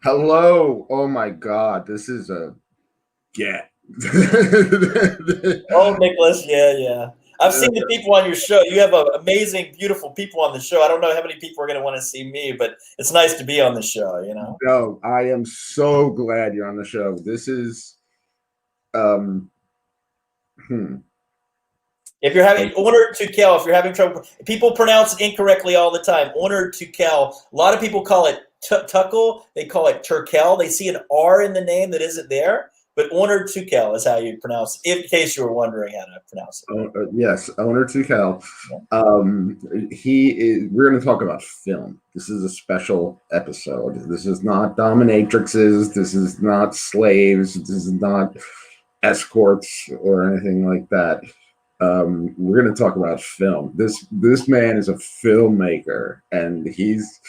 Hello. Oh my God. This is a get. Oh, Nicholas, yeah. I've seen the people on your show. You have amazing, beautiful people on the show. I don't know how many people are going to want to see me, but it's nice to be on the show. No, I am so glad you're on the show. This is um hmm. If you're having Onur Tukel, if you're having trouble, people pronounce it incorrectly all the time. Onur Tukel. A lot of people call it Tukel. They call it Turkel. They see an R in the name that isn't there. But Onur Tukel is how you pronounce it, in case you were wondering how to pronounce it. Yes, Owner Tukel. He is. We're going to talk about film. This is a special episode. This is not dominatrixes. This is not slaves. This is not escorts or anything like that. We're going to talk about film. This man is a filmmaker, and he's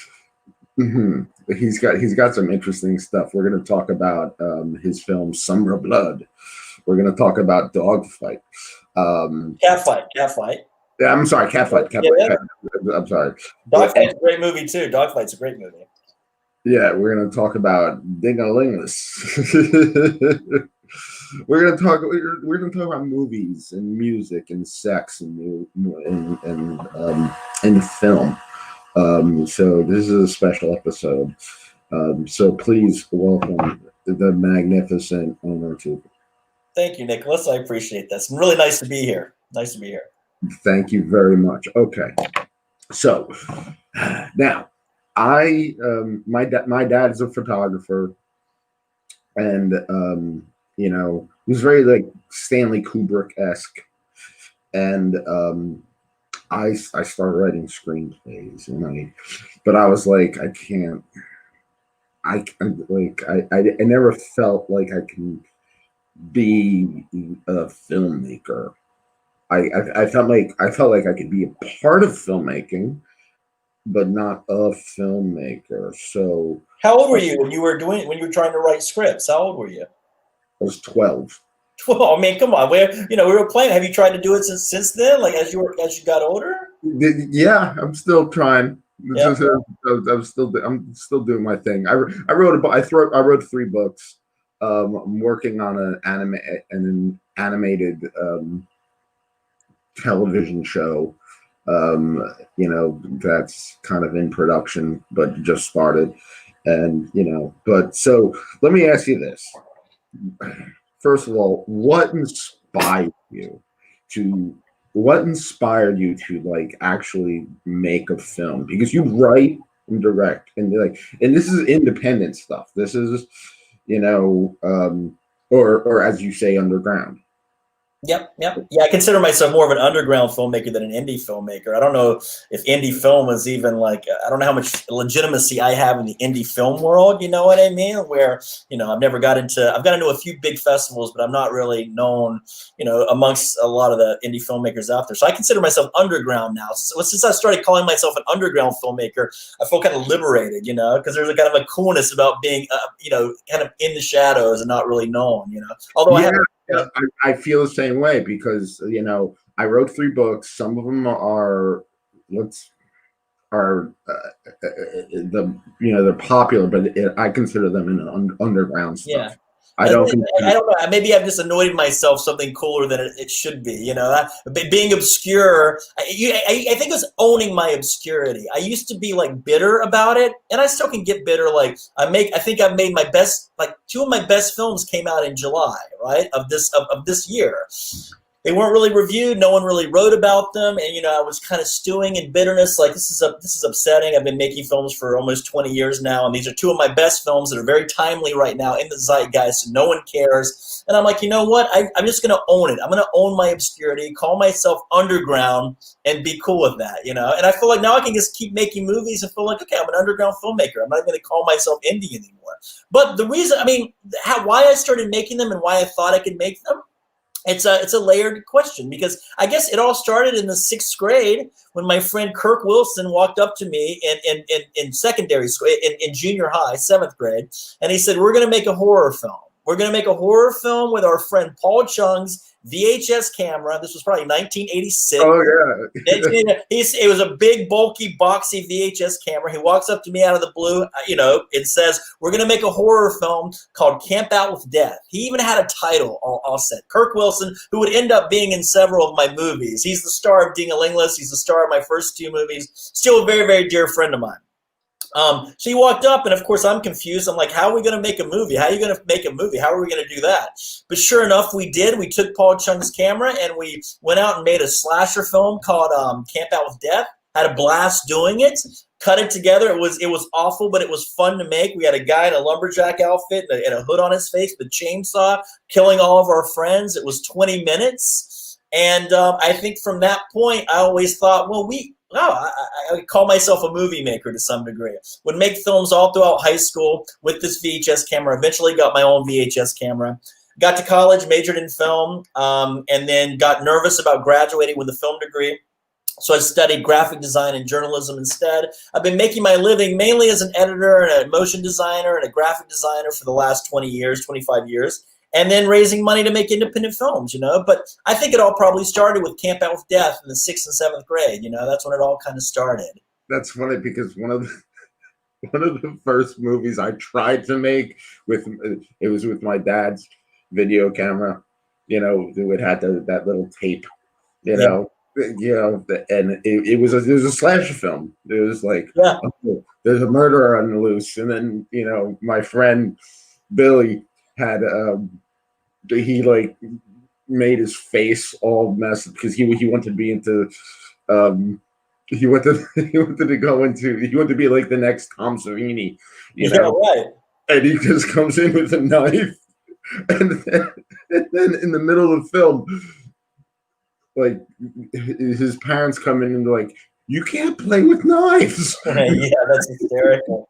got some interesting stuff. We're going to talk about his film Summer Blood. We're going to talk about Dogfight. Catfight. Yeah, I'm sorry, Catfight. I'm sorry. Dogfight's a great movie too. Dogfight's a great movie. Yeah, we're going to talk about Ding-a-lingless. We're gonna talk about movies and music and sex and film. So this is a special episode. So please welcome the magnificent Onur Tukel. Thank you, Nicholas. I appreciate that. It's really nice to be here. Nice to be here. Thank you very much. Okay, so now my dad is a photographer, and he was very like Stanley Kubrick-esque, and I started writing screenplays, but I was like, I can't. I never felt like I can be a filmmaker. I felt like I could be a part of filmmaking, but not a filmmaker. So how old were you when you were trying to write scripts? How old were you? I was 12. Well, I mean, come on. We were playing. Have you tried to do it since then? Like as you got older? Yeah, I'm still trying. Yeah. I'm still doing my thing. I wrote 3 books. I'm working on an animated television show. That's kind of in production, but just started. And but so let me ask you this. First of all, what inspired you to like actually make a film? Because you write and direct and this is independent stuff. This is or as you say, underground. Yep. Yeah, I consider myself more of an underground filmmaker than an indie filmmaker. I don't know if indie film is even I don't know how much legitimacy I have in the indie film world. You know what I mean? Where I've gotten into a few big festivals, but I'm not really known, amongst a lot of the indie filmmakers out there. So I consider myself underground now. So since I started calling myself an underground filmmaker, I feel kind of liberated, because there's a kind of a coolness about being, kind of in the shadows and not really known. Although I feel the same way because I wrote 3 books. Some of them are they're popular, but I consider them in underground stuff. Yeah. I don't know. Maybe I've just anointed myself something cooler than it should be. Being obscure. I think it was owning my obscurity. I used to be bitter about it, and I still can get bitter. I think I've made my best. 2 of my best films came out in July, right, of this year. They weren't really reviewed. No one really wrote about them, and I was kind of stewing in bitterness. This is upsetting. I've been making films for almost 20 years now, and these are 2 of my best films that are very timely right now in the zeitgeist. So no one cares, and I'm like, you know what? I'm just going to own it. I'm going to own my obscurity, call myself underground, and be cool with that. And I feel like now I can just keep making movies and feel like, okay, I'm an underground filmmaker. I'm not going to call myself indie anymore. But the reason, why I started making them and why I thought I could make them. It's a layered question because I guess it all started in the 6th grade when my friend Kirk Wilson walked up to me in secondary school, in junior high, 7th grade, and he said, "We're going to make a horror film." We're going to make a horror film with our friend Paul Chung's VHS camera. This was probably 1986. Oh yeah. It was a big, bulky, boxy VHS camera. He walks up to me out of the blue, and says, "We're going to make a horror film called Camp Out with Death." He even had a title all set. Kirk Wilson, who would end up being in several of my movies. He's the star of Dangling. He's the star of my first 2 movies. Still a very, very dear friend of mine. So he walked up, and of course I'm confused. I'm like, how are we going to make a movie? How are you going to make a movie? How are we going to do that? But sure enough, we did. We took Paul Chung's camera, and we went out and made a slasher film called Camp Out with Death. Had a blast doing it. Cut it together. It was awful, but it was fun to make. We had a guy in a lumberjack outfit and a hood on his face with a chainsaw, killing all of our friends. It was 20 minutes. And I think from that point, I always thought, well, I call myself a movie maker to some degree. Would make films all throughout high school with this VHS camera. Eventually got my own VHS camera. Got to college, majored in film, and then got nervous about graduating with a film degree. So I studied graphic design and journalism instead. I've been making my living mainly as an editor and a motion designer and a graphic designer for the last 20 years, 25 years. And then raising money to make independent films, But I think it all probably started with Camp Out with Death in the 6th and 7th grade, That's when it all kind of started. That's funny because one of the first movies I tried to make it was with my dad's video camera, who had had that little tape, and it was a slasher film. It was like, oh, there's a murderer on the loose, and then my friend Billy had he like made his face all messed because he wanted to be into he wanted to be like the next Tom Savini, right. And he just comes in with a knife, and then in the middle of the film, like his parents come in and they're like, "You can't play with knives." Yeah, that's hysterical.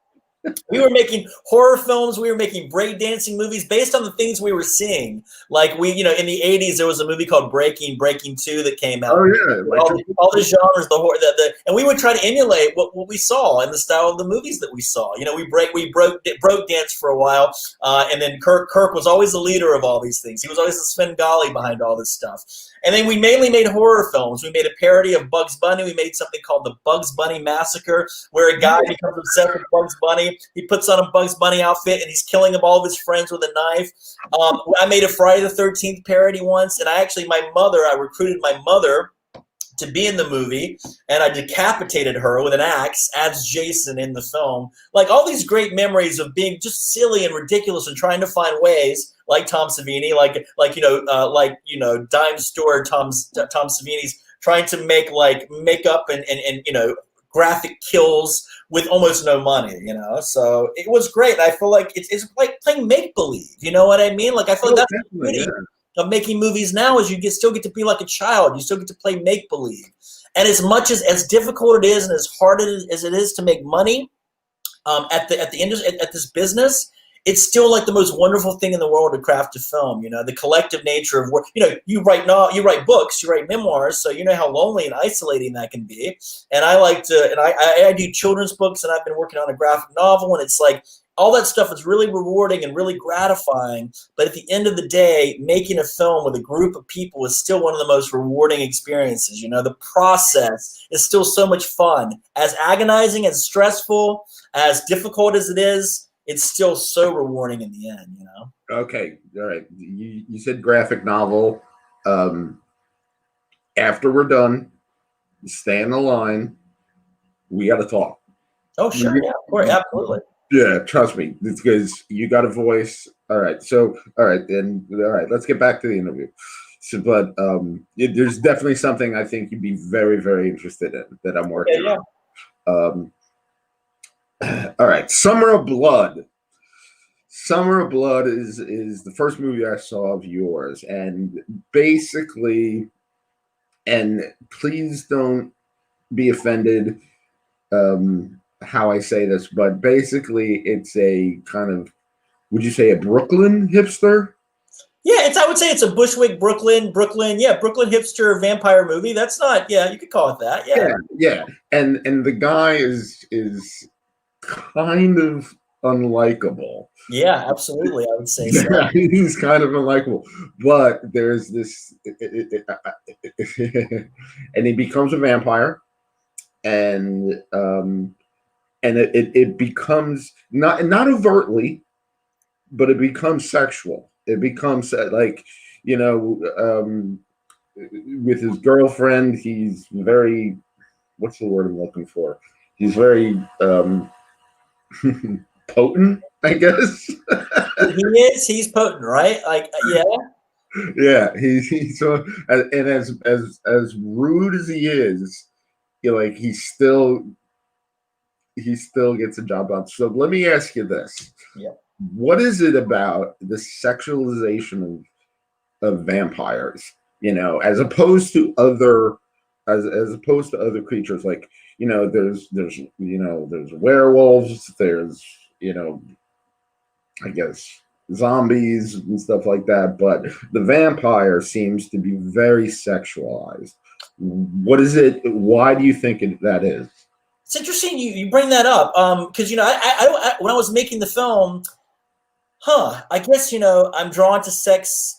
We were making horror films. We were making breakdancing movies based on the things we were seeing. Like in the 80s, there was a movie called Breaking 2 that came out. Oh yeah, all the genres, and we would try to emulate what we saw in the style of the movies that we saw. We broke dance for a while, and then Kirk was always the leader of all these things. He was always the Svengali behind all this stuff. And then we mainly made horror films. We made a parody of Bugs Bunny. We made something called the Bugs Bunny Massacre, where a guy becomes obsessed with Bugs Bunny. He puts on a Bugs Bunny outfit, and he's killing all of his friends with a knife. I made a Friday the 13th parody once, and I recruited my mother to be in the movie, and I decapitated her with an axe as Jason in the film. Like all these great memories of being just silly and ridiculous and trying to find ways, like Tom Savini, dime store Tom Savini's trying to make like makeup and graphic kills with almost no money, So it was great. I feel like it's like playing make believe. You know what I mean? Like I feel like that's the beauty of making movies now is you still get to be like a child. You still get to play make believe. And as much as difficult it is and as hard as it is to make money at this business, it's still like the most wonderful thing in the world to craft a film. The collective nature of work. You write books, you write memoirs, so you know how lonely and isolating that can be. And I do children's books, and I've been working on a graphic novel, and it's like all that stuff is really rewarding and really gratifying. But at the end of the day, making a film with a group of people is still one of the most rewarding experiences. The process is still so much fun. As agonizing, as stressful, as difficult as it is, it's still so rewarding in the end, Okay, all right. You said graphic novel. After we're done, stay in the line. We got to talk. Oh, sure. Yeah, of course. Absolutely. Yeah, trust me. It's because you got a voice. All right. Let's get back to the interview. So, but there's definitely something I think you'd be very, very interested in that I'm working on. All right, Summer of Blood. Summer of Blood is the first movie I saw of yours, and basically, and please don't be offended how I say this, but basically, it's a kind of, would you say a Brooklyn hipster? Yeah, I would say it's a Bushwick, Brooklyn, Brooklyn hipster vampire movie. That's not, you could call it that. Yeah. And the guy is kind of unlikable. Yeah, absolutely. I would say so. He's kind of unlikable, but there's this, and he becomes a vampire, and it becomes not overtly, but it becomes sexual. It becomes like, you know, with his girlfriend, he's very, what's the word I'm looking for? He's very potent, I guess. He is. He's potent, right? Like, yeah. Yeah, he's so, and as rude as he is, you know, like he still gets a job done. So let me ask you this: Yeah. what is it about the sexualization of vampires? You know, as opposed to other as opposed to other creatures, like, you know, there's there's werewolves, there's, you know, I guess zombies and stuff like that, but the vampire seems to be very sexualized. What is it? Why do you think that is? It's interesting you bring that up, because, you know, when I was making the film, I guess, you know, I'm drawn to sex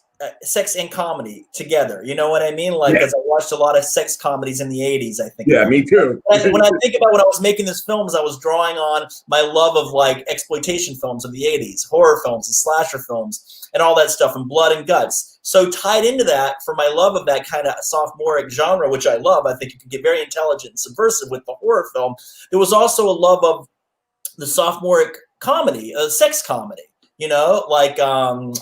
and comedy together. You know what I mean? Like, as I watched a lot of sex comedies in the 80s, I think. Yeah, me too. When I think about when I was making this films, I was drawing on my love of like exploitation films of the 80s, horror films and slasher films and all that stuff, and blood and guts. So tied into that, for my love of that kind of sophomoric genre, which I love, I think you can get very intelligent and subversive with the horror film. There was also a love of the sophomoric comedy, sex comedy. You know, like the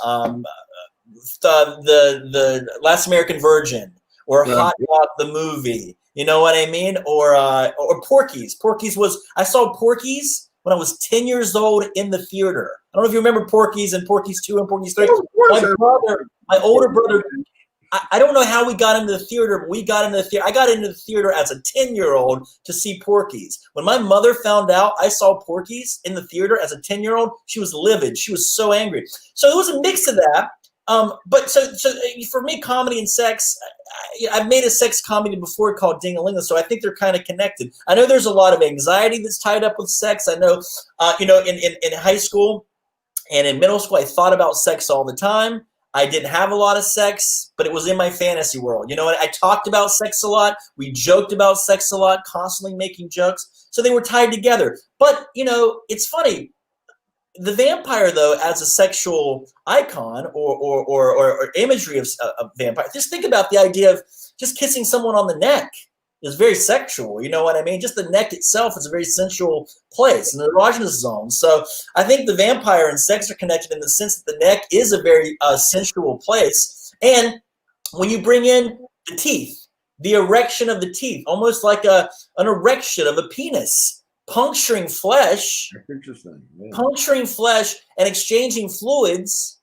Last American Virgin, or Hot Dog the movie. You know what I mean? Or Porky's. I saw Porky's when I was 10 years old in the theater. I don't know if you remember Porky's and Porky's 2 and Porky's 3. My older brother, I don't know how we got into the theater, but we got into the theater. I got into the theater as a 10-year-old to see Porky's. When my mother found out I saw Porky's in the theater as a 10-year-old, she was livid. She was so angry. So there was a mix of that. But so for me, comedy and sex, I've made a sex comedy before called Dangling, so I think they're kind of connected. I know there's a lot of anxiety that's tied up with sex. I know, you know, in high school and in middle school, I thought about sex all the time. I didn't have a lot of sex, but it was in my fantasy world. You know, I talked about sex a lot. We joked about sex a lot, constantly making jokes. So they were tied together. But, you know, it's funny. The vampire, though, as a sexual icon or imagery of vampire, just think about the idea of just kissing someone on the neck is very sexual. You know what I mean? Just the neck itself is a very sensual place, an erogenous zone. So I think the vampire and sex are connected in the sense that the neck is a very sensual place. And when you bring in the teeth, the erection of the teeth, almost like an erection of a penis, puncturing flesh, puncturing flesh and exchanging fluids,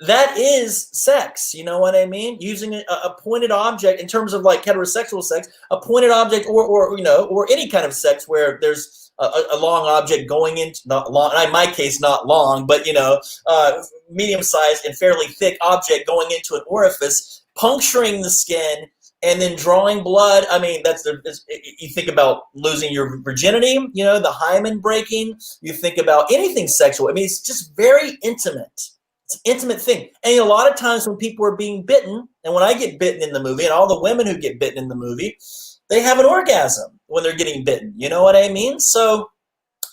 that is sex. You know what I mean? Using a pointed object in terms of like heterosexual sex, a pointed object or you know, or any kind of sex where there's a long object going into, not long, in my case, not long, but, you know, medium-sized and fairly thick object going into an orifice, puncturing the skin, and then drawing blood. I mean, you think about losing your virginity, you know, the hymen breaking. You think about anything sexual. I mean, it's just very intimate. It's an intimate thing. And a lot of times when people are being bitten, and when I get bitten in the movie, and all the women who get bitten in the movie, they have an orgasm when they're getting bitten. You know what I mean? So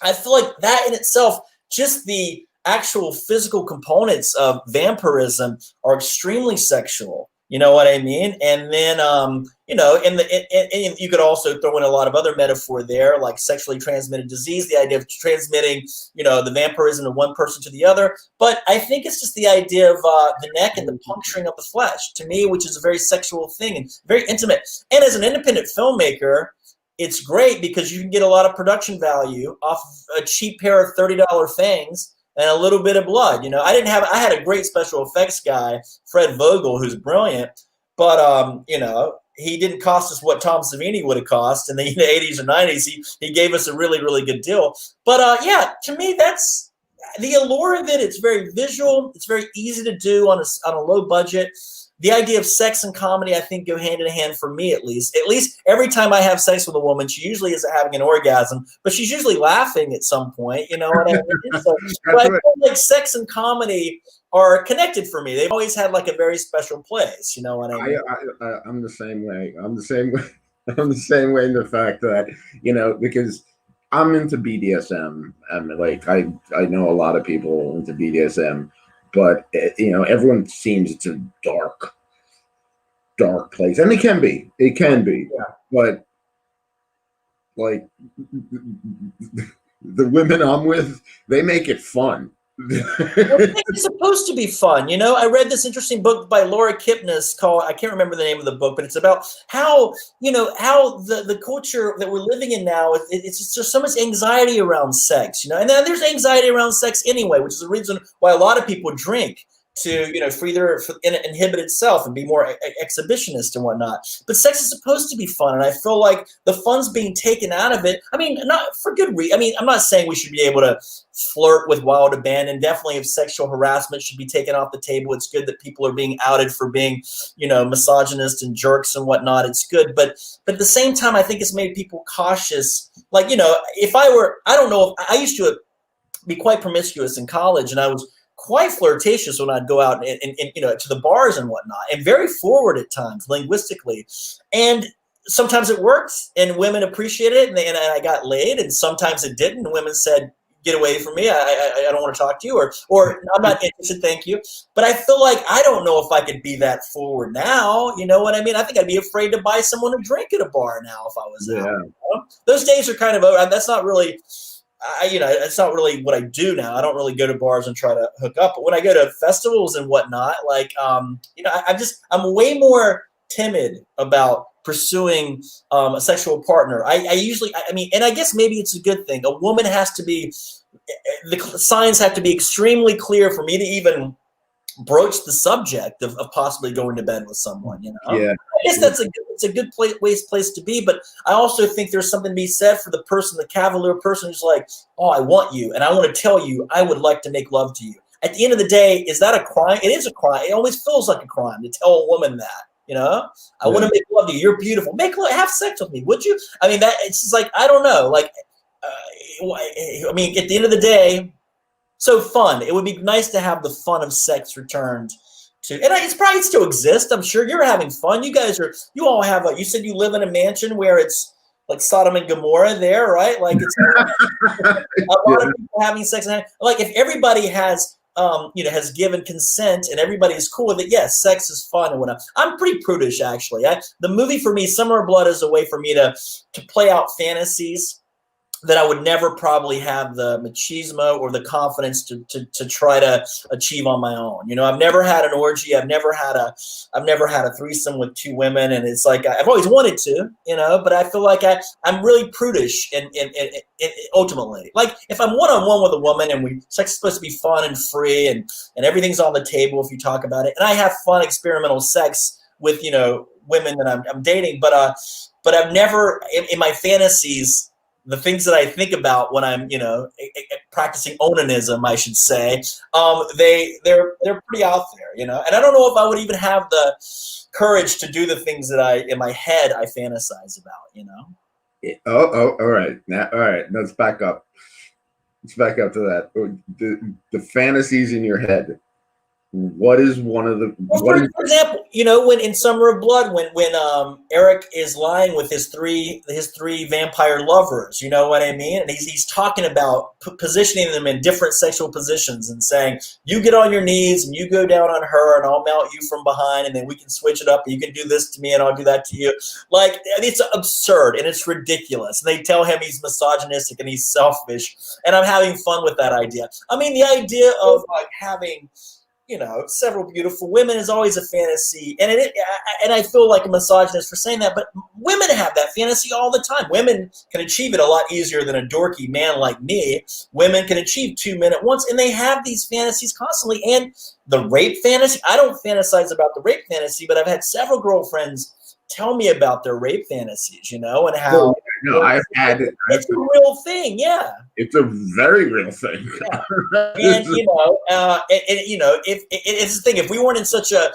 I feel like that in itself, just the actual physical components of vampirism are extremely sexual. You know what I mean? And then, you know, and you could also throw in a lot of other metaphor there, like sexually transmitted disease, the idea of transmitting, you know, the vampirism of one person to the other. But I think it's just the idea of the neck and the puncturing of the flesh, to me, which is a very sexual thing and very intimate. And as an independent filmmaker, it's great because you can get a lot of production value off a cheap pair of $30 things and a little bit of blood. You know, I had a great special effects guy, Fred Vogel, who's brilliant, but, you know, he didn't cost us what Tom Savini would have cost in the 80s or 90s. He gave us a really, really good deal. But, yeah, to me, that's the allure of it. It's very visual. It's very easy to do on a low budget. the idea of sex and comedy, I think, go hand in hand for me, at least. At least every time I have sex with a woman, she usually isn't having an orgasm, but she's usually laughing at some point. You know what I mean? So, but I feel like sex and comedy are connected for me. They've always had like a very special place. You know what I mean? I'm the same way. I'm the same way. I'm the same way in the fact that, you know, because I'm into BDSM. Like I know a lot of people into BDSM, but you know, everyone seems it's a dark place, and it can be. Yeah. But like the women I'm with, they make it fun. It's supposed to be fun, you know. I read this interesting book by Laura Kipnis called, I can't remember the name of the book, but it's about how, you know, how the culture that we're living in now, it's just there's so much anxiety around sex, you know, and then there's anxiety around sex anyway, which is the reason why a lot of people drink, to, you know, inhibit itself and be more exhibitionist and whatnot. But sex is supposed to be fun, and I feel like the fun's being taken out of it. I mean, not for good reason. I mean, I'm not saying we should be able to flirt with wild abandon. Definitely, if sexual harassment should be taken off the table, it's good that people are being outed for being, you know, misogynist and jerks and whatnot. It's good, but at the same time, I think it's made people cautious. Like, you know, if I don't know, if I used to be quite promiscuous in college, and I was quite flirtatious when I'd go out and you know, to the bars and whatnot, and very forward at times linguistically. And sometimes it worked and women appreciated it, and I got laid, and sometimes it didn't. And women said, "Get away from me. I don't want to talk to you," or "I'm not interested, thank you." But I feel like I don't know if I could be that forward now. You know what I mean? I think I'd be afraid to buy someone a drink at a bar now if I was out. You know? Those days are kind of over. That's not really. You know, it's not really what I do now. I don't really go to bars and try to hook up. But when I go to festivals and whatnot, like, you know, I'm way more timid about pursuing a sexual partner. I mean, and I guess maybe it's a good thing. A woman has to be, the signs have to be extremely clear for me to even broach the subject of possibly going to bed with someone, you know? Yeah. I guess it's a good place to be, but I also think there's something to be said for the person, the cavalier person who's like, "Oh, I want you, and I want to tell you I would like to make love to you." At the end of the day, is that a crime? It is a crime. It always feels like a crime to tell a woman that, you know? "I want to make love to you. You're beautiful. Have sex with me, would you?" I mean, it's just like, I don't know. Like, I mean, at the end of the day, so fun. It would be nice to have the fun of sex returned to, and it's probably still exists. I'm sure you're having fun. You all have you said you live in a mansion where it's like Sodom and Gomorrah there, right? Like it's a lot of people having sex. And like if everybody has, you know, has given consent and everybody's cool with it, yes, sex is fun and whatnot. I'm pretty prudish, actually. The movie for me, Summer of Blood, is a way for me to play out fantasies that I would never probably have the machismo or the confidence to try to achieve on my own. You know, I've never had an orgy. I've never had a threesome with two women, and it's like I've always wanted to, you know, but I feel like I'm really prudish and ultimately, like if I'm one-on-one with a woman and sex is supposed to be fun and free and everything's on the table if you talk about it, and I have fun experimental sex with, you know, women that I'm dating, but I've never in my fantasies. The things that I think about when I'm, you know, practicing onanism, I should say, they're pretty out there, you know. And I don't know if I would even have the courage to do the things that in my head I fantasize about, you know. All right. Now, all right. Let's back up. Let's back up to that. The fantasies in your head. What is one of the? For example, you know, when in Summer of Blood, when Eric is lying with his three vampire lovers, you know what I mean, and he's talking about positioning them in different sexual positions and saying, "You get on your knees and you go down on her, and I'll mount you from behind, and then we can switch it up. And you can do this to me, and I'll do that to you." Like, it's absurd and it's ridiculous. And they tell him he's misogynistic and he's selfish, and I'm having fun with that idea. I mean, the idea of like having, you know, several beautiful women is always a fantasy, and I feel like a misogynist for saying that, but women have that fantasy all the time. Women can achieve it a lot easier than a dorky man like me. Women can achieve 2 men at once, and they have these fantasies constantly. And the rape fantasy, I don't fantasize about the rape fantasy, but I've had several girlfriends tell me about their rape fantasies, you know, and how it's a real thing. Yeah, it's a very real thing. Yeah. And you know, you know, if it's the thing, if we weren't in such a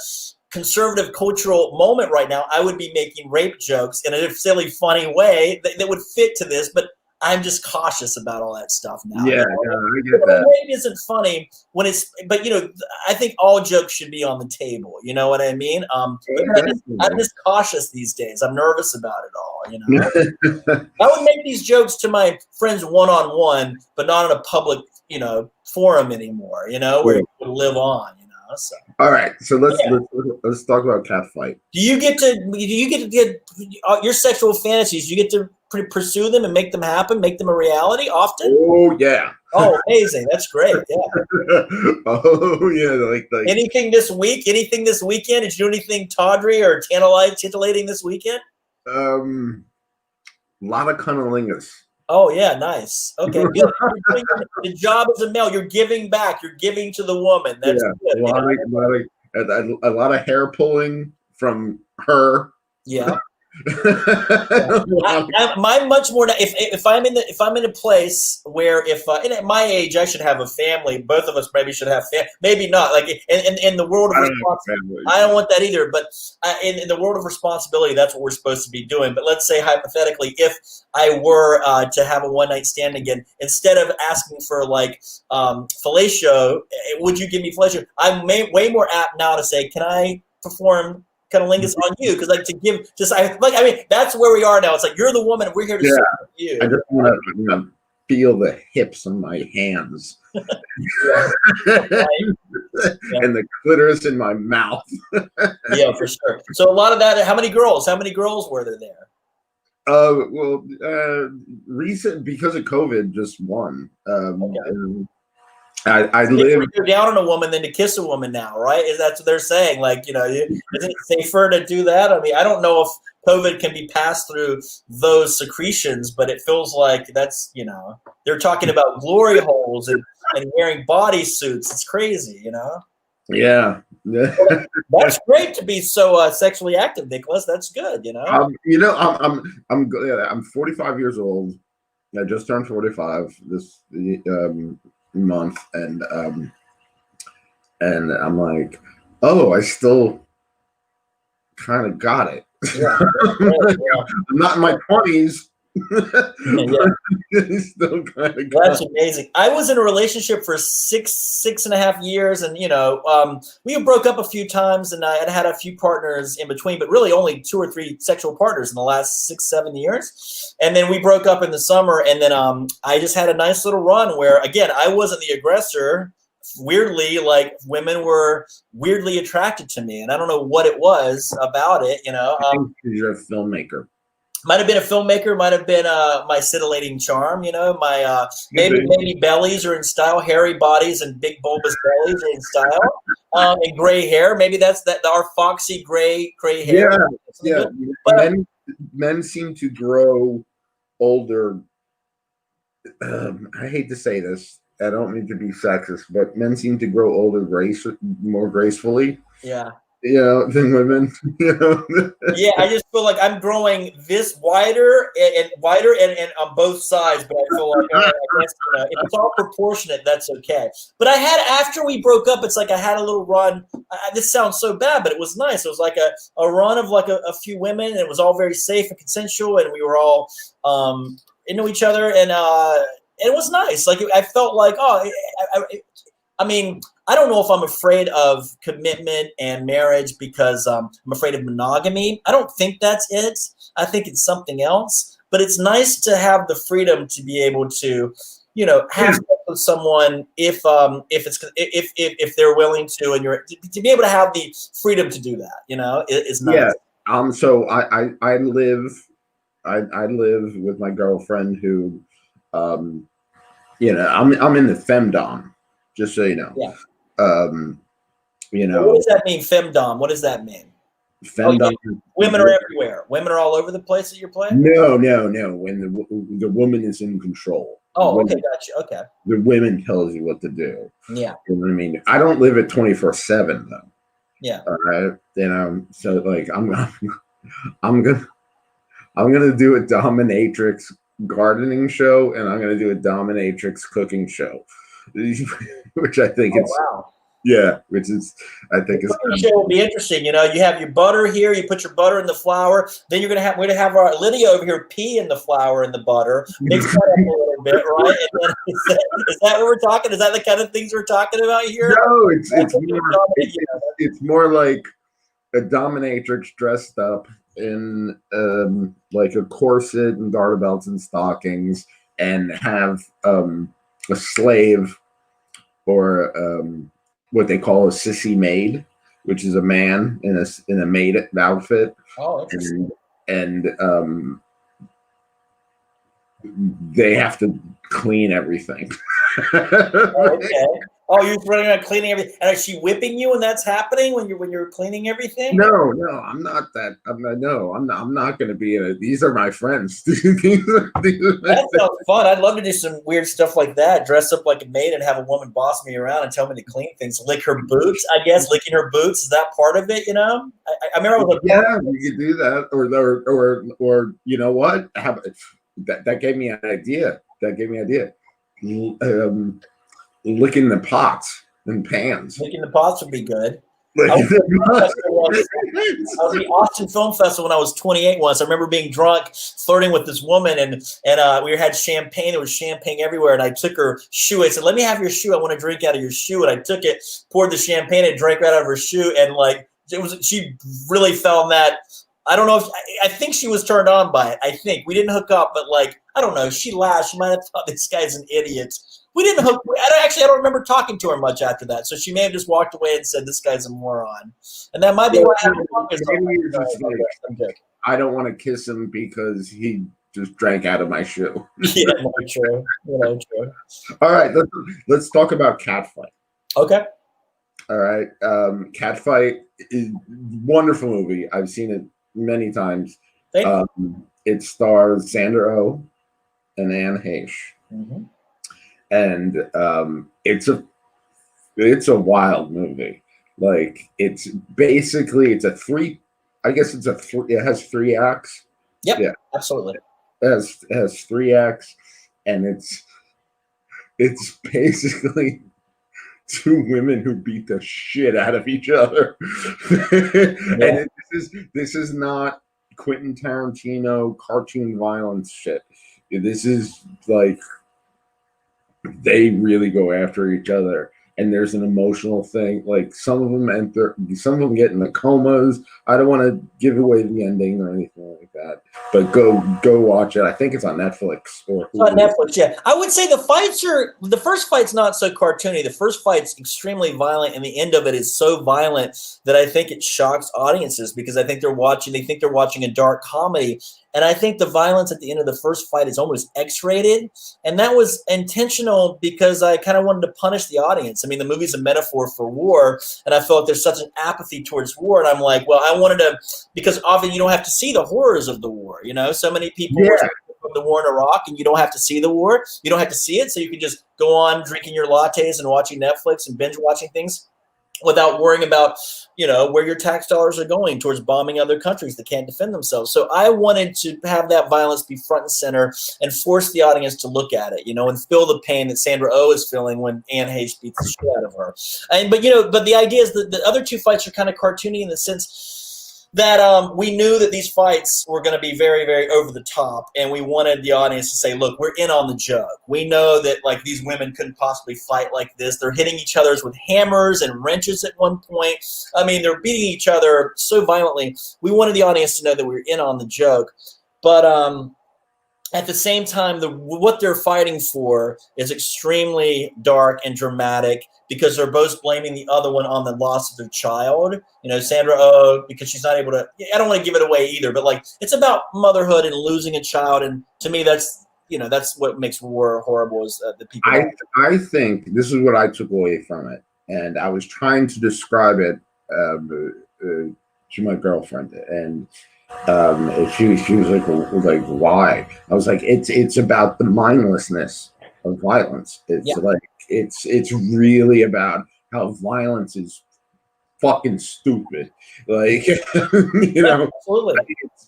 conservative cultural moment right now, I would be making rape jokes in a silly, funny way that would fit to this, but I'm just cautious about all that stuff now. Yeah, you know? no, I get that. Rape isn't funny when it's, but you know, I think all jokes should be on the table. You know what I mean? I'm just cautious these days. I'm nervous about it all. You know, I would make these jokes to my friends one-on-one, but not in a public, you know, forum anymore. You know, where it would live on. You know, so. All right, so let's talk about catfight. Do you get get your sexual fantasies? You get to pursue them and make them happen, make them a reality often? Oh yeah. Oh, amazing! That's great. Yeah. Oh yeah. Like anything this week? Anything this weekend? Did you do anything tawdry or titillating this weekend? A lot of cunnilingus. Oh yeah, nice. Okay, you're doing the job as a male. You're giving back. You're giving to the woman. That's good. A lot of hair pulling from her. Yeah. I'm much more if I'm in a place where and at my age I should have a family. Both of us maybe should have maybe not, like in the world of responsibility. I don't want that either, but in the world of responsibility, that's what we're supposed to be doing. But let's say hypothetically, if I were to have a one night stand again, instead of asking for like fellatio, would you give me fellatio? I'm way more apt now to say, can I perform cunnilingus on you? Because like to give that's where we are now. It's like you're the woman, we're here to serve you. I just want to feel the hips on my hands. And the clitoris in my mouth. Yeah, for sure. So a lot of that. How many girls were there? Recent, because of COVID, just one. Okay. I live to go down on a woman than to kiss a woman now, right? That's what they're saying. Like, you know, isn't it safer to do that? I mean, I don't know if COVID can be passed through those secretions, but it feels like that's, you know, they're talking about glory holes and wearing bodysuits. It's crazy, you know? Yeah. That's great to be so sexually active, Nicholas. That's good, you know? I'm 45 years old. I just turned 45 this month, and I'm like, oh, I still kind of got it. Yeah. I'm not in my 20s. Still kind of that's amazing. I was in a relationship for six and a half years, and you know, we broke up a few times, and I had a few partners in between, but really only 2 or 3 sexual partners in the last 6-7 years. And then we broke up in the summer, and then I just had a nice little run where, again, I wasn't the aggressor. Weirdly, like women were weirdly attracted to me, and I don't know what it was about it. You know, I think you're a filmmaker. Might have been a filmmaker, might have been my scintillating charm, you know, my maybe bellies are in style, hairy bodies and big bulbous bellies are in style, and gray hair. Maybe that's our foxy gray hair. Yeah. But men seem to grow older. I hate to say this. I don't mean to be sexist, but men seem to grow older more gracefully. Yeah. You know, than women. You know? Yeah, I just feel like I'm growing this wider and on both sides, but I feel like I guess, if it's all proportionate, that's okay. But I had, after we broke up, it's like I had a little run. This sounds so bad, but it was nice. It was like a run of like a few women, and it was all very safe and consensual, and we were all into each other, and it was nice. Like I felt like, I mean, I don't know if I'm afraid of commitment and marriage because I'm afraid of monogamy. I don't think that's it. I think it's something else. But it's nice to have the freedom to be able to, you know, have sex with someone if they're willing to, and you're to be able to have the freedom to do that. You know, is nice. Yeah. So I live with my girlfriend who, you know, I'm in the Femdom. Just so you know. Yeah. You know. What does that mean, Femdom? What does that mean? Femdom. Women are everywhere. Women are all over the place that you're playing? No. When the woman is in control. Oh, okay, gotcha. Okay. The women tells you what to do. Yeah. You know what I mean? I don't live at 24/7 though. Yeah. All right. You know, so like I'm gonna do a dominatrix gardening show, and I'm gonna do a dominatrix cooking show. Which I think wow. Yeah, which is, I think, the cooking show will be interesting. You know, you have your butter here. You put your butter in the flour. Then we're gonna have our Lydia over here pee in the flour and the butter. Mix that up a little bit, right? And then is that what we're talking? Is that the kind of things we're talking about here? No, it's more like a dominatrix dressed up in like a corset and garter belts and stockings, and have a slave or what they call a sissy maid, which is a man in a maid outfit. Oh, interesting. And they have to clean everything. Okay. Oh, you're running around cleaning everything, and is she whipping you when that's happening when you're cleaning everything? No, I'm not that. I'm not going to be in it. These are my friends. That sounds fun. I'd love to do some weird stuff like that. Dress up like a maid and have a woman boss me around and tell me to clean things. Lick her boots, I guess. Licking her boots, is that part of it? You know, I remember. I was like, yeah, you could do that, or you know what? That gave me an idea. Licking the pots and pans. Licking the pots would be good. I was at the Austin Film Festival when I was 28 once. I remember being drunk, flirting with this woman, and we had champagne. There was champagne everywhere, and I took her shoe. I said, "Let me have your shoe. I want to drink out of your shoe." And I took it, poured the champagne, and drank right out of her shoe. And like she really found that. I don't know if I think she was turned on by it. I think we didn't hook up, but like I don't know. She laughed. She might have thought this guy's an idiot. We didn't hook. I don't remember talking to her much after that. So she may have just walked away and said, "This guy's a moron," and that might be why I don't want to kiss him because he just drank out of my shoe. Yeah, true. True. All right, let's talk about Catfight. Okay. All right, Catfight is a wonderful movie. I've seen it many times. It stars Sandra Oh and Anne Heche. Mm-hmm. And it's a wild movie. Like it has 3 acts. Yep, yeah, absolutely. It has 3 acts, and it's basically 2 women who beat the shit out of each other. Yeah. And this is not Quentin Tarantino cartoon violence shit. This is like they really go after each other, and there's an emotional thing. Like some of them get in the comas. I don't want to give away the ending or anything like that, but go watch it. I think it's on Netflix or Hulu. On Netflix. Yeah, I would say the first fight's not so cartoony. The first fight's extremely violent, and the end of it is so violent that I think it shocks audiences because I think they think they're watching a dark comedy. And I think the violence at the end of the first fight is almost X-rated. And that was intentional because I kind of wanted to punish the audience. I mean, the movie's a metaphor for war, and I felt like there's such an apathy towards war. And I'm like, well, I wanted to, because often you don't have to see the horrors of the war. You know, so many people from the war in Iraq, and you don't have to see the war. You don't have to see it. So you can just go on drinking your lattes and watching Netflix and binge watching things without worrying about, where your tax dollars are going towards bombing other countries that can't defend themselves. So I wanted to have that violence be front and center and force the audience to look at it, and feel the pain that Sandra Oh is feeling when Anne Heche beats the shit out of her. But the idea is that the other 2 fights are kind of cartoony in the sense that we knew that these fights were going to be very, very over the top, and we wanted the audience to say, look, we're in on the joke. We know that like these women couldn't possibly fight like this. They're hitting each other with hammers and wrenches at one point. I mean, they're beating each other so violently. We wanted the audience to know that we were in on the joke. But at the same time, what they're fighting for is extremely dark and dramatic because they're both blaming the other one on the loss of their child. Sandra Oh, because she's not able to, I don't want to give it away either, but like it's about motherhood and losing a child. And to me, that's what makes war horrible is the people. I think this is what I took away from it. And I was trying to describe it to my girlfriend, and she was like, why? I was like, it's about the mindlessness of violence. It's like it's really about how violence is fucking stupid. Like absolutely.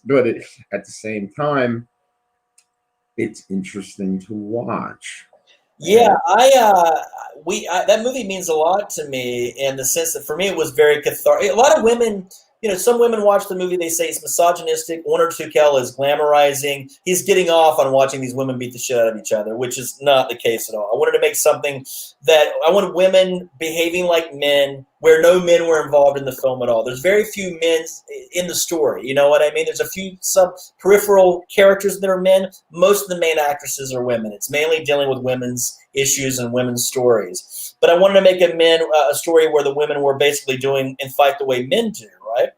But at the same time, it's interesting to watch. Yeah, that movie means a lot to me in the sense that for me it was very cathartic. A lot of women, some women watch the movie, they say it's misogynistic. Onur Tukel is glamorizing. He's getting off on watching these women beat the shit out of each other, which is not the case at all. I wanted to make something that I wanted women behaving like men, where no men were involved in the film at all. There's very few men in the story. You know what I mean? There's a few peripheral characters that are men. Most of the main actresses are women. It's mainly dealing with women's issues and women's stories. But I wanted to make a story where the women were basically doing and fight the way men do, right?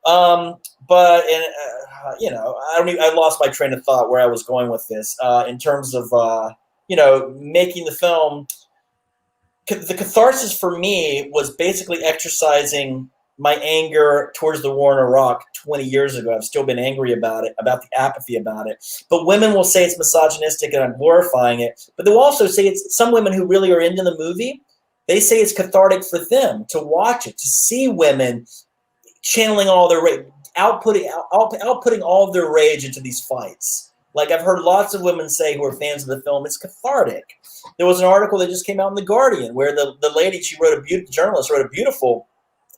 I lost my train of thought where I was going with this in terms of making the film. The catharsis for me was basically exercising my anger towards the war in Iraq 20 years ago. I've still been angry about it, about the apathy about it. But women will say it's misogynistic and I'm glorifying it. But they'll also say it's some women who really are into the movie. They say it's cathartic for them to watch it, to see women channeling all their rage, outputting all of their rage into these fights. Like I've heard lots of women say who are fans of the film, it's cathartic. There was an article that just came out in The Guardian where the lady, journalist wrote a beautiful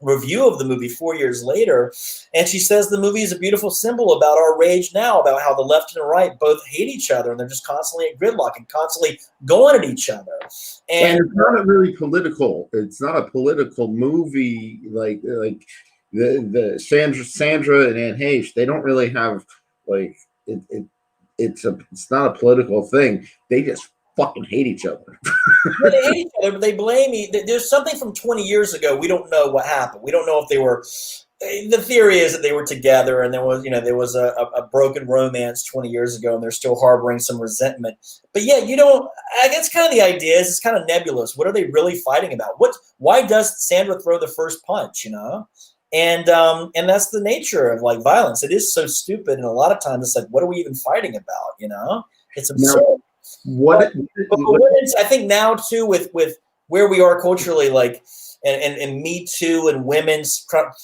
review of the movie 4 years later, and she says the movie is a beautiful symbol about our rage now, about how the left and the right both hate each other and they're just constantly at gridlock and constantly going at each other. And it's not really political. It's not a political movie like the Sandra and Anne Heche. They don't really have like it's not a political thing. They just fucking hate each other. Yeah, they hate each other, but they blame me. There's something from 20 years ago. We don't know what happened. We don't know if they were. The theory is that they were together, and there was a broken romance 20 years ago, and they're still harboring some resentment. But yeah, I guess kind of the idea is it's kind of nebulous. What are they really fighting about? Why does Sandra throw the first punch? And that's the nature of like violence. It is so stupid, and a lot of times it's like, what are we even fighting about? It's absurd. Now, I think now too with where we are culturally, like and Me Too and women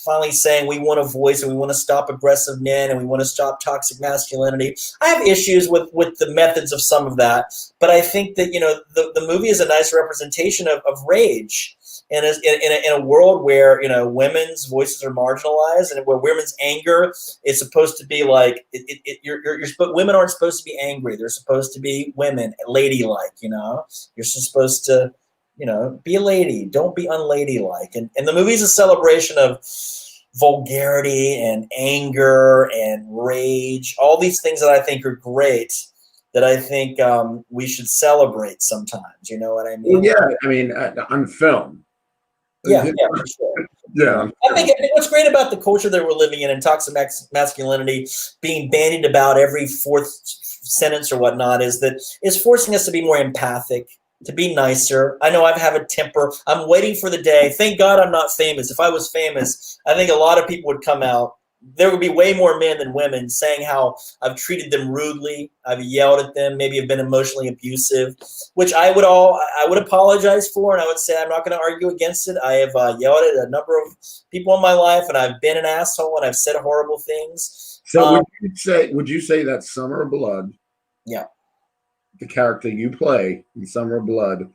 finally saying we want a voice and we want to stop aggressive men and we want to stop toxic masculinity. I have issues with the methods of some of that, but I think that the movie is a nice representation of rage. And in a world where women's voices are marginalized and where women's anger is supposed to be like women aren't supposed to be angry. They're supposed to be women, ladylike. You're supposed to be a lady. Don't be unladylike. And the movie is a celebration of vulgarity and anger and rage. All these things that I think are great. That I think we should celebrate sometimes. You know what I mean? Well, yeah, I mean on film. Yeah, for sure. Yeah. I think what's great about the culture that we're living in and toxic masculinity being bandied about every fourth sentence or whatnot is that it's forcing us to be more empathic, to be nicer. I know I have a temper. I'm waiting for the day. Thank God I'm not famous. If I was famous, I think a lot of people would come out. There would be way more men than women saying how I've treated them rudely. I've yelled at them, maybe have been emotionally abusive, which I would apologize for. And I would say, I'm not going to argue against it. I have yelled at a number of people in my life and I've been an asshole and I've said horrible things. So would you say that Summer of Blood? Yeah. The character you play in Summer of Blood,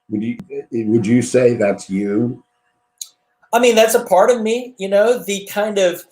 would you say that's you? I mean, that's a part of me, the kind of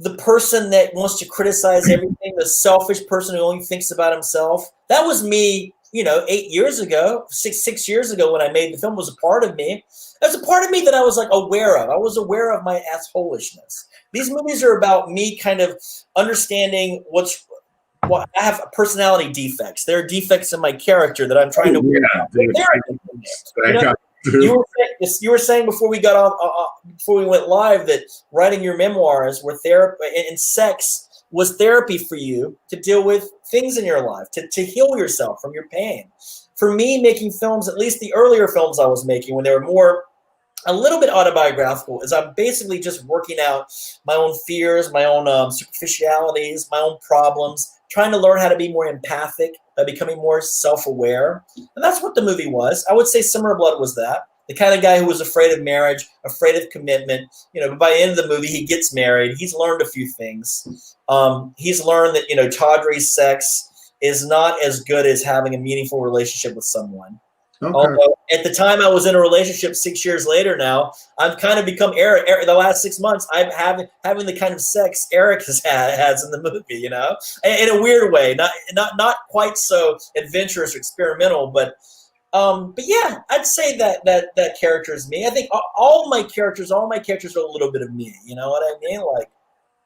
the person that wants to criticize everything, the selfish person who only thinks about himself. That was me, 8 years ago, six years ago when I made the film was a part of me. That's a part of me that I was like aware of. I was aware of my assholishness. These movies are about me kind of understanding I have personality defects. There are defects in my character that I'm trying to work out. You were saying before we got on, before we went live, that writing your memoirs were therapy, and sex was therapy for you to deal with things in your life, to heal yourself from your pain. For me, making films, at least the earlier films I was making, when they were a little bit autobiographical, is I'm basically just working out my own fears, my own superficialities, my own problems, trying to learn how to be more empathic by becoming more self-aware. And that's what the movie was. I would say Summer of Blood was that. The kind of guy who was afraid of marriage, afraid of commitment. But by the end of the movie, he gets married. He's learned a few things. He's learned that, tawdry sex is not as good as having a meaningful relationship with someone. Okay. Although at the time I was in a relationship 6 years later now, I've kind of become Eric. The last 6 months, I'm having the kind of sex Eric has in the movie, you know, in a weird way, not quite so adventurous or experimental, but yeah, I'd say that character is me. I think all my characters are a little bit of me. You know what I mean? Like,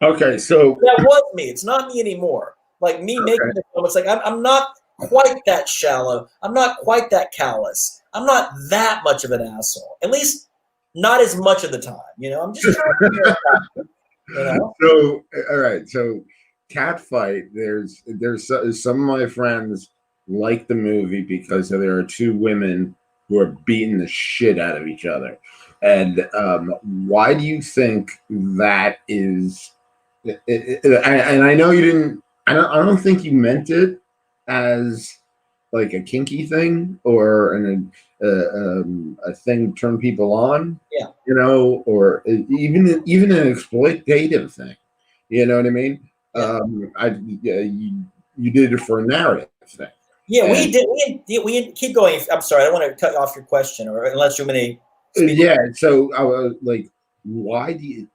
Okay. So, that was me. It's not me anymore. Like me making okay. the film, it's like I'm not quite that shallow. I'm not quite that callous. I'm not that much of an asshole. At least not as much of the time. You know, I'm just trying to figure it out. You know? So, all right. So, Catfight. Some of my friends like the movie because there are two women who are beating the shit out of each other. And why do you think that is? And I know you didn't. I don't think you meant it as like a kinky thing or a thing to turn people on. Yeah. You know, or even an exploitative thing. You know what I mean? Yeah. You did it for a narrative thing. Yeah, And, we did. We keep going. I'm sorry, I don't want to cut off your question, or unless you want me to speak. yeah. So I was like, why do you?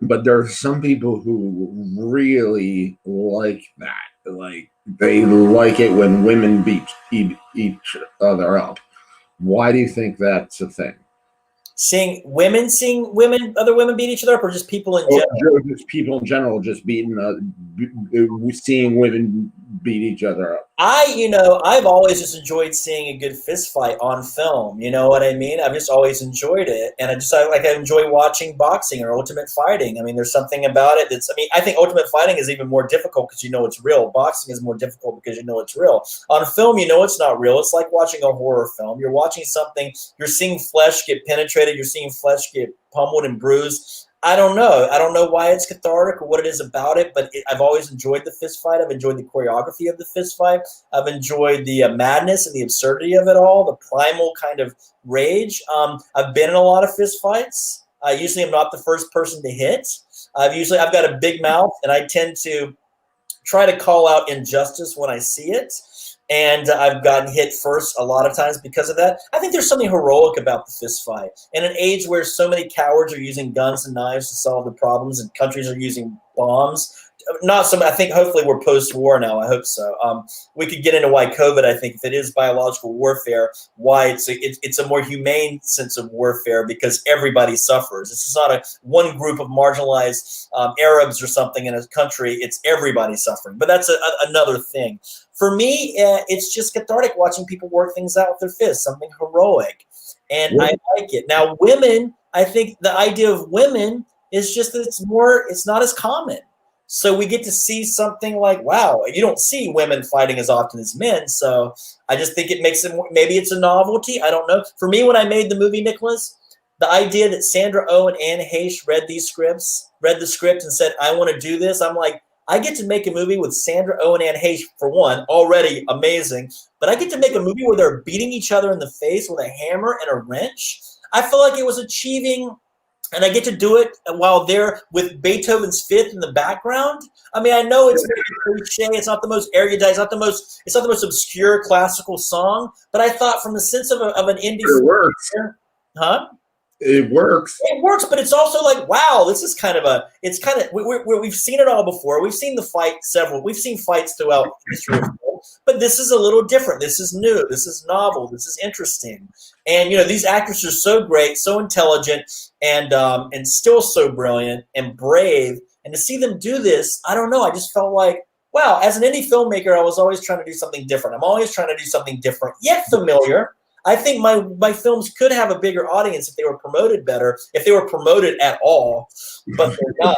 But there are some people who really like that. Like they like it when women beat each other up. Why do you think that's a thing? Seeing women, other women beat each other up, or just people in general? Just people in general just seeing women beat each other up. I've always just enjoyed seeing a good fist fight on film. You know what I mean? I've just always enjoyed it, and I enjoy watching boxing or ultimate fighting. I mean, there's something about it I think ultimate fighting is even more difficult because you know it's real. Boxing is more difficult because you know it's real. On film, you know it's not real. It's like watching a horror film. You're watching something. You're seeing flesh get penetrated. You're seeing flesh get pummeled and bruised. I don't know. I don't know why it's cathartic or what it is about it, but I've always enjoyed the fist fight. I've enjoyed the choreography of the fist fight. I've enjoyed the madness and the absurdity of it all, the primal kind of rage. I've been in a lot of fist fights. I usually am not the first person to hit. I've got a big mouth, and I tend to try to call out injustice when I see it. And I've gotten hit first a lot of times because of that. I think there's something heroic about the fist fight. In an age where so many cowards are using guns and knives to solve the problems and countries are using bombs, I think hopefully we're post-war now. I hope so. We could get into why COVID, I think, if it is biological warfare, why it's a more humane sense of warfare because everybody suffers. This is not one group of marginalized Arabs or something in a country. It's everybody suffering. But that's another thing. For me, it's just cathartic watching people work things out with their fists, something heroic. And I like it. Now, women, I think the idea of women is just that it's not as common. So we get to see something like, wow, you don't see women fighting as often as men. So I just think it makes it maybe it's a novelty. I don't know. For me, when I made the movie, Nicholas, the idea that Sandra Oh and Anne Heche read the script and said, I want to do this. I'm like, I get to make a movie with Sandra Oh and Anne Heche, for one, already amazing. But I get to make a movie where they're beating each other in the face with a hammer and a wrench. I feel like it was achieving. And I get to do it while they're with Beethoven's Fifth in the background. I mean, I know it's very cliche. It's not the most erudite. It's not the most obscure classical song. But I thought, from the sense of an indie, it works. Huh? It works. It works, but it's also like, wow, this is we've seen it all before. We've seen the fight we've seen fights throughout history of film, but this is a little different. This is new. This is novel. This is interesting. And, these actors are so great, so intelligent, and still so brilliant and brave. And to see them do this, I don't know. I just felt like, wow, as an indie filmmaker, I was always trying to do something different. I'm always trying to do something different, yet familiar. I think my films could have a bigger audience if they were promoted better, if they were promoted at all, but they're not.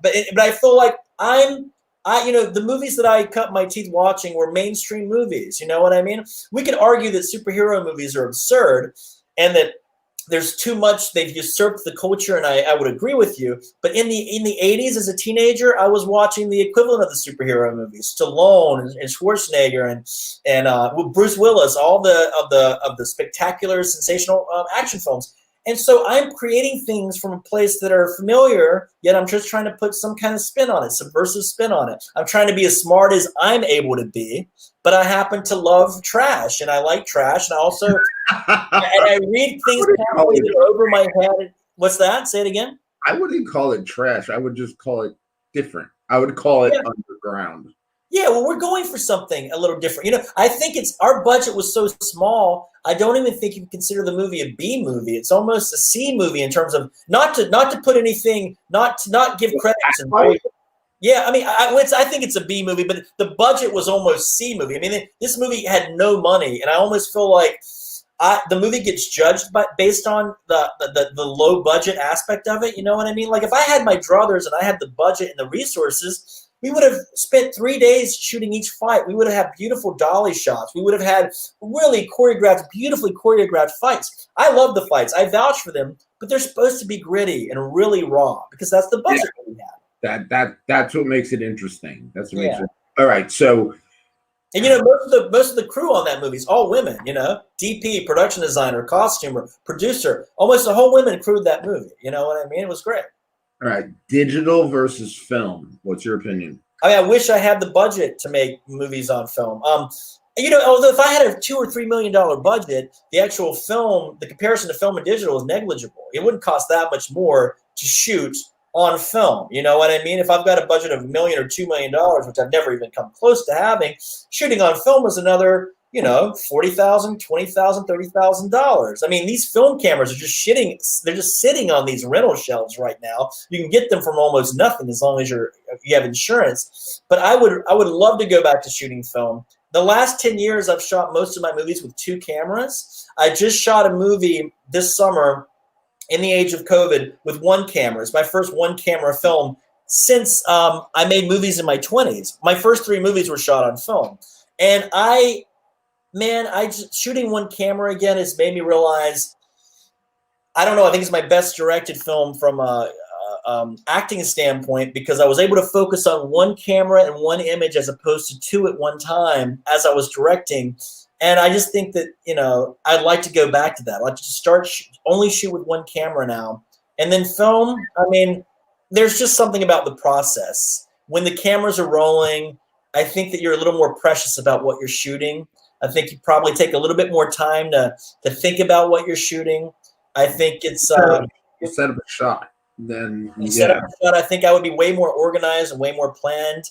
But I feel like the movies that I cut my teeth watching were mainstream movies. You know what I mean? We could argue that superhero movies are absurd and that there's too much, they've usurped the culture, and I would agree with you. But in the 80s, as a teenager, I was watching the equivalent of the superhero movies, Stallone and Schwarzenegger and Bruce Willis, all of the spectacular, sensational action films. And so I'm creating things from a place that are familiar, yet I'm just trying to put some kind of spin on it, subversive spin on it. I'm trying to be as smart as I'm able to be, but I happen to love trash, and I like trash, and I also and I read things probably that are over my head. What's that? Say it again. I wouldn't call it trash. I would just call it different. I would call it underground. Yeah, well, we're going for something a little different. I think our budget was so small. I don't even think you can consider the movie a B movie. It's almost a C movie in terms of not to put anything, not give credit to. Yeah, I mean, I think it's a B movie, but the budget was almost C movie. I mean, this movie had no money, and I almost feel like the movie gets judged based on the low budget aspect of it. You know what I mean? Like if I had my druthers and I had the budget and the resources, we would have spent 3 days shooting each fight. We would have had beautiful dolly shots. We would have had really beautifully choreographed fights. I love the fights. I vouch for them, but they're supposed to be gritty and really raw because that's the budget that we have. That's what makes it interesting. That's what makes it. All right, so. And most of the crew on that movie is all women. DP, production designer, costumer, producer, almost the whole women crewed that movie. You know what I mean? It was great. All right, digital versus film. What's your opinion? I mean, I wish I had the budget to make movies on film. Although if I had a $2 or $3 million budget, the actual film, the comparison to film and digital is negligible. It wouldn't cost that much more to shoot on film. You know what I mean? If I've got a budget of $1 million or $2 million, which I've never even come close to having, shooting on film is another, $40,000, $20,000, $30,000. I mean, these film cameras are just they're just sitting on these rental shelves right now. You can get them from almost nothing as long as you have insurance. But I would love to go back to shooting film. The last 10 years, I've shot most of my movies with 2 cameras. I just shot a movie this summer in the age of COVID with 1 camera. It's my first 1 camera film since I made movies in my 20s. My first 3 movies were shot on film. And shooting 1 camera again has made me realize, I don't know, I think it's my best directed film from a acting standpoint because I was able to focus on 1 camera and 1 image as opposed to 2 at one time as I was directing. And I just think that, I'd like to go back to that. I'd like to start only shoot with 1 camera now. And then film, I mean, there's just something about the process. When the cameras are rolling, I think that you're a little more precious about what you're shooting. I think you probably take a little bit more time to think about what you're shooting. I think it's set up a shot. Then set up a shot. I think I would be way more organized and way more planned.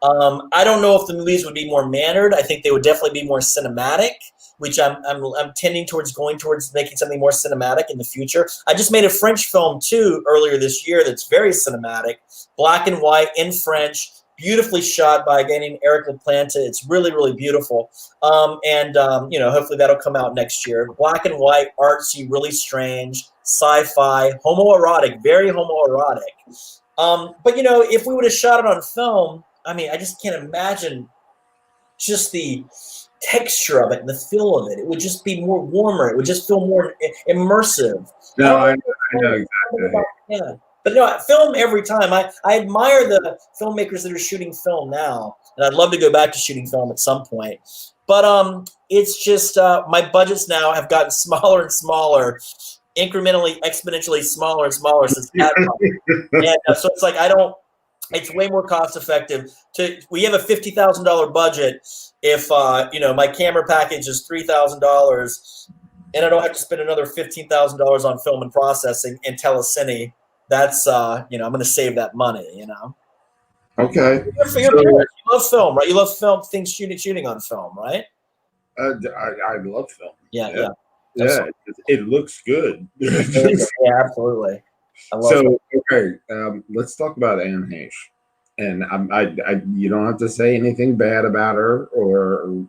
I don't know if the movies would be more mannered. I think they would definitely be more cinematic, which I'm tending towards going towards making something more cinematic in the future. I just made a French film too earlier this year that's very cinematic, black and white in French. Beautifully shot by a guy named Eric LaPlanta. It's really, really beautiful. Hopefully that'll come out next year. Black and white, artsy, really strange, sci-fi, homoerotic, very homoerotic. But if we would have shot it on film, I mean, I just can't imagine just the texture of it and the feel of it. It would just be more warmer. It would just feel more immersive. No, I know exactly. Yeah. But film every time. I admire the filmmakers that are shooting film now, and I'd love to go back to shooting film at some point. But it's just my budgets now have gotten smaller and smaller, exponentially smaller and smaller since that time. And so it's like it's way more cost effective we have a $50,000 budget if my camera package is $3,000 and I don't have to spend another $15,000 on film and processing and telecine. That's I'm going to save that money. Okay. You love film, right? You love film things shooting on film, right? I love film. Yeah. It looks good. Yeah, absolutely. Okay, let's talk about Anne Heche. And you don't have to say anything bad about her, or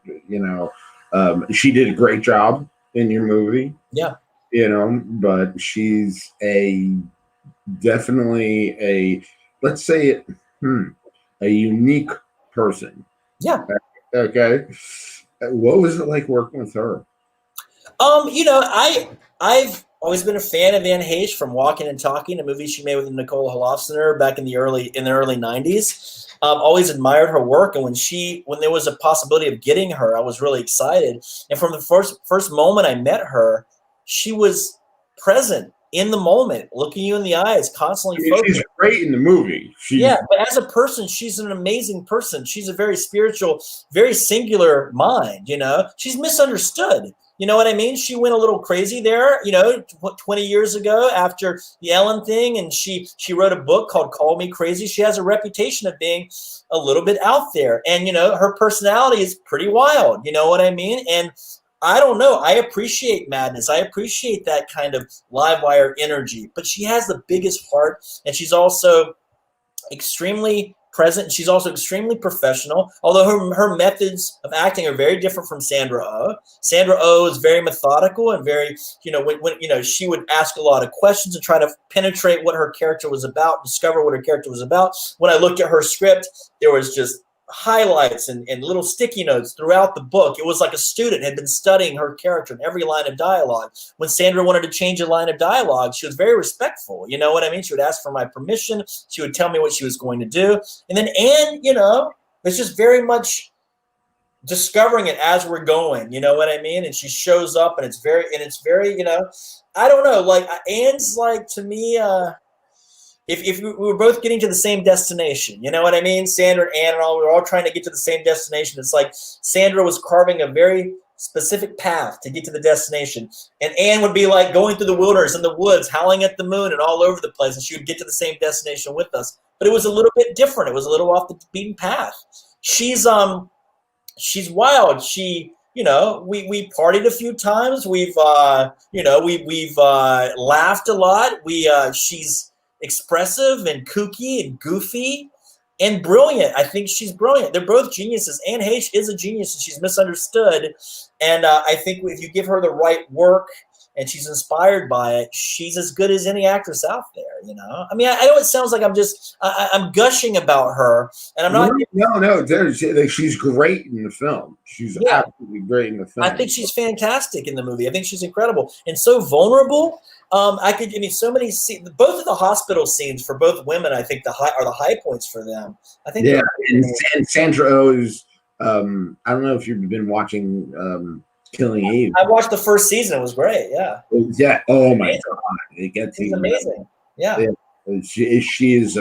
she did a great job in your movie. Yeah. But she's definitely let's say a unique person. Yeah. Okay. What was it like working with her? I've always been a fan of Anne Heche from Walking and Talking, a movie she made with Nicole Holofcener back in the early 90s. Always admired her work, and when there was a possibility of getting her, I was really excited. And from the first moment I met her, she was present in the moment, looking you in the eyes, constantly focused. She's great in the movie. Yeah, but as a person, she's an amazing person. She's a very spiritual, very singular mind, you know? She's misunderstood. You know what I mean? She went a little crazy there, you know, 20 years ago after the Ellen thing, and she wrote a book called Call Me Crazy. She has a reputation of being a little bit out there. And, you know, her personality is pretty wild, you know what I mean? And I don't know. I appreciate madness. I appreciate that kind of live wire energy. But she has the biggest heart, and she's also extremely present. She's also extremely professional, although her methods of acting are very different from Sandra Oh. Sandra Oh is very methodical and very, you know, when you know, she would ask a lot of questions and try to penetrate what her character was about, discover what her character was about. When I looked at her script, there was just highlights and little sticky notes throughout the book. It was like a student had been studying her character in every line of dialogue. When Sandra wanted to change a line of dialogue, she was very respectful. You know what I mean? She would ask for my permission. She would tell me what she was going to do. And then Anne, you know, was just very much discovering it as we're going. You know what I mean? And she shows up, and it's very, you know, I don't know. Like Anne's like, to me, if we were both getting to the same destination, you know what I mean? Sandra and Anne and all, we were all trying to get to the same destination. It's like Sandra was carving a very specific path to get to the destination. And Anne would be like going through the wilderness and the woods, howling at the moon and all over the place. And she would get to the same destination with us. But it was a little bit different. It was a little off the beaten path. She's wild. She, you know, we partied a few times. We've, you know, we've laughed a lot. She's expressive and kooky and goofy and brilliant. I think she's brilliant. They're both geniuses. Anne Heche is a genius, and she's misunderstood. And I think if you give her the right work and she's inspired by it, she's as good as any actress out there, you know? I mean, I know it sounds like I'm gushing about her, and I'm not. No, she's great in the film. She's absolutely great in the film. I think she's fantastic in the movie. I think she's incredible and so vulnerable. So many scenes, both of the hospital scenes for both women, I think are the high points for them. I think. Yeah, and Sandra Oh's, I don't know if you've been watching Killing Eve. I watched the first season. It was great. Yeah. Yeah. Oh my God! It's amazing. Yeah. She is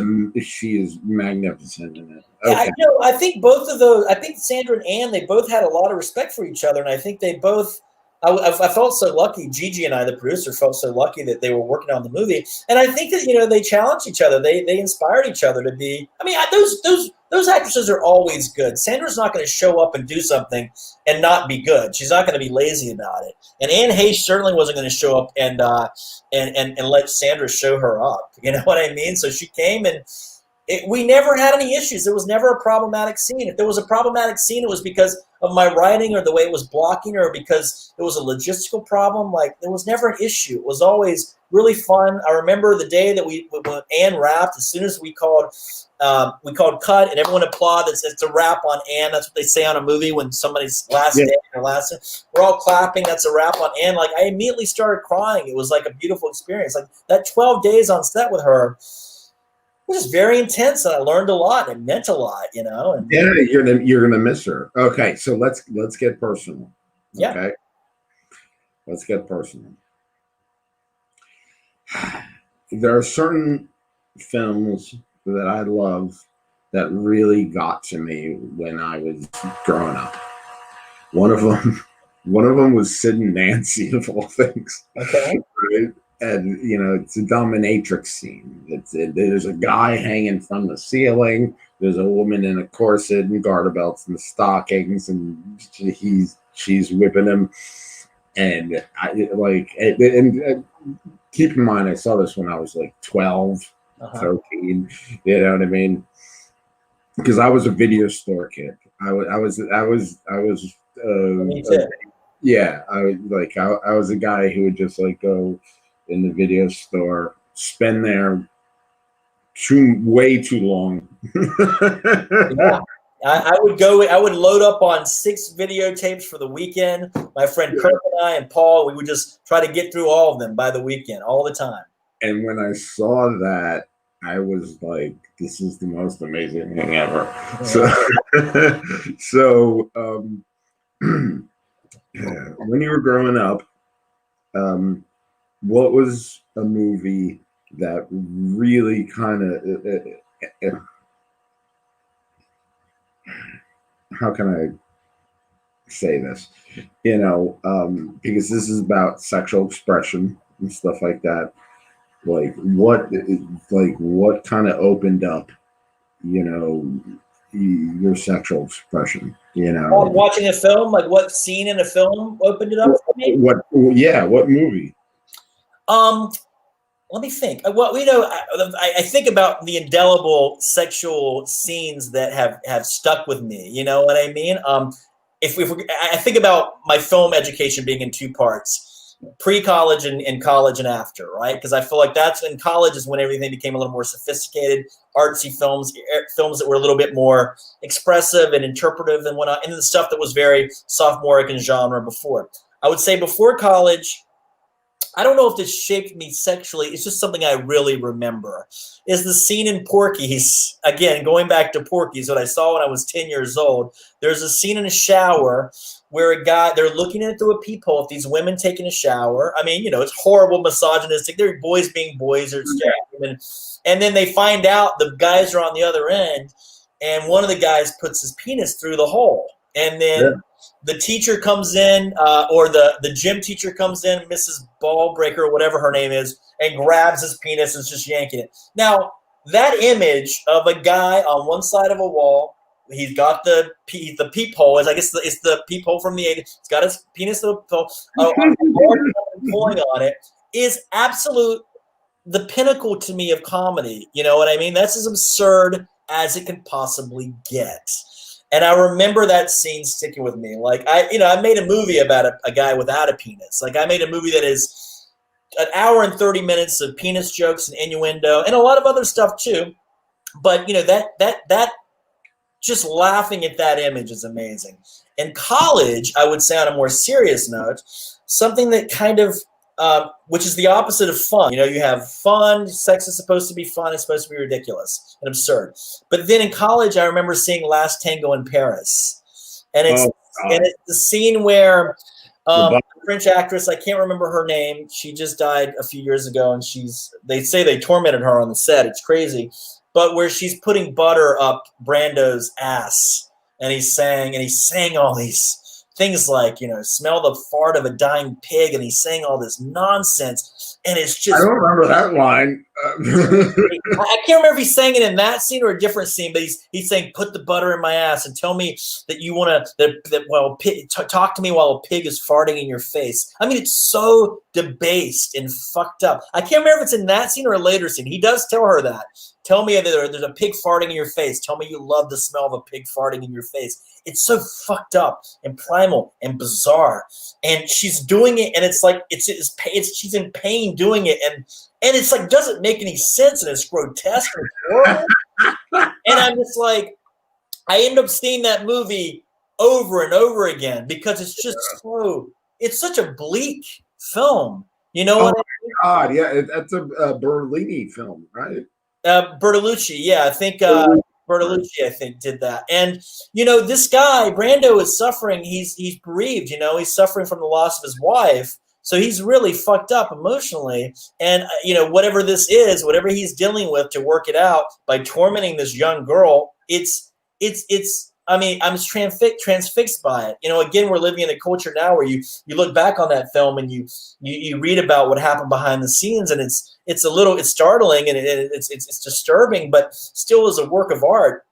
magnificent in it. Okay. Yeah, I think both of those. I think Sandra and Anne, they both had a lot of respect for each other, and I think they both. I felt so lucky. Gigi and I, the producer, felt so lucky that they were working on the movie, and I think that, you know, they challenged each other. They inspired each other to be. I mean, those actresses are always good. Sandra's not going to show up and do something and not be good. She's not going to be lazy about it. And Anne Heche certainly wasn't going to show up and let Sandra show her up. You know what I mean? So she came, and we never had any issues. There was never a problematic scene. If there was a problematic scene, it was because of my writing or the way it was blocking, or because it was a logistical problem. Like, there was never an issue. It was always really fun. I remember the day that when Anne rapped, as soon as we called cut and everyone applauded. It's a wrap on Anne. That's what they say on a movie when somebody's last day or last. We're all clapping. That's a wrap on Anne. Like, I immediately started crying. It was like a beautiful experience. Like, that 12 days on set with her was very intense, and I learned a lot. And it meant a lot, you know. And yeah, you're gonna miss her. Okay, so let's get personal. Yeah. Okay, let's get personal. There are certain films that I love that really got to me when I was growing up. One of them was Sid and Nancy, of all things. Okay. Right? And, you know, it's a dominatrix scene. There's a guy hanging from the ceiling. There's a woman in a corset and garter belts and stockings, and she's whipping him. And keep in mind, I saw this when I was like 12, 13. You know what I mean? Because I was a video store kid. I was. Me too. Yeah, I was a guy who would just like go in the video store, spend there way too long. Yeah. I would load up on 6 videotapes for the weekend. My friend Kirk and I and Paul, we would just try to get through all of them by the weekend, all the time. And when I saw that, I was like, this is the most amazing thing ever. Yeah. So when you were growing up, what was a movie that really kind of how can I say this? Because this is about sexual expression and stuff like that. What kind of opened up, your sexual expression, Watching a film, like what scene in a film opened it up for me? What movie? Let me think. Well, I think about the indelible sexual scenes that have stuck with me. You know what I mean? I think about my film education being in two parts: pre-college and college and after, right? Because I feel like that's in college is when everything became a little more sophisticated, artsy films that were a little bit more expressive and interpretive and whatnot, and the stuff that was very sophomoric in genre before. I would say before college, I don't know if this shaped me sexually. It's just something I really remember. Is the scene in Porky's, again, going back to Porky's, what I saw when I was 10 years old. There's a scene in a shower where they're looking in through a peephole at these women taking a shower. I mean, it's horrible, misogynistic. They're boys being boys. Or women. And then they find out the guys are on the other end, and one of the guys puts his penis through the hole. And then the teacher comes in, or the gym teacher comes in, Mrs. Ballbreaker, or whatever her name is, and grabs his penis and is just yanking it. Now, that image of a guy on one side of a wall, he's got the peephole, I guess it's the peephole from the 80s. He's got his penis to the pole, pulling on it, is the pinnacle to me of comedy. You know what I mean? That's as absurd as it could possibly get. And I remember that scene sticking with me. Like I made a movie about a guy without a penis. Like I made a movie that is an hour and 30 minutes of penis jokes and innuendo and a lot of other stuff too. But that just laughing at that image is amazing. In college, I would say on a more serious note, something that kind of which is the opposite of fun. You have fun. Sex is supposed to be fun. It's supposed to be ridiculous and absurd. But then in college, I remember seeing Last Tango in Paris. And it's the scene where a French actress, I can't remember her name. She just died a few years ago, and they say they tormented her on the set. It's crazy. But where she's putting butter up Brando's ass, and he's saying all these things like, smell the fart of a dying pig, and he's saying all this nonsense, and it's just... I don't remember that line. I can't remember if he's saying it in that scene or a different scene, but he's saying, put the butter in my ass and tell me that you want to, talk to me while a pig is farting in your face. I mean, it's so debased and fucked up. I can't remember if it's in that scene or a later scene. He does tell her that. Tell me that there's a pig farting in your face. Tell me you love the smell of a pig farting in your face. It's so fucked up and primal and bizarre. And she's doing it, and it's like she's in pain doing it, and it's like doesn't make any sense, and it's grotesque and horrible. And I'm just like, I end up seeing that movie over and over again because it's just it's such a bleak film. You know what I mean? God, yeah, that's a Bertolucci film, right? Bertolucci, yeah, I think Bertolucci, I think, did that. And this guy Brando is suffering. He's bereaved. He's suffering from the loss of his wife, so he's really fucked up emotionally. And whatever this is, whatever he's dealing with, to work it out by tormenting this young girl, it's. I mean, I'm transfixed by it. Again, we're living in a culture now where you look back on that film and you read about what happened behind the scenes, and it's startling and it's disturbing, but still is a work of art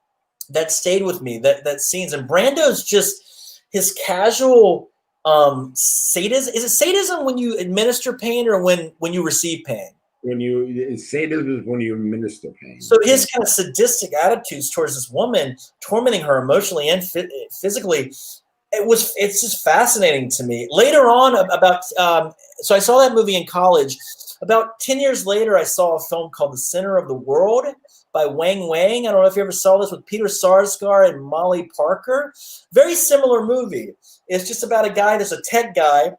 that stayed with me. That scenes, and Brando's just his casual sadism. Is it sadism when you administer pain or when you receive pain? Sadism is when you administer pain. So his kind of sadistic attitudes towards this woman, tormenting her emotionally and physically, it's just fascinating to me. Later on, so I saw that movie in college. About 10 years later, I saw a film called The Center of the World by Wang Wang. I don't know if you ever saw this, with Peter Sarsgaard and Molly Parker. Very similar movie. It's just about a guy that's a tech guy.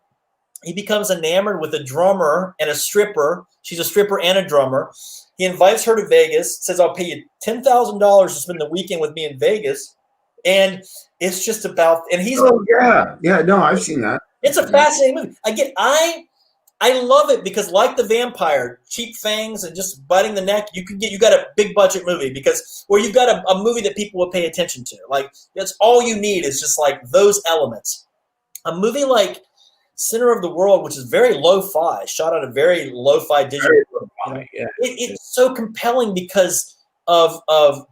He becomes enamored with a drummer and a stripper. She's a stripper and a drummer. He invites her to Vegas, says, I'll pay you $10,000 to spend the weekend with me in Vegas. And it's just about, and he's... Oh, yeah. Yeah, no, I've seen that. It's a fascinating movie. Again, I I love it because, like the vampire, cheap fangs and just biting the neck, you got a big budget movie or you've got a movie that people will pay attention to. Like, that's all you need is just like those elements. A movie like Center of the World, which is very lo-fi, shot on a very lo-fi digital. It's so compelling because of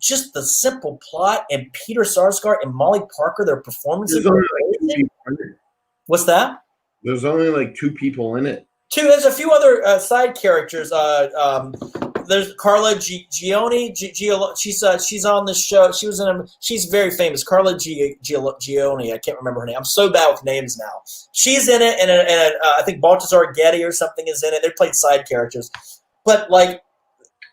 just the simple plot and Peter Sarsgaard and Molly Parker, their performances. What's that? There's only like 2 people in it. There's a few other side characters. There's Carla Gioni. She's on this show. She's very famous. Carla Gioni. I can't remember her name. I'm so bad with names now. She's in it, and I think Baltazar Getty or something is in it. They played side characters, but like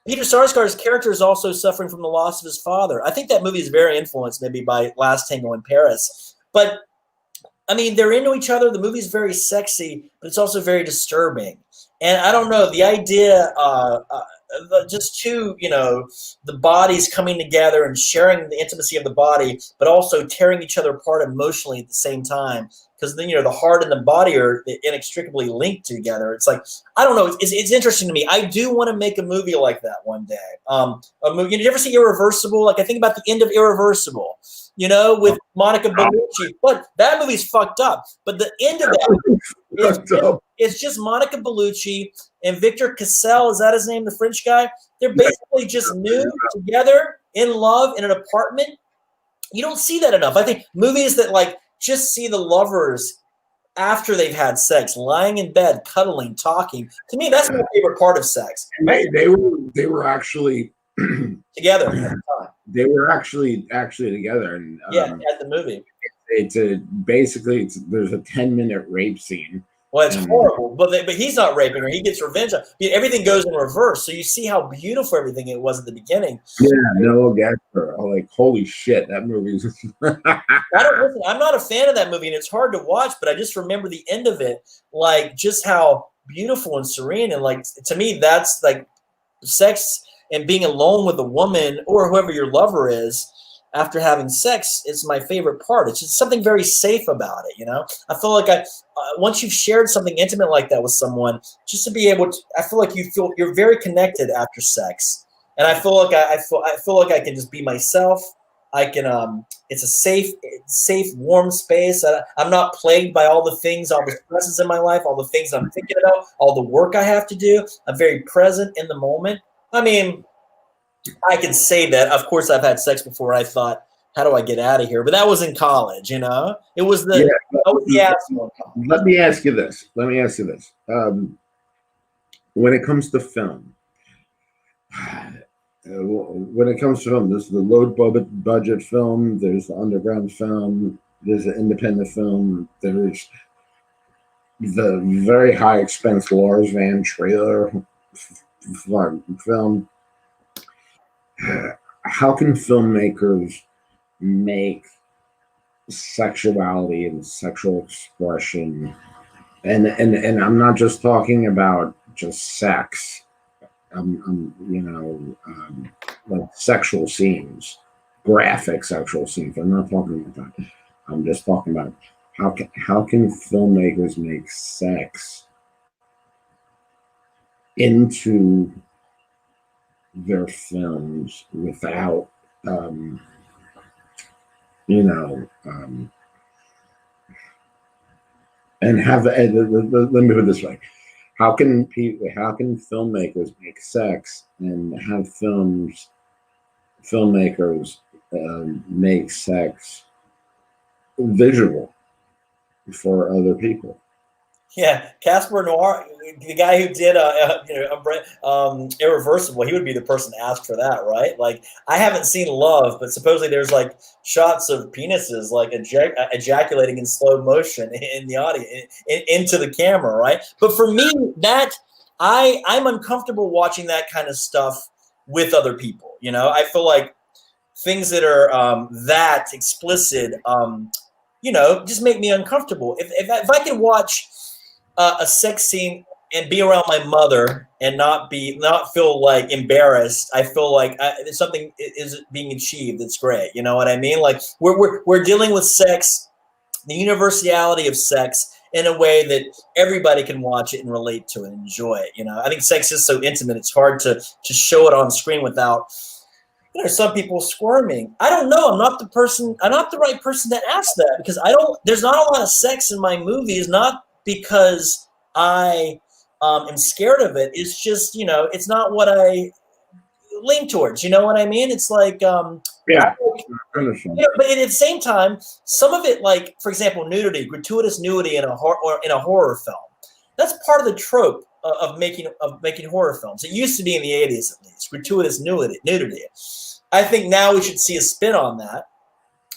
Peter Sarsgaard's character is also suffering from the loss of his father. I think that movie is very influenced maybe by Last Tango in Paris, but. I mean, they're into each other. The movie's very sexy, but it's also very disturbing. And I don't know, the idea, just the bodies coming together and sharing the intimacy of the body, but also tearing each other apart emotionally at the same time. Because then, the heart and the body are inextricably linked together. It's like, I don't know. It's interesting to me. I do want to make a movie like that one day. A movie. Did you ever see Irreversible? Like, I think about the end of Irreversible. With Monica Bellucci. But that movie's fucked up. But the end of that it's just Monica Bellucci and Victor Cassel. Is that his name, the French guy? They're basically just nude together in love in an apartment. You don't see that enough. I think movies that like just see the lovers after they've had sex, lying in bed, cuddling, talking. To me, that's my favorite part of sex. They were actually together at the time. They were actually together, and at the movie. Basically there's a 10-minute rape scene. Well, it's horrible, but he's not raping her. He gets revenge. Everything goes in reverse, so you see how beautiful everything it was at the beginning. Yeah, no, like holy shit, that movie. I'm not a fan of that movie, and it's hard to watch. But I just remember the end of it, like just how beautiful and serene, and like to me, that's like sex. And being alone with a woman or whoever your lover is after having sex is my favorite part. It's just something very safe about it, I feel like once you've shared something intimate like that with someone, just to be able to, I feel like you're very connected after sex, and I feel like I feel like I can just be myself. I can. It's a safe, warm space. I'm not plagued by all the things, all the stresses in my life, all the things I'm thinking about, all the work I have to do. I'm very present in the moment. I mean, I can say that. Of course, I've had sex before. I thought, how do I get out of here? But that was in college, It was the asshole. Let me ask you this. When it comes to film, there's the low budget film, there's the underground film, there's the independent film, there's the very high expense Lars Van Trier film. How can filmmakers make sexuality and sexual expression, and I'm not just talking about just sex, like sexual scenes, graphic sexual scenes. I'm not talking about that. I'm just talking about how can filmmakers make sex into their films without, and have let me put it this way: how can filmmakers make sex and have filmmakers make sex visual for other people? Yeah, Caspar Noir, the guy who did Irreversible, he would be the person to ask for that, right? Like, I haven't seen Love, but supposedly there's like shots of penises like ejaculating in slow motion in the audience, into the camera, right? But for me, I'm uncomfortable watching that kind of stuff with other people. I feel like things that are that explicit, just make me uncomfortable. If I could watch a sex scene and be around my mother and not feel like embarrassed, I feel like something is being achieved. That's great. You know what I mean? Like we're dealing with sex, the universality of sex, in a way that everybody can watch it and relate to it and enjoy it. You know, I think sex is so intimate; it's hard to show it on screen without, you know, some people squirming. I don't know. I'm not the right person to ask that, because there's not a lot of sex in my movies, not because I am scared of it. It's just, you know, it's not what I lean towards. You know what I mean? It's like, Yeah. you know, but at the same time, some of it, like, for example, nudity, gratuitous nudity in a horror film. That's part of the trope of making horror films. It used to be in the 80s, at least, gratuitous nudity. I think now we should see a spin on that.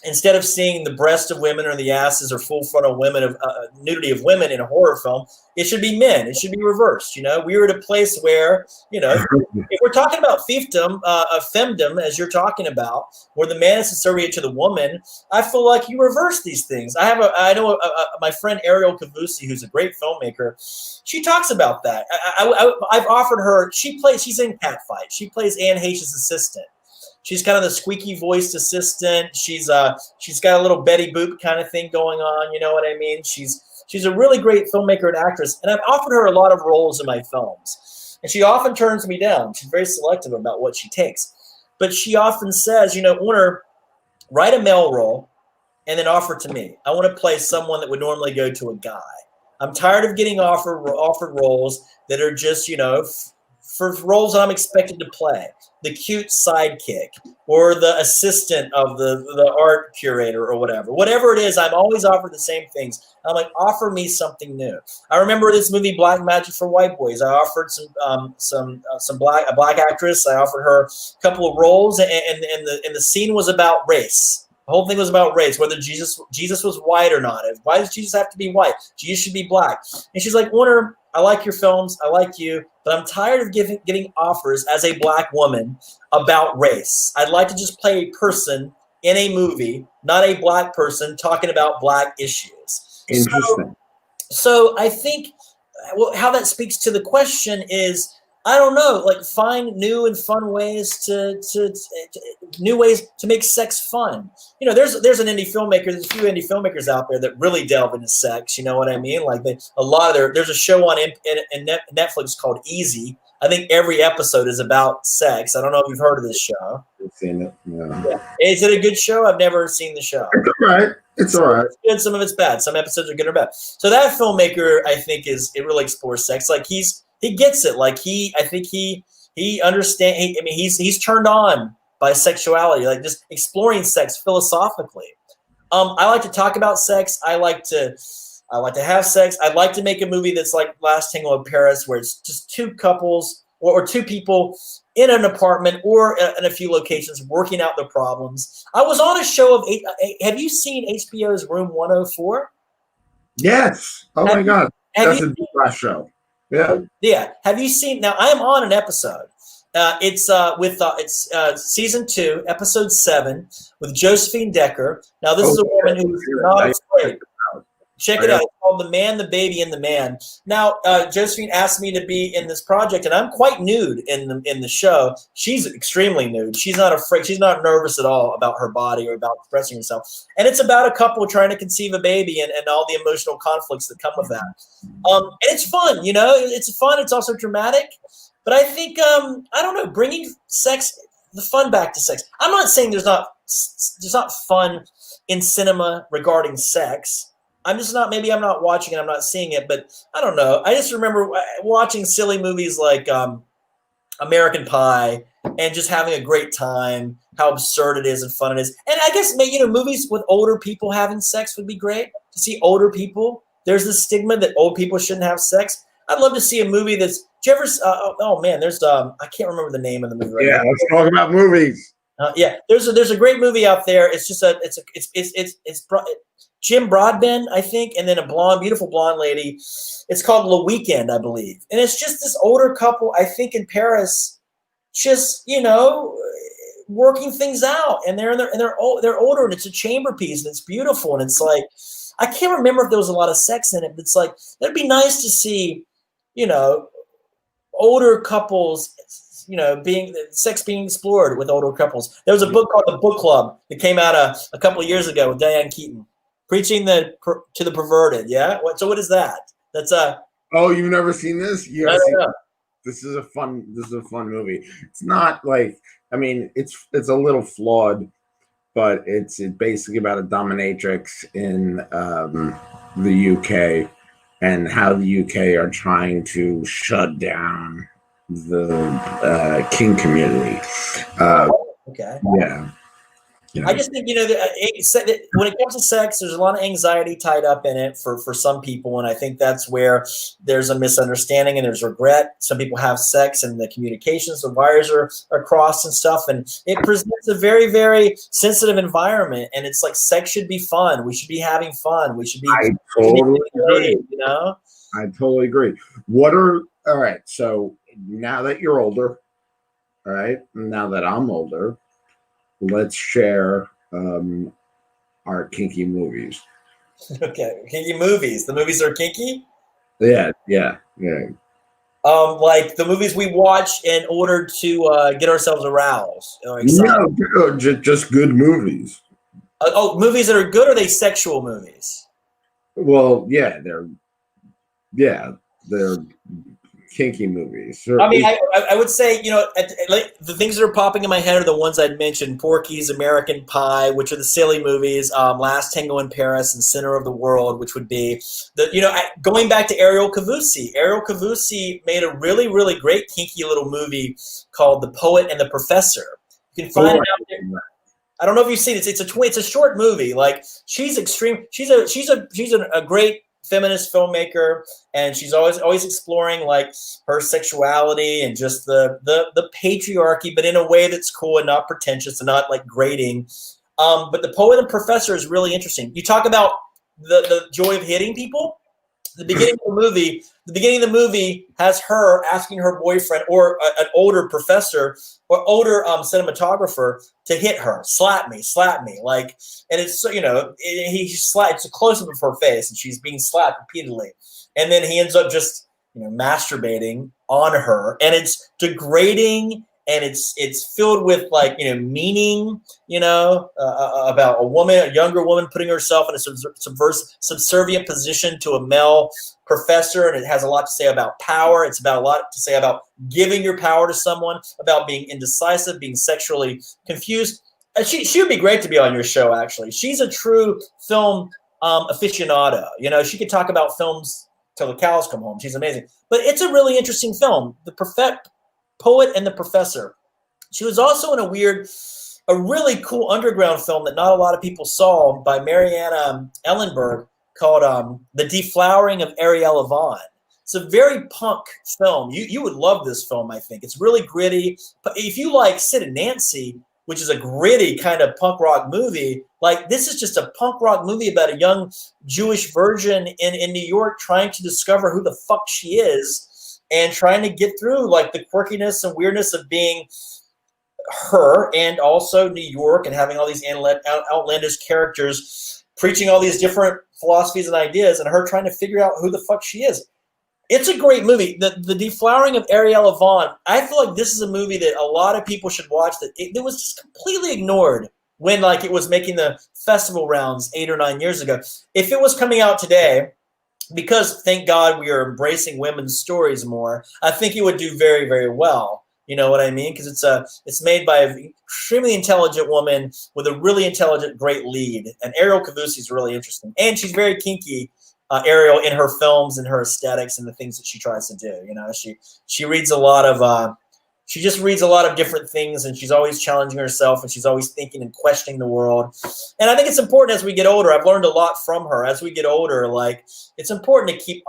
Instead of seeing the breast of women or the asses or full frontal nudity of women in a horror film, it should be men. It should be reversed. You know, we were at a place where, you know, if we're talking about femdom, as you're talking about, where the man is subservient to the woman, I feel like you reverse these things. I know my friend Ariel Cavusi, who's a great filmmaker. She talks about that. I've offered her. She's in Catfight. She plays Anne Heche's assistant. She's kind of the squeaky voiced assistant. She's got a little Betty Boop kind of thing going on. You know what I mean? She's a really great filmmaker and actress. And I've offered her a lot of roles in my films. And she often turns me down. She's very selective about what she takes. But she often says, you know, Onur, write a male role and then offer it to me. I want to play someone that would normally go to a guy. I'm tired of getting offered roles that are just, you know, for roles that I'm expected to play. The cute sidekick or the assistant of the art curator or whatever it is, I'm always offered the same things. I'm like, offer me something new. I remember this movie Black Magic for White Boys. I offered a black actress. I offered her a couple of roles, and the scene was about race. The whole thing was about race, whether Jesus was white or not. Why does Jesus have to be white? Jesus should be black. And she's like, Onur, I like your films. I like you. But I'm tired of getting offers as a black woman about race. I'd like to just play a person in a movie, not a black person talking about black issues. Interesting. So I think how that speaks to the question is, I don't know, like find new and fun ways new ways to make sex fun. You know, there's an indie filmmaker. There's a few indie filmmakers out there that really delve into sex. You know what I mean? Like there's a show on in Netflix called Easy. I think every episode is about sex. I don't know if you've heard of this show. I've seen it. Yeah. Is it a good show? I've never seen the show. It's all right. It's all right. It's good. Some of it's bad. Some episodes are good or bad. So that filmmaker, I think, it really explores sex. Like he gets it. Like I think he understands. I mean, he's turned on by sexuality, like just exploring sex philosophically. I like to talk about sex. I like to have sex. I'd like to make a movie that's like Last Tango in Paris, where it's just two couples or two people in an apartment or in a few locations working out their problems. I was on a show of have you seen HBO's Room 104? Yes. Oh my God. That's a good last show. Yeah. Yeah. Have you seen? Now I am on an episode. It's season 2, episode 7, with Josephine Decker. Now this is a woman who's not afraid. Check it out. It's called The Man, the Baby, and the Man. Now Josephine asked me to be in this project, and I'm quite nude in the show. She's extremely nude. She's not afraid. She's not nervous at all about her body or about expressing herself. And it's about a couple trying to conceive a baby and all the emotional conflicts that come with that. And it's fun, you know. It's fun. It's also dramatic. But I think I don't know, bringing the fun back to sex. I'm not saying there's not fun in cinema regarding sex. Maybe I'm not watching it, I'm not seeing it, but I don't know. I just remember watching silly movies like American Pie and just having a great time, how absurd it is and fun it is. And I guess, you know, movies with older people having sex would be great to see older people. There's this stigma that old people shouldn't have sex. I'd love to see a movie that's, there's I can't remember the name of the movie right now. Yeah, let's talk about movies. There's a great movie out there. It's just it's Jim Broadbent, I think, and then a beautiful blonde lady. It's called Le Weekend, I believe. And it's just this older couple, I think, in Paris, just, you know, working things out. And they're older, and it's a chamber piece, and it's beautiful. And it's like, I can't remember if there was a lot of sex in it, but it's like, it'd be nice to see, you know, older couples, you know, sex being explored with older couples. There was a book called The Book Club that came out a couple of years ago with Diane Keaton. preaching to the perverted. Yeah. So what is that? That's a. Oh, you've never seen this? You No, gotta see. no, no. This is a fun movie. It's not like, I mean, it's a little flawed, but it's basically about a dominatrix in the UK and how the UK are trying to shut down the kink community. Okay. Yeah. You know. I just think, when it comes to sex, there's a lot of anxiety tied up in it for some people. And I think that's where there's a misunderstanding and there's regret. Some people have sex and the communications, the wires are crossed and stuff. And it presents a very, very sensitive environment. And it's like sex should be fun. We should be having fun. We should be. I totally agree. I totally agree. All right. So now that you're older, all right, now that I'm older, let's share our kinky movies. Okay, kinky movies. The movies are kinky? Yeah. Like the movies we watch in order to get ourselves aroused or excited. No, just good movies. Movies that are good, or are they sexual movies? Well, they're kinky movies. I mean, I would say, the things that are popping in my head are the ones I'd mentioned: Porky's, American Pie, which are the silly movies, Last Tango in Paris, and Center of the World, which would be going back to Ariel Cavussi. Ariel Cavussi made a really, really great kinky little movie called The Poet and the Professor. You can find it out there. I don't know if you've seen it. It's a short movie. Like, she's extreme. She's a great feminist filmmaker, and she's always exploring like her sexuality and just the patriarchy, but in a way that's cool and not pretentious and not like grating. But The Poet and Professor is really interesting. You talk about the joy of hitting people. The beginning of the movie has her asking her boyfriend or an older professor or older cinematographer to hit her, slap me, like, and it's it's a close up of her face and she's being slapped repeatedly, and then he ends up just masturbating on her, and it's degrading. And it's filled with meaning, about a younger woman putting herself in a subservient position to a male professor, and it has a lot to say about power. It's about a lot to say about giving your power to someone, about being indecisive, being sexually confused. And she would be great to be on your show. Actually, she's a true film aficionado. She could talk about films till the cows come home. She's amazing, but it's a really interesting film. Poet and the Professor. She was also in a really cool underground film that not a lot of people saw by Mariana Ellenberg called The Deflowering of Ariel Yvonne. It's a very punk film. You would love this film, I think. It's really gritty. But if you like Sid and Nancy, which is a gritty kind of punk rock movie, like this is just a punk rock movie about a young Jewish virgin in New York trying to discover who the fuck she is, and trying to get through like the quirkiness and weirdness of being her, and also New York, and having all these outlandish characters preaching all these different philosophies and ideas, and her trying to figure out who the fuck she is. It's a great movie. The Deflowering of Ariel Yvonne, I feel like this is a movie that a lot of people should watch, that it was just completely ignored when it was making the festival rounds 8 or 9 years ago. If it was coming out today, because thank God we are embracing women's stories more, I think it would do very, very well. You know what I mean? Because it's made by an extremely intelligent woman with a really intelligent, great lead. And Ariel Cavussi is really interesting. And she's very kinky, Ariel, in her films and her aesthetics and the things that she tries to do. She reads a lot of she just reads a lot of different things, and she's always challenging herself, and she's always thinking and questioning the world. And I think it's important as we get older. I've learned a lot from her. As we get older, it's important to keep,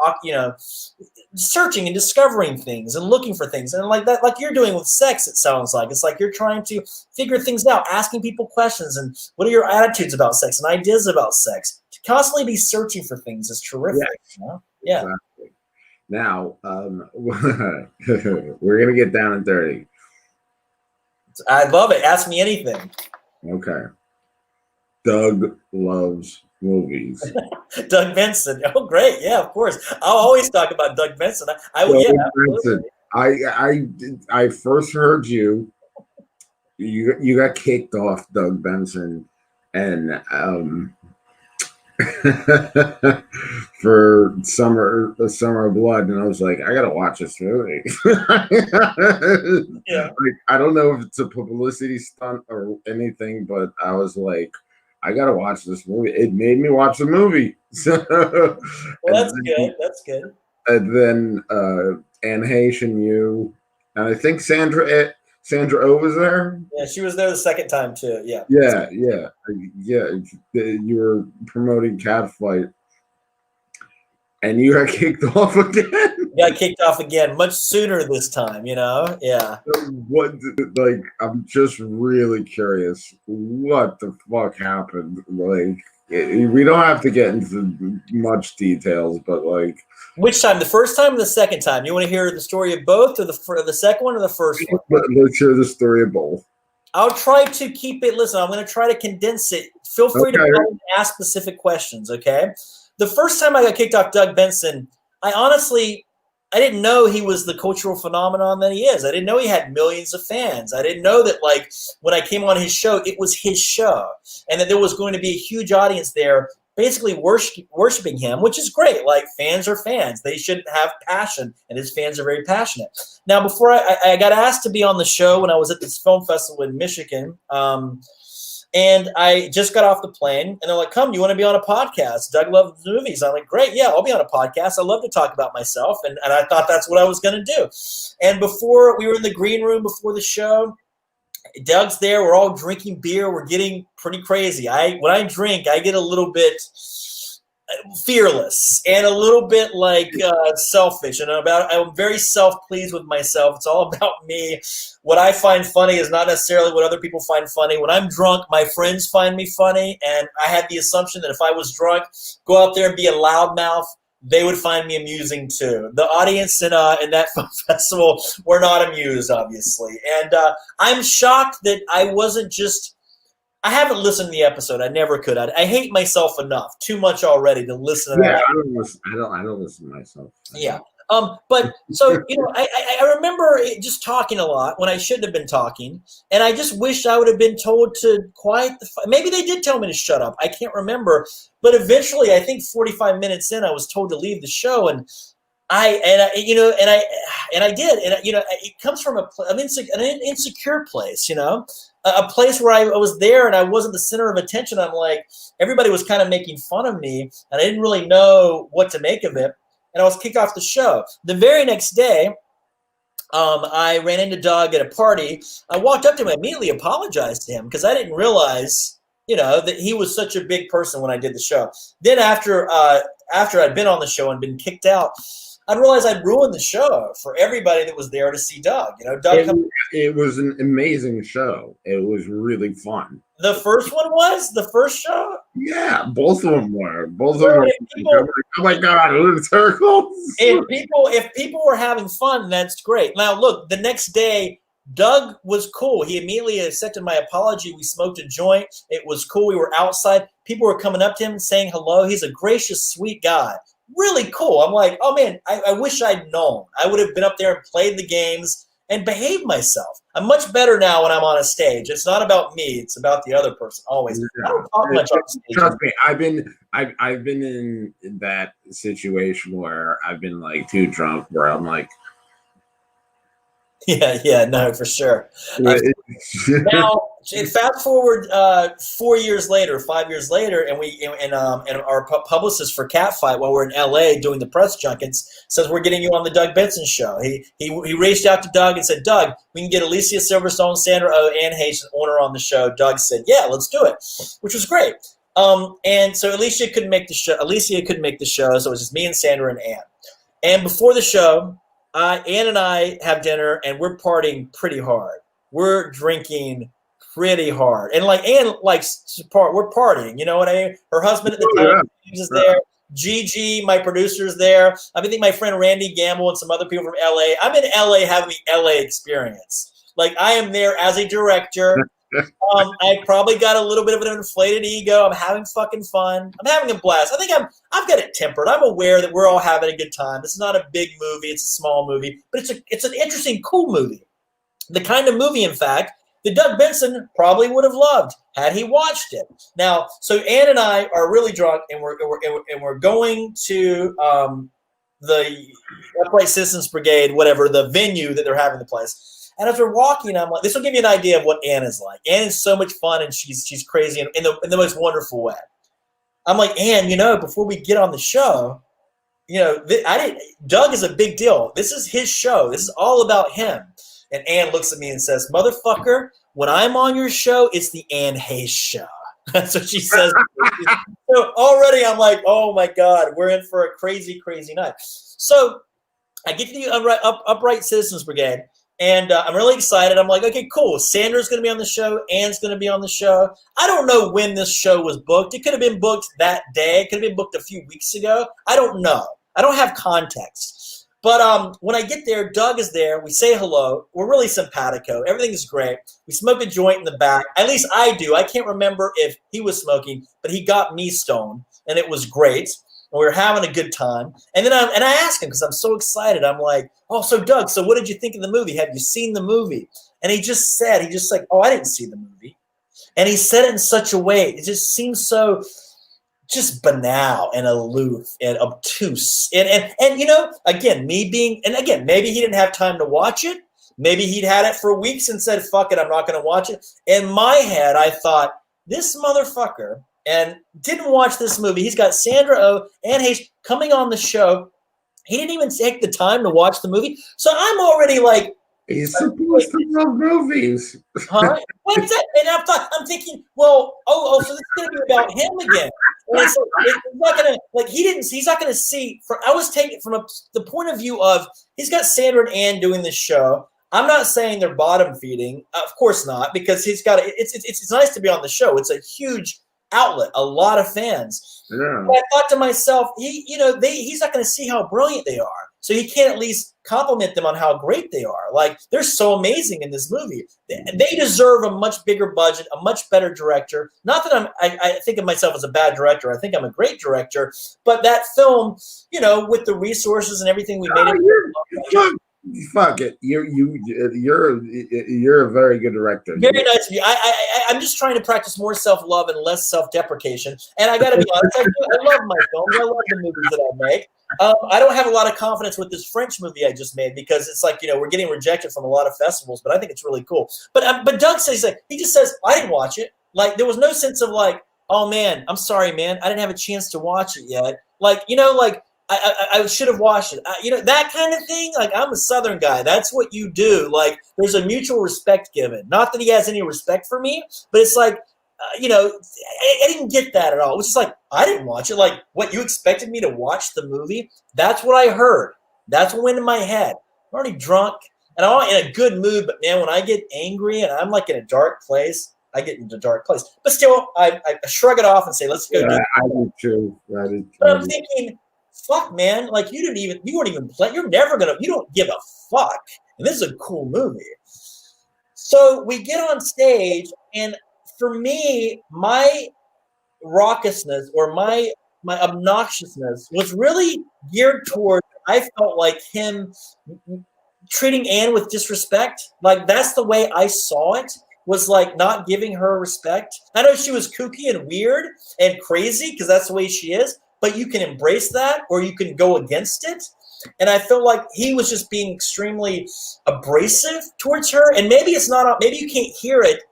searching and discovering things and looking for things. And like that, like you're doing with sex, it sounds like. It's like you're trying to figure things out, asking people questions, and what are your attitudes about sex and ideas about sex. To constantly be searching for things is terrific. Yeah. Exactly. Now, we're going to get down and dirty. I love it. Ask me anything. Okay. Doug loves movies. Doug Benson. Oh, great. Yeah, of course. I'll always talk about Doug Benson. I first heard you got kicked off Doug Benson, and for the Summer of Blood, and I was like, I gotta watch this movie. Yeah. Like, I don't know if it's a publicity stunt or anything, but I was like, I gotta watch this movie. It made me watch the movie. Well, that's good. That's good. And then Anne Heche and you, and I think Sandra Oh was there. Yeah, she was there the second time too. Yeah. Yeah. You were promoting Catfight, and you got kicked off again. Got kicked off again, much sooner this time. Yeah. What? Like, I'm just really curious. What the fuck happened? Like, we don't have to get into much details, but like, Which time? The first time or the second time? You want to hear the story of both, or the second one, or the first one? let's hear the story of both. I'll try to keep it. Listen, I'm going to try to condense it. Feel free to ask specific questions. Okay. The first time I got kicked off Doug Benson, I didn't know he was the cultural phenomenon that he is. I didn't know he had millions of fans. I didn't know that, like, when I came on his show, it was his show, and that there was going to be a huge audience there basically worshiping him, which is great. Like, fans are fans. They should have passion, and his fans are very passionate. Now, before I got asked to be on the show when I was at this film festival in Michigan, and I just got off the plane, and they're like, come, you want to be on a podcast? Doug loves movies. I'm like, great, yeah, I'll be on a podcast. I love to talk about myself, and I thought that's what I was going to do. And before, we were in the green room before the show. Doug's there. We're all drinking beer. We're getting pretty crazy. When I drink, I get a little bit fearless and a little bit like selfish, and I'm very self-pleased with myself. It's all about me. What I find funny is not necessarily what other people find funny. When I'm drunk, my friends find me funny, and I had the assumption that if I was drunk, go out there and be a loudmouth, they would find me amusing too. The audience in that film festival were not amused, obviously, and I'm shocked that I haven't listened to the episode. I never could. I hate myself enough, too much already, to listen to that. I don't listen to myself. Yeah. But so, I remember just talking a lot when I shouldn't have been talking, and I just wish I would have been told to quiet maybe they did tell me to shut up. I can't remember, but eventually, I think 45 minutes in, I was told to leave the show, and I did, and it comes from an insecure place, a place where I was there and I wasn't the center of attention. I'm like, everybody was kind of making fun of me, and I didn't really know what to make of it. And I was kicked off the show. The very next day, I ran into Doug at a party. I walked up to him and immediately apologized to him because I didn't realize, that he was such a big person when I did the show. Then after I'd been on the show and been kicked out, I realized I'd ruined the show for everybody that was there to see Doug. It was an amazing show. It was really fun. The first one was? The first show? Yeah, both of them were. Oh my God, it was circles. If people were having fun, that's great. Now, look, the next day, Doug was cool. He immediately accepted my apology. We smoked a joint. It was cool. We were outside. People were coming up to him saying hello. He's a gracious, sweet guy. Really cool. I'm like, oh, man, I wish I'd known. I would have been up there and played the games and behaved myself. I'm much better now when I'm on a stage. It's not about me. It's about the other person always. I don't talk much on stage. Trust me, I've been in that situation where I've been like too drunk where I'm like, Yeah, no, for sure. Now, fast forward 4 years later, 5 years later, and our publicist for Catfight, while we're in LA doing the press junkets, says we're getting you on the Doug Benson show. He reached out to Doug and said, Doug, we can get Alicia Silverstone, Sandra Oh, Anne Heche, and Onur on the show. Doug said, yeah, let's do it, which was great. And so Alicia couldn't make the show, so it was just me and Sandra and Anne. And before the show, Ann and I have dinner, and we're partying pretty hard. We're drinking pretty hard. And like Ann likes to we're partying, you know what I mean? Her husband at the time is there. Gigi, my producer, is there. I think my friend Randy Gamble and some other people from LA. I'm in LA having the LA experience. Like, I am there as a director. I probably got a little bit of an inflated ego. I'm having fucking fun. I'm having a blast. I think I've got it tempered. I'm aware that we're all having a good time. This is not a big movie. It's a small movie, but it's an interesting, cool movie. The kind of movie, in fact, that Doug Benson probably would have loved had he watched it. Now, so Ann and I are really drunk, and we're going to the Upright Citizens Brigade, whatever, the venue that they're having the place. And as we're walking, I'm like, this will give you an idea of what Ann is like. Ann is so much fun, and she's crazy in the most wonderful way. I'm like, Ann, before we get on the show, Doug is a big deal. This is his show. This is all about him. And Ann looks at me and says, motherfucker, when I'm on your show, it's the Ann Hayes show. That's what she says. So already I'm like, oh my God, we're in for a crazy, crazy night. So I get to the Upright Citizens Brigade, and I'm really excited. I'm like, okay, cool. Sandra's going to be on the show. Ann's going to be on the show. I don't know when this show was booked. It could have been booked that day. It could have been booked a few weeks ago. I don't know. I don't have context. But when I get there, Doug is there. We say hello. We're really simpatico. Everything is great. We smoke a joint in the back. At least I do. I can't remember if he was smoking, but he got me stoned, and it was great. And we were having a good time. And then I asked him, because I'm so excited. I'm like, oh, so Doug, so what did you think of the movie? Have you seen the movie? And he just like, oh, I didn't see the movie. And he said it in such a way. It just seems so just banal and aloof and obtuse. And again, maybe he didn't have time to watch it. Maybe he'd had it for weeks and said, fuck it, I'm not going to watch it. In my head, I thought, this motherfucker, and didn't watch this movie. He's got Sandra Oh and Hayes coming on the show. He didn't even take the time to watch the movie. So I'm already like, he's supposed to love movies. Huh? What's that? And I'm thinking, well, so this is going to be about him again. And it's not going to, he's not going to see, I was taking it from the point of view of, he's got Sandra and Ann doing this show. I'm not saying they're bottom feeding. Of course not, because it's nice to be on the show. It's a huge outlet, a lot of fans. Yeah. But I thought to myself, he's not going to see how brilliant they are. So he can't at least compliment them on how great they are. Like, they're so amazing in this movie. They deserve a much bigger budget, a much better director. Not that I think of myself as a bad director. I think I'm a great director. But that film, with the resources and everything we made it. Fuck it. You're a very good director. Very nice of you. I'm just trying to practice more self-love and less self-deprecation. And I got to be honest, I love my films. I love the movies that I make. I don't have a lot of confidence with this French movie I just made, because it's like, we're getting rejected from a lot of festivals, but I think it's really cool. But Doug says, he just says, I didn't watch it. Like, there was no sense of like, oh man, I'm sorry, man, I didn't have a chance to watch it yet. Like, I should have watched it. That kind of thing. Like, I'm a Southern guy. That's what you do. Like, there's a mutual respect given. Not that he has any respect for me, but it's like, I didn't get that at all. It was just like, I didn't watch it. Like, what, you expected me to watch the movie? That's what I heard. That's what went in my head. I'm already drunk, and I'm in a good mood, but man, when I get angry and I'm like in a dark place, I get into a dark place. But still, I shrug it off and say, let's go. Yeah, I do too. But I'm thinking, fuck, man, like, you weren't even playing. You don't give a fuck. And this is a cool movie. So we get on stage, and for me, my raucousness or my obnoxiousness was really geared toward, I felt like him treating Ann with disrespect. Like, that's the way I saw it, was like not giving her respect. I know she was kooky and weird and crazy, because that's the way she is, but you can embrace that or you can go against it. And I felt like he was just being extremely abrasive towards her. And maybe it's not, maybe you can't hear it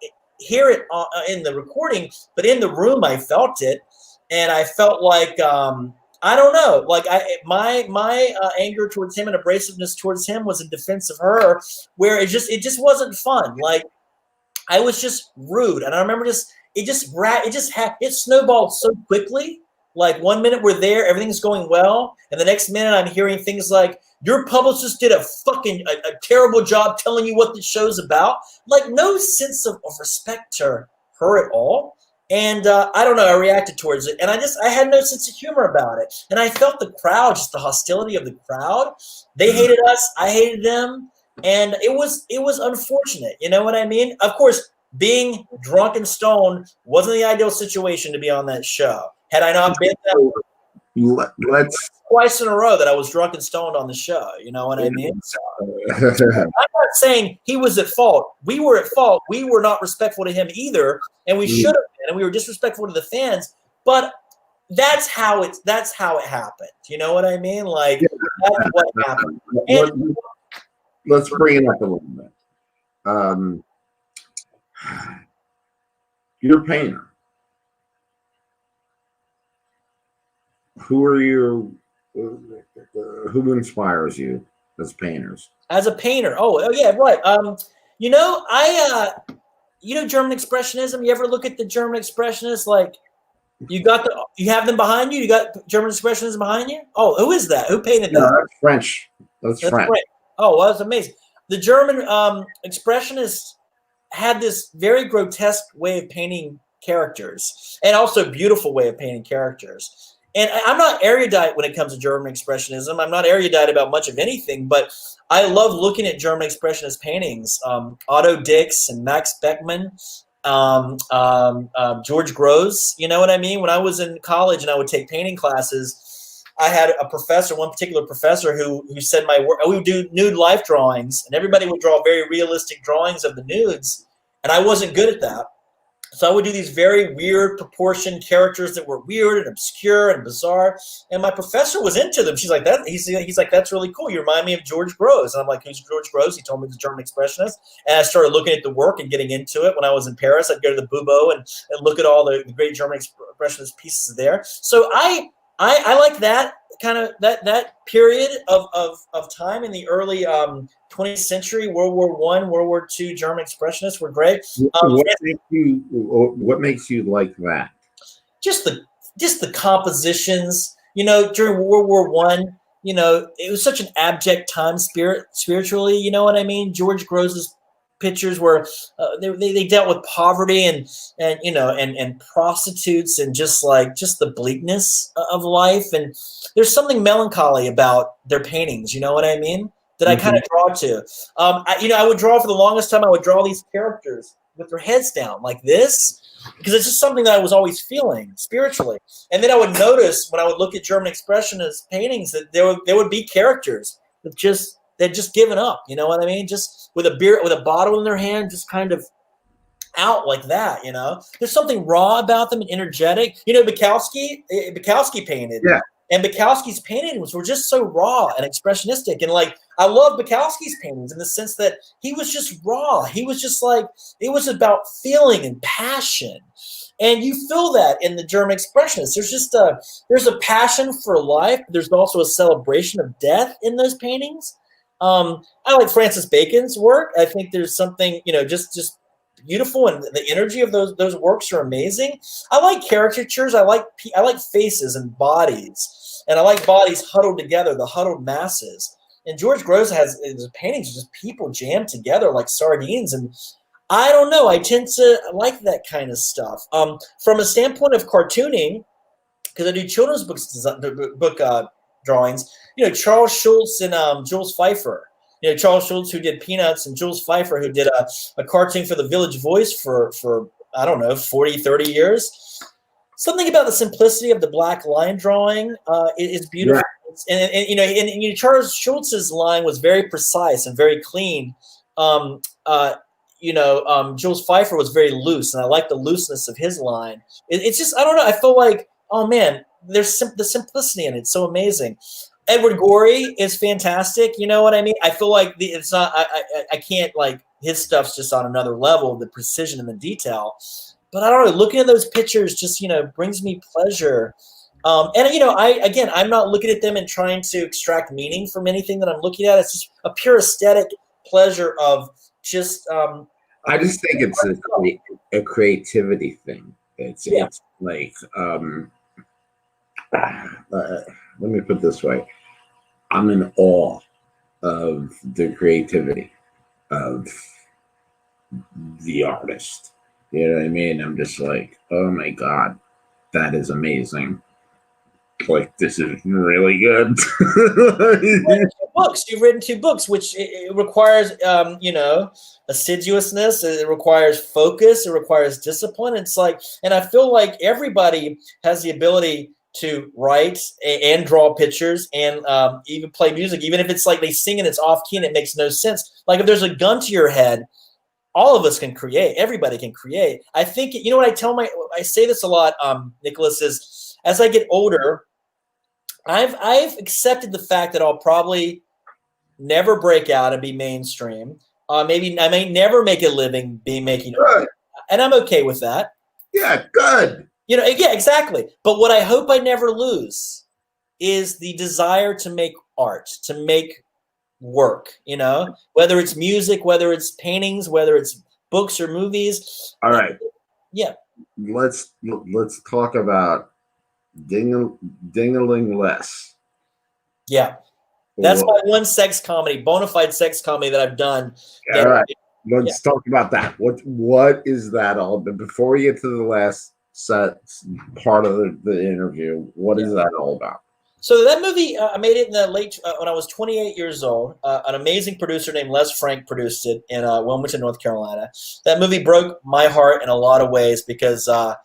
in the recording, but in the room I felt it. And I felt like, I don't know, like my anger towards him and abrasiveness towards him was in defense of her, where it just wasn't fun. Like, I was just rude. And I remember it snowballed so quickly. Like, one minute we're there, everything's going well, and the next minute I'm hearing things like, your publicist did a terrible job telling you what the show's about. Like, no sense of respect to her at all. And I don't know, I reacted towards it, and I had no sense of humor about it. And I felt the crowd, just the hostility of the crowd. They hated us, I hated them, and it was unfortunate. You know what I mean? Of course, being drunk and stoned wasn't the ideal situation to be on that show. Had I not been there, let's twice in a row that I was drunk and stoned on the show. You know what I mean? So, I'm not not saying he was at fault. We were at fault. We were not respectful to him either, and we should have been, and we were disrespectful to the fans. But that's how it happened. You know what I mean? Like that's what happened. And, let's bring it up a little bit. You're a painter. Who inspires you as painters? As a painter, oh yeah, right. German expressionism. You ever look at the German expressionists? Like, you have them behind you. You got German expressionism behind you. Oh, who is that? Who painted that? That's French. That's French. Oh, well, that's amazing. The German expressionists had this very grotesque way of painting characters, and also beautiful way of painting characters. And I'm not erudite when it comes to German expressionism. I'm not erudite about much of anything, but I love looking at German expressionist paintings. Otto Dix and Max Beckmann, George Grosz. You know what I mean? When I was in college and I would take painting classes, I had a professor, one particular professor, who said my work. We would do nude life drawings, and everybody would draw very realistic drawings of the nudes, and I wasn't good at that. So I would do these very weird proportioned characters that were weird and obscure and bizarre. And my professor was into them. She's like, that. He's like, that's really cool. You remind me of George Grosz. And I'm like, who's George Grosz? He told me he's a German expressionist. And I started looking at the work and getting into it. When I was in Paris, I'd go to the Bubo and look at all the great German expressionist pieces there. So I like that kind of that period of time in the early 20th century. World War I, World War II, German expressionists were great. What makes you like that? Just the compositions. During World War I, it was such an abject time spiritually. You know what I mean? George Grosz's pictures were they dealt with poverty and prostitutes and just the bleakness of life. And there's something melancholy about their paintings. You know what I mean? That I kind of draw to. I would draw for the longest time. I would draw these characters with their heads down like this, because it's just something that I was always feeling spiritually. And then I would notice when I would look at German expressionist paintings that there would be characters that they'd just given up. You know what I mean? Just with a bottle in their hand, just kind of out like that. There's something raw about them and energetic. Bukowski painted. Yeah. And Bukowski's paintings were just so raw and expressionistic. And I love Bukowski's paintings in the sense that he was just raw. He was just it was about feeling and passion. And you feel that in the German expressionists. There's a passion for life. There's also a celebration of death in those paintings. I like Francis Bacon's work. I think there's something, just beautiful, and the energy of those works are amazing. I like caricatures. I like faces and bodies, and I like bodies huddled together, the huddled masses. And George Grosz has his paintings just people jammed together like sardines, and I don't know. I tend to like that kind of stuff. From a standpoint of cartooning, because I do children's book drawings. Charles Schulz and Jules Pfeiffer. Charles Schulz, who did Peanuts, and Jules Pfeiffer, who did a cartoon for the Village Voice for I don't know, 40, 30 years. Something about the simplicity of the black line drawing is beautiful. Yeah. And Charles Schulz's line was very precise and very clean. Jules Pfeiffer was very loose, and I like the looseness of his line. It's just, I don't know. I feel like, oh man, there's the simplicity in it. It's so amazing. Edward Gorey is fantastic. You know what I mean? I feel like it's not. I can't his stuff's just on another level. The precision and the detail. But I don't know. Looking at those pictures just brings me pleasure. I'm not looking at them and trying to extract meaning from anything that I'm looking at. It's just a pure aesthetic pleasure of just. I just think it's a creativity thing. It's like. Let me put it this way. I'm in awe of the creativity of the artist. You know what I mean? I'm just like, oh my God, that is amazing. This is really good. You've written two books, which it requires, assiduousness. It requires focus. It requires discipline. It's and I feel like everybody has the ability to write and draw pictures and even play music, even if it's like they sing and it's off key and it makes no sense. Like if there's a gun to your head, all of us can create. Everybody can create. I think, you know what I say this a lot, Nicholas, is as I get older, I've accepted the fact that I'll probably never break out and be mainstream. Maybe I may never make a living making art, and I'm okay with that. Yeah, good. You know, yeah, exactly. But what I hope I never lose is the desire to make art, to make work, you know, whether it's music, whether it's paintings, whether it's books or movies. All right. Yeah. Let's talk about Dangling less. Yeah. That's my one sex comedy, bona fide sex comedy that I've done. All right. Let's talk about that. What is that all? But before we get to the last part of the interview, what is that all about? So that movie, I made it in the late when I was 28 years old. An amazing producer named Les Frank produced it in Wilmington, North Carolina. That movie broke my heart in a lot of ways because I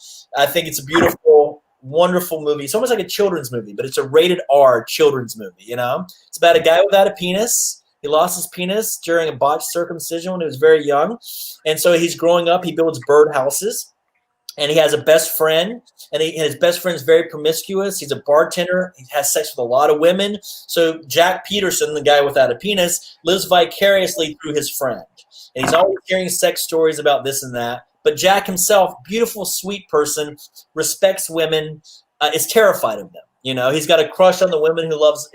think it's a beautiful, wonderful movie. It's almost like a children's movie, but it's a rated R children's movie. You know, it's about a guy without a penis. He lost his penis during a botched circumcision when he was very young, and so he's growing up. He builds birdhouses. And he has a best friend, and his best friend's very promiscuous. He's a bartender. He has sex with a lot of women. So Jack Peterson, the guy without a penis, lives vicariously through his friend. And he's always hearing sex stories about this and that. But Jack himself, beautiful, sweet person, respects women, is terrified of them. You know, he's got a crush on the woman who lives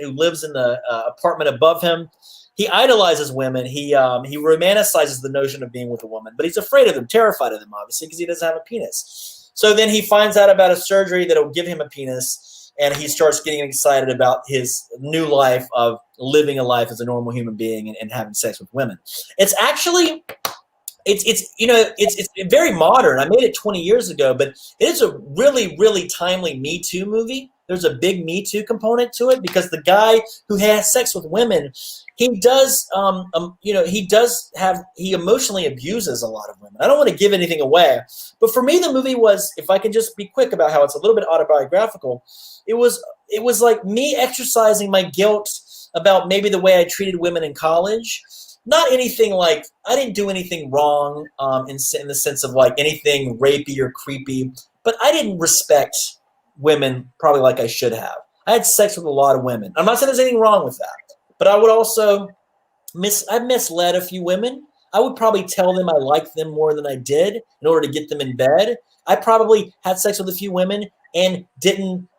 in the apartment above him. He idolizes women. He romanticizes the notion of being with a woman, but he's afraid of them, terrified of them, obviously, because he doesn't have a penis. So then he finds out about a surgery that will give him a penis, and he starts getting excited about his new life of living a life as a normal human being and having sex with women. It's actually, it's very modern. I made it 20 years ago, but it is a really, really timely Me Too movie. There's a big Me Too component to it because the guy who has sex with women, he emotionally abuses a lot of women. I don't want to give anything away, but for me, the movie was, if I can just be quick about how it's a little bit autobiographical, it was like me exercising my guilt about maybe the way I treated women in college. Not anything like, I didn't do anything wrong in the sense of like anything rapey or creepy, but I didn't respect women probably like I should have. I had sex with a lot of women. I'm not saying there's anything wrong with that, but I would also I misled a few women. I would probably tell them I liked them more than I did in order to get them in bed. I probably had sex with a few women and didn't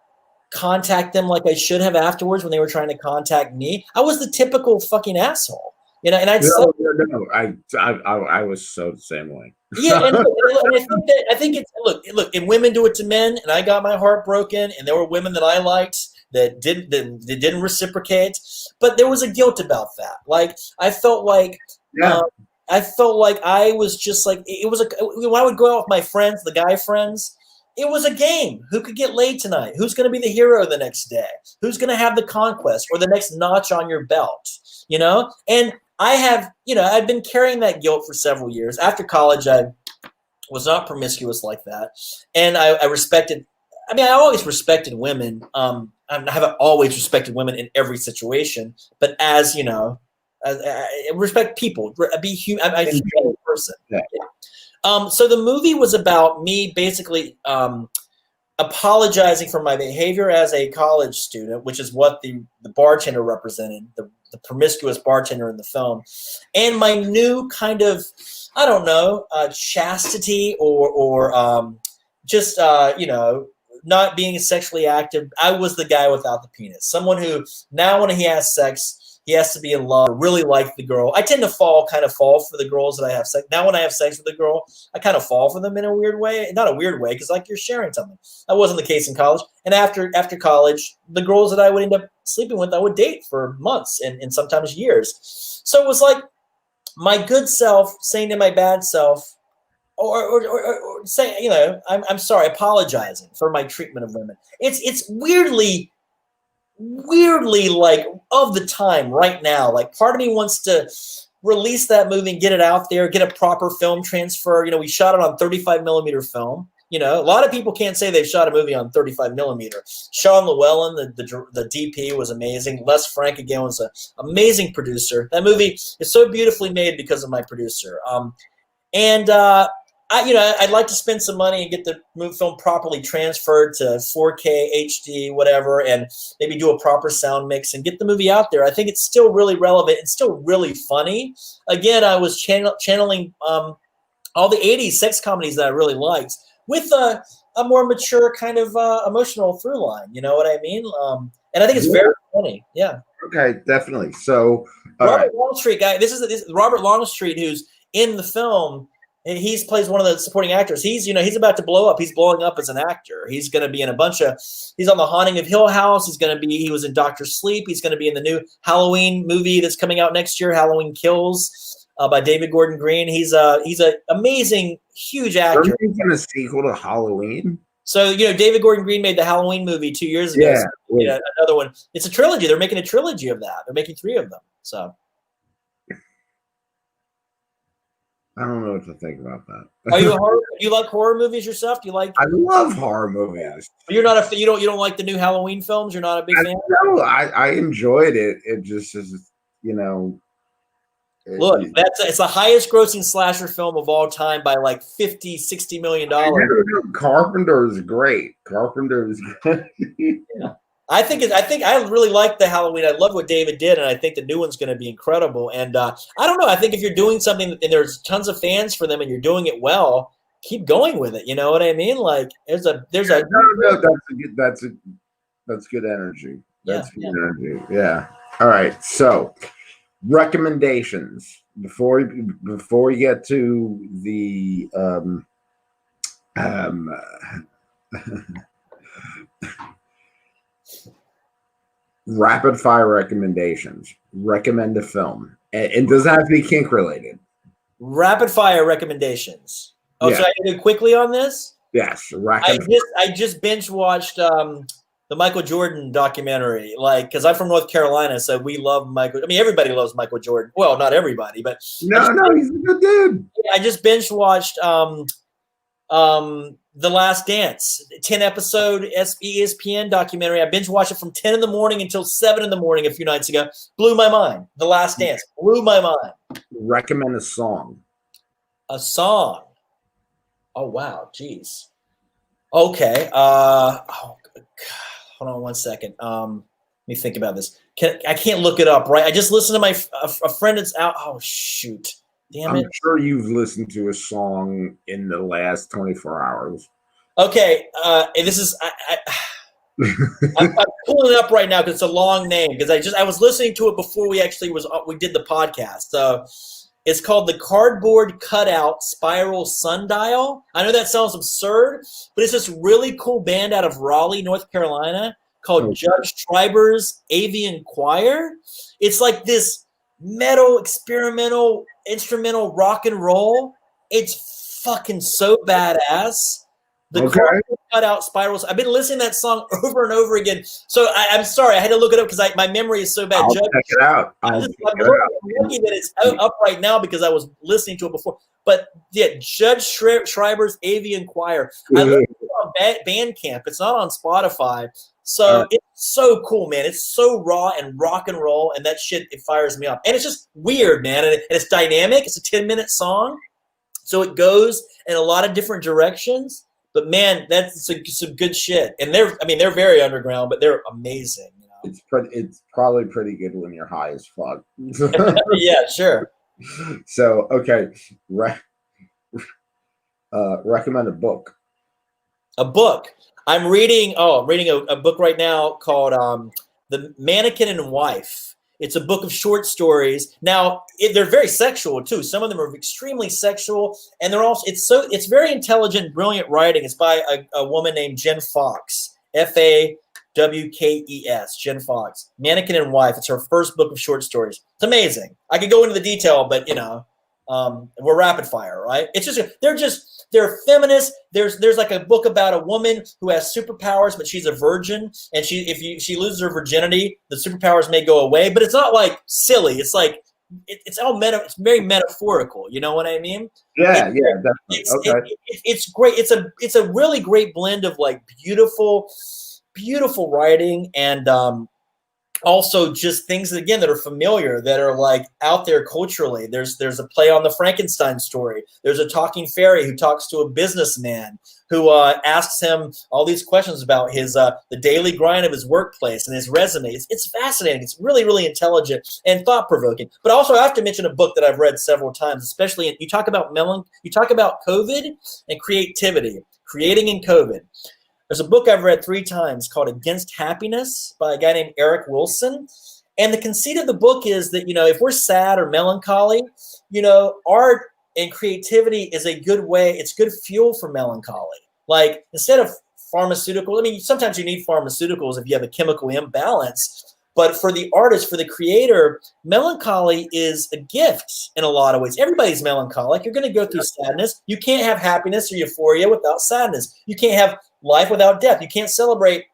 contact them like I should have afterwards when they were trying to contact me. I was the typical fucking asshole. You know, and I was so the same way. Yeah, and I think it's look, and women do it to men, and I got my heart broken, and there were women that I liked that didn't reciprocate, but there was a guilt about that. Like I felt like I was just like when I would go out with my friends, the guy friends. It was a game. Who could get laid tonight? Who's going to be the hero the next day? Who's going to have the conquest or the next notch on your belt? You know, and I've been carrying that guilt for several years. After college, I was not promiscuous like that. And I respected, I always respected women. I haven't always respected women in every situation, but as, you know, I respect people, be human, I'm a human person. Yeah. So the movie was about me basically apologizing for my behavior as a college student, which is what the bartender represented, the promiscuous bartender in the film, and my new kind of, I don't know, chastity or just, you know, not being sexually active. I was the guy without the penis. Someone who now when he has sex, he has to be in love, really like the girl. I tend to fall for the girls that I have sex. Now when I have sex with a girl, I kind of fall for them in a weird way. Not a weird way, because like you're sharing something. That wasn't the case in college. And after college, the girls that I would end up sleeping with, I would date for months and sometimes years. So it was like my good self saying to my bad self, or saying, you know, I'm sorry, apologizing for my treatment of women. It's weirdly like of the time right now. Like part of me wants to release that movie and get it out there, get a proper film transfer. You know, we shot it on 35 millimeter film. You know, a lot of people can't say they've shot a movie on 35 millimeter. Sean Llewellyn, the DP, was amazing. Les Frank, again, was an amazing producer. That movie is so beautifully made because of my producer. I'd like to spend some money and get the film properly transferred to 4K, HD, whatever, and maybe do a proper sound mix and get the movie out there. I think it's still really relevant. It's still really funny. Again, I was channeling all the 80s sex comedies that I really liked with a more mature kind of emotional through line. You know what I mean? And I think it's very funny. Yeah. Okay, definitely. So Robert Longstreet, guy. This is Robert Longstreet, who's in the film. And he plays one of the supporting actors. He's about to blow up. He's blowing up as an actor. He's going to be in he's on The Haunting of Hill House. He was in Dr. Sleep. He's going to be in the new Halloween movie that's coming out next year, Halloween Kills, by David Gordon Green. He's an amazing, huge actor. Are you going to sequel to Halloween? So, David Gordon Green made the Halloween movie 2 years ago. Yeah. So, another one. It's a trilogy. They're making a trilogy of that. They're making 3 of them. So. I don't know what to think about that. Do you like horror movies yourself? Do you like? I love horror movies. You're not you don't like the new Halloween films. You're not a big fan. No, I enjoyed it. It just is, Look, it's the highest grossing slasher film of all time by like $50-60 million. Carpenter is great. Yeah. I really like the Halloween. I love what David did, and I think the new one's going to be incredible. And I don't know. I think if you're doing something and there's tons of fans for them, and you're doing it well, keep going with it. You know what I mean? Like there's a. No, that's good energy. That's good energy. Yeah. All right. So recommendations before we get to the rapid fire recommendations. Recommend a film, and does that have to be kink related? Rapid fire recommendations. Oh, yeah. So I can do quickly on this. Yes, I just binge watched the Michael Jordan documentary, because I'm from North Carolina, so we love Michael. I mean, everybody loves Michael Jordan. Well, not everybody, but no, he's a good dude. I just binge watched The Last Dance, 10-episode ESPN documentary. I binge watched it from 10 in the morning until 7 in the morning a few nights ago. Blew my mind. The Last Dance blew my mind. Recommend a song. A song. Oh wow, jeez. Okay. Hold on one second. Let me think about this. I can't look it up, right? I just listened to a friend that's out. Oh shoot. Damn it. I'm sure you've listened to a song in the last 24 hours. Okay, and this is I'm pulling it up right now because it's a long name. Because I was listening to it before we did the podcast. So it's called the Cardboard Cutout Spiral Sundial. I know that sounds absurd, but it's this really cool band out of Raleigh, North Carolina, called Judge Schreiber's Avian Choir. It's like this metal experimental instrumental rock and roll. It's fucking so badass. The Cardboard Cutout Spirals. I've been listening to that song over and over again. So I'm sorry, I had to look it up because my memory is so bad. Check it out. I'm lucky that it's up right now because I was listening to it before. But yeah, Judge Schreiber's Avian Choir. I looked it on Bandcamp. It's not on Spotify. So it's so cool, man. It's so raw and rock and roll, and that shit, it fires me up. And it's just weird, man. And it's dynamic. It's a 10-minute song. So it goes in a lot of different directions. But man, that's some good shit. And they're very underground, but they're amazing. You know? It's probably pretty good when you're high as fuck. Yeah, sure. So, okay. Recommend a book. A book. I'm reading a book right now called The Mannequin and Wife. It's a book of short stories. Now, they're very sexual too. Some of them are extremely sexual, and they're also it's very intelligent, brilliant writing. It's by a woman named Jen Fox, Fawkes, Jen Fox. Mannequin and Wife. It's her first book of short stories. It's amazing. I could go into the detail, but we're rapid fire, right? It's just they're feminists. There's like a book about a woman who has superpowers, but she's a virgin, and if she loses her virginity, the superpowers may go away. But it's not like silly. It's like it's all it's very metaphorical. You know what I mean? Yeah, definitely. Okay. It's great. It's a really great blend of like beautiful writing and also just things that, again, that are familiar, that are like out there culturally. There's a play on the Frankenstein story. There's a talking fairy who talks to a businessman who asks him all these questions about his the daily grind of his workplace and his resume. It's fascinating. It's really, really intelligent and thought-provoking. But also, I have to mention a book that I've read several times, especially you talk about COVID and creativity, creating in COVID. There's a book I've read 3 times called Against Happiness by a guy named Eric Wilson. And the conceit of the book is that, if we're sad or melancholy, art and creativity is a good way. It's good fuel for melancholy. Like, instead of pharmaceuticals, sometimes you need pharmaceuticals if you have a chemical imbalance. But for the artist, for the creator, melancholy is a gift in a lot of ways. Everybody's melancholic. You're going to go through sadness. You can't have happiness or euphoria without sadness. You can't have life without death. You can't celebrate,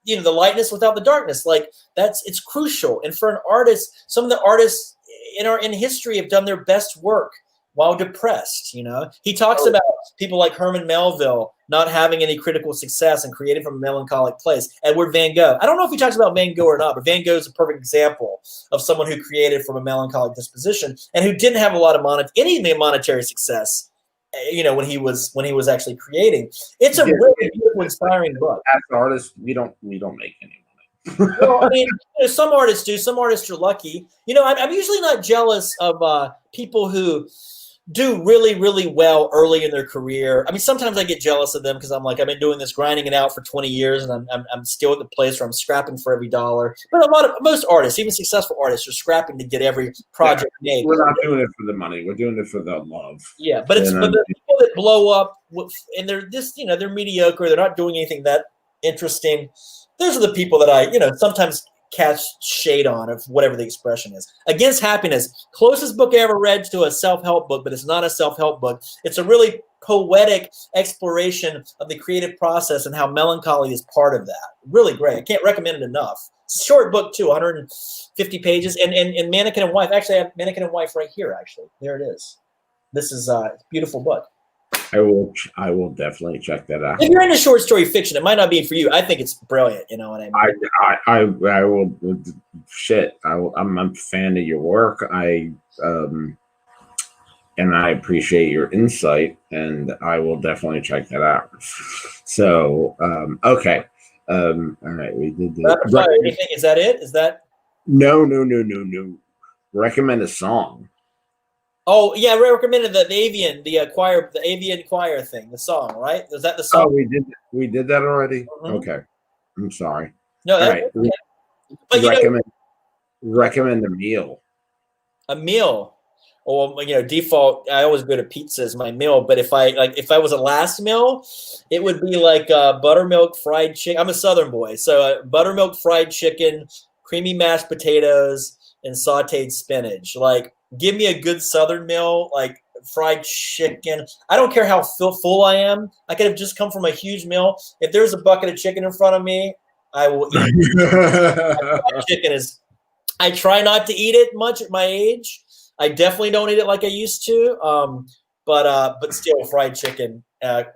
the lightness without the darkness. Like, it's crucial. And for an artist, some of the artists in history have done their best work while depressed. He talks about people like Herman Melville not having any critical success and creating from a melancholic place. Edward Van Gogh. I don't know if he talks about Van Gogh or not, but Van Gogh is a perfect example of someone who created from a melancholic disposition and who didn't have a lot of any monetary success. When he was actually creating. It's a really beautiful, inspiring book. As artists, we don't make any money. Well, some artists do. Some artists are lucky. I'm usually not jealous of people who do really, really well early in their career. Sometimes I get jealous of them because I'm like, I've been doing this, grinding it out for 20 years, and I'm still at the place where I'm scrapping for every dollar. But most artists, even successful artists, are scrapping to get every project made. We're not doing it for the money. We're doing it for the love. Yeah, but the people that blow up and they're just, they're mediocre. They're not doing anything that interesting. Those are the people that I, sometimes catch shade on, of whatever the expression is. Against Happiness, closest book I ever read to a self-help book, but it's not a self-help book. It's a really poetic exploration of the creative process and how melancholy is part of that. Really great. I can't recommend it enough. It's a short book too, 150 pages. And Mannequin and Wife. Actually, I have Mannequin and Wife right here. Actually, there it is. This is a beautiful book. I will definitely check that out. If you're into short story fiction, it might not be for you. I think it's brilliant. You know what I mean? I will. Shit. I'm a fan of your work. And I appreciate your insight, and I will definitely check that out. So, okay. All right. We did that. Anything? Is that it? Is that? No. Recommend a song. Oh yeah, I recommended the avian, the avian choir thing, the song, right? Was that the song? Oh, we did that already. Mm-hmm. Okay, I'm sorry. No, that's right. But recommend a meal. A meal. Well, default. I always go to pizza as my meal, but if I was a last meal, it would be like buttermilk fried chicken. I'm a Southern boy, so buttermilk fried chicken, creamy mashed potatoes, and sautéed spinach. Like, give me a good Southern meal, like fried chicken. I don't care how full I am. I could have just come from a huge meal. If there's a bucket of chicken in front of me, I will eat. Chicken is. I try not to eat it much at my age. I definitely don't eat it like I used to. But still, fried chicken,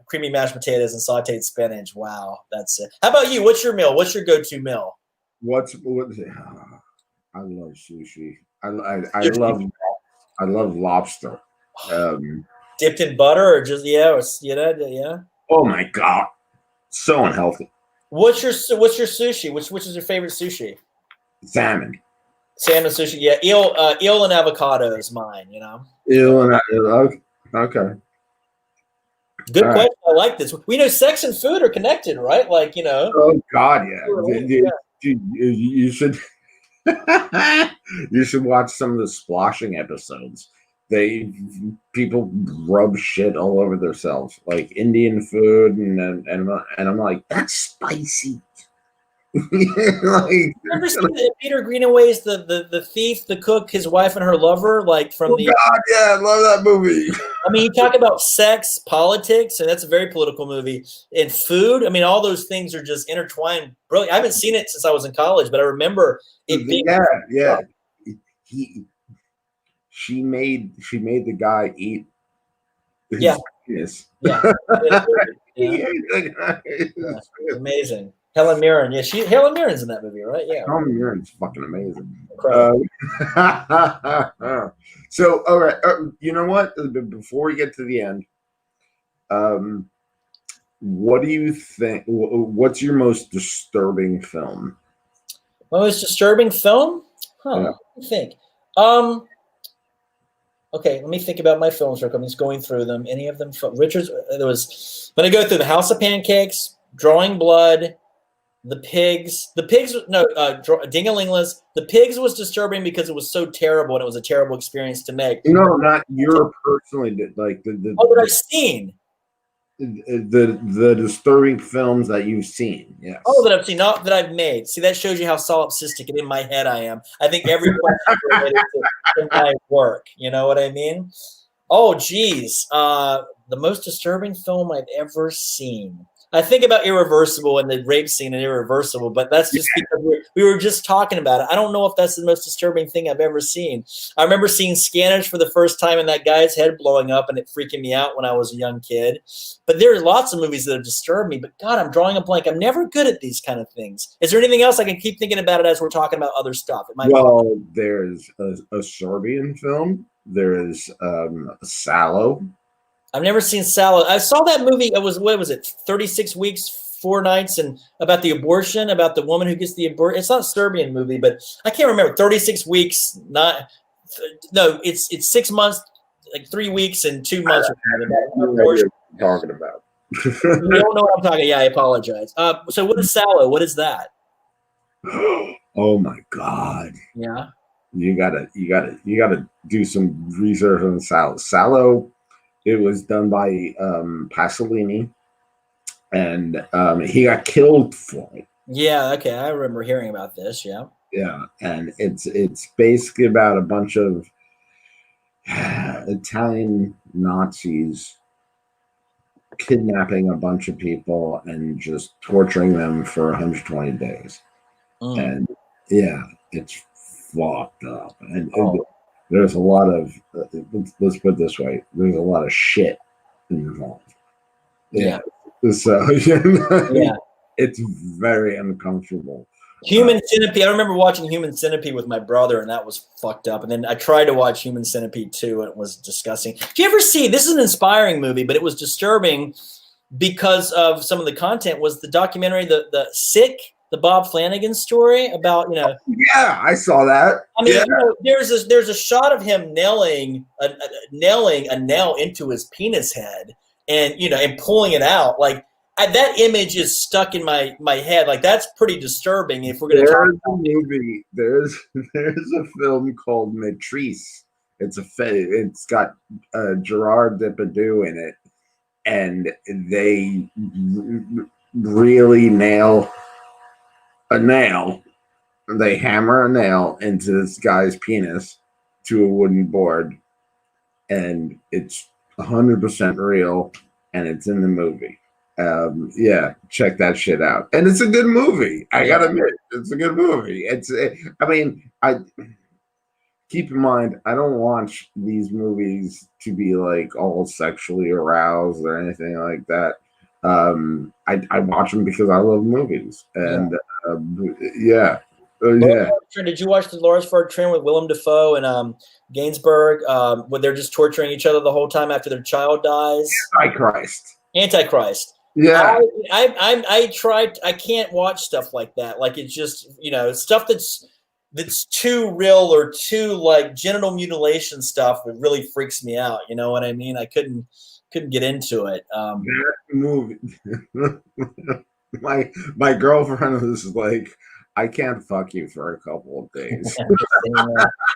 creamy mashed potatoes, and sautéed spinach. Wow, that's it. How about you? What's your meal? What's your go-to meal? I love sushi. I love lobster. Dipped in butter or just yeah. Oh my god, so unhealthy. What's your sushi? Which is your favorite sushi? Salmon sushi. Yeah, eel and avocado is mine. Eel and okay. Good question. Right. I like this. We know sex and food are connected, right? Like Oh god, yeah. You should. You should watch some of the splashing episodes. People rub shit all over themselves, like Indian food, and I'm like, that's spicy. Like, remember Peter Greenaway's the thief, the cook, his wife and her lover, like from the. God, yeah, I love that movie. You talk about sex, politics, and that's a very political movie. And food, all those things are just intertwined. Brilliant. I haven't seen it since I was in college, but I remember it being. Yeah. she made the guy eat Yeah. his penis. Yeah. Yeah. Yeah. Amazing. Helen Mirren. Yeah, Helen Mirren's in that movie, right? Yeah. Helen Mirren's fucking amazing. Incredible. So, all right, you know what? Before we get to the end, what do you think? What's your most disturbing film? My most disturbing film? Huh. Yeah. Let me think. Okay, let me think about my films. I'm just going through them. Any of them? Richard's. There was. When I go through the House of Pancakes, Drawing Blood, The Pigs. The Pigs. No, Ding-a-ling-less. The Pigs was disturbing because it was so terrible and it was a terrible experience to make. No, not your personally. Like the Oh, that I've seen. The disturbing films that you've seen. Yes. Oh, that I've seen, not that I've made. See, that shows you how solipsistic and in my head I am. I think every question is related to my work. You know what I mean? Oh, geez. The most disturbing film I've ever seen. I think about Irreversible and the rape scene in Irreversible, but that's just because we were just talking about it. I don't know if that's the most disturbing thing I've ever seen. I remember seeing Scanners for the first time and that guy's head blowing up and it freaking me out when I was a young kid. But there are lots of movies that have disturbed me. But God, I'm drawing a blank. I'm never good at these kind of things. Is there anything else I can keep thinking about it as we're talking about other stuff? Well, there's a Serbian film. There is Sallow. I've never seen Salad. I saw that movie. It was, what was it? 36 weeks, 4 nights, and about the abortion, about the woman who gets the abortion. It's not a Serbian movie, but I can't remember. 36 weeks, it's 6 months, like 3 weeks and 2 months. What you're talking about. You don't know what I'm talking. Yeah, I apologize. So what is Sallow? What is that? Oh my God. Yeah. You gotta do some research on Sallow. Sallow. It was done by Pasolini, and he got killed for it. Yeah, okay, I remember hearing about this. Yeah, yeah, and it's basically about a bunch of Italian Nazis kidnapping a bunch of people and just torturing them for 120 days. And yeah, it's fucked up. And there's a lot of, let's put it this way, there's a lot of shit involved. Yeah. So, yeah, it's very uncomfortable. Human Centipede. I remember watching Human Centipede with my brother, and that was fucked up. And then I tried to watch Human Centipede 2, and it was disgusting. Did you ever see, this is an inspiring movie, but it was disturbing because of some of the content, was the documentary, the Sick, the Bob Flanagan story about, Yeah, I saw that. I mean, there's a shot of him nailing a nail into his penis head and, and pulling it out. Like, that image is stuck in my head. Like, that's pretty disturbing if we're going to talk about a movie. There's a film called Matrice. It's got Gerard Depardieu in it, and they really nail a nail. They hammer a nail into this guy's penis to a wooden board, and it's 100% real, and it's in the movie. Yeah, check that shit out, and it's a good movie. I gotta admit, it's a good movie. I keep in mind, I don't watch these movies to be like all sexually aroused or anything like that. I watch them because I love movies, and yeah. Did you watch the Lawrence Trend with Willem Dafoe and Gainsbourg, where they're just torturing each other the whole time after their child dies? Antichrist. Yeah. I tried. I can't watch stuff like that. Like, it's just, stuff that's too real or too like genital mutilation stuff. It really freaks me out. You know what I mean? I couldn't get into it. That movie. my girlfriend was like, I can't fuck you for a couple of days.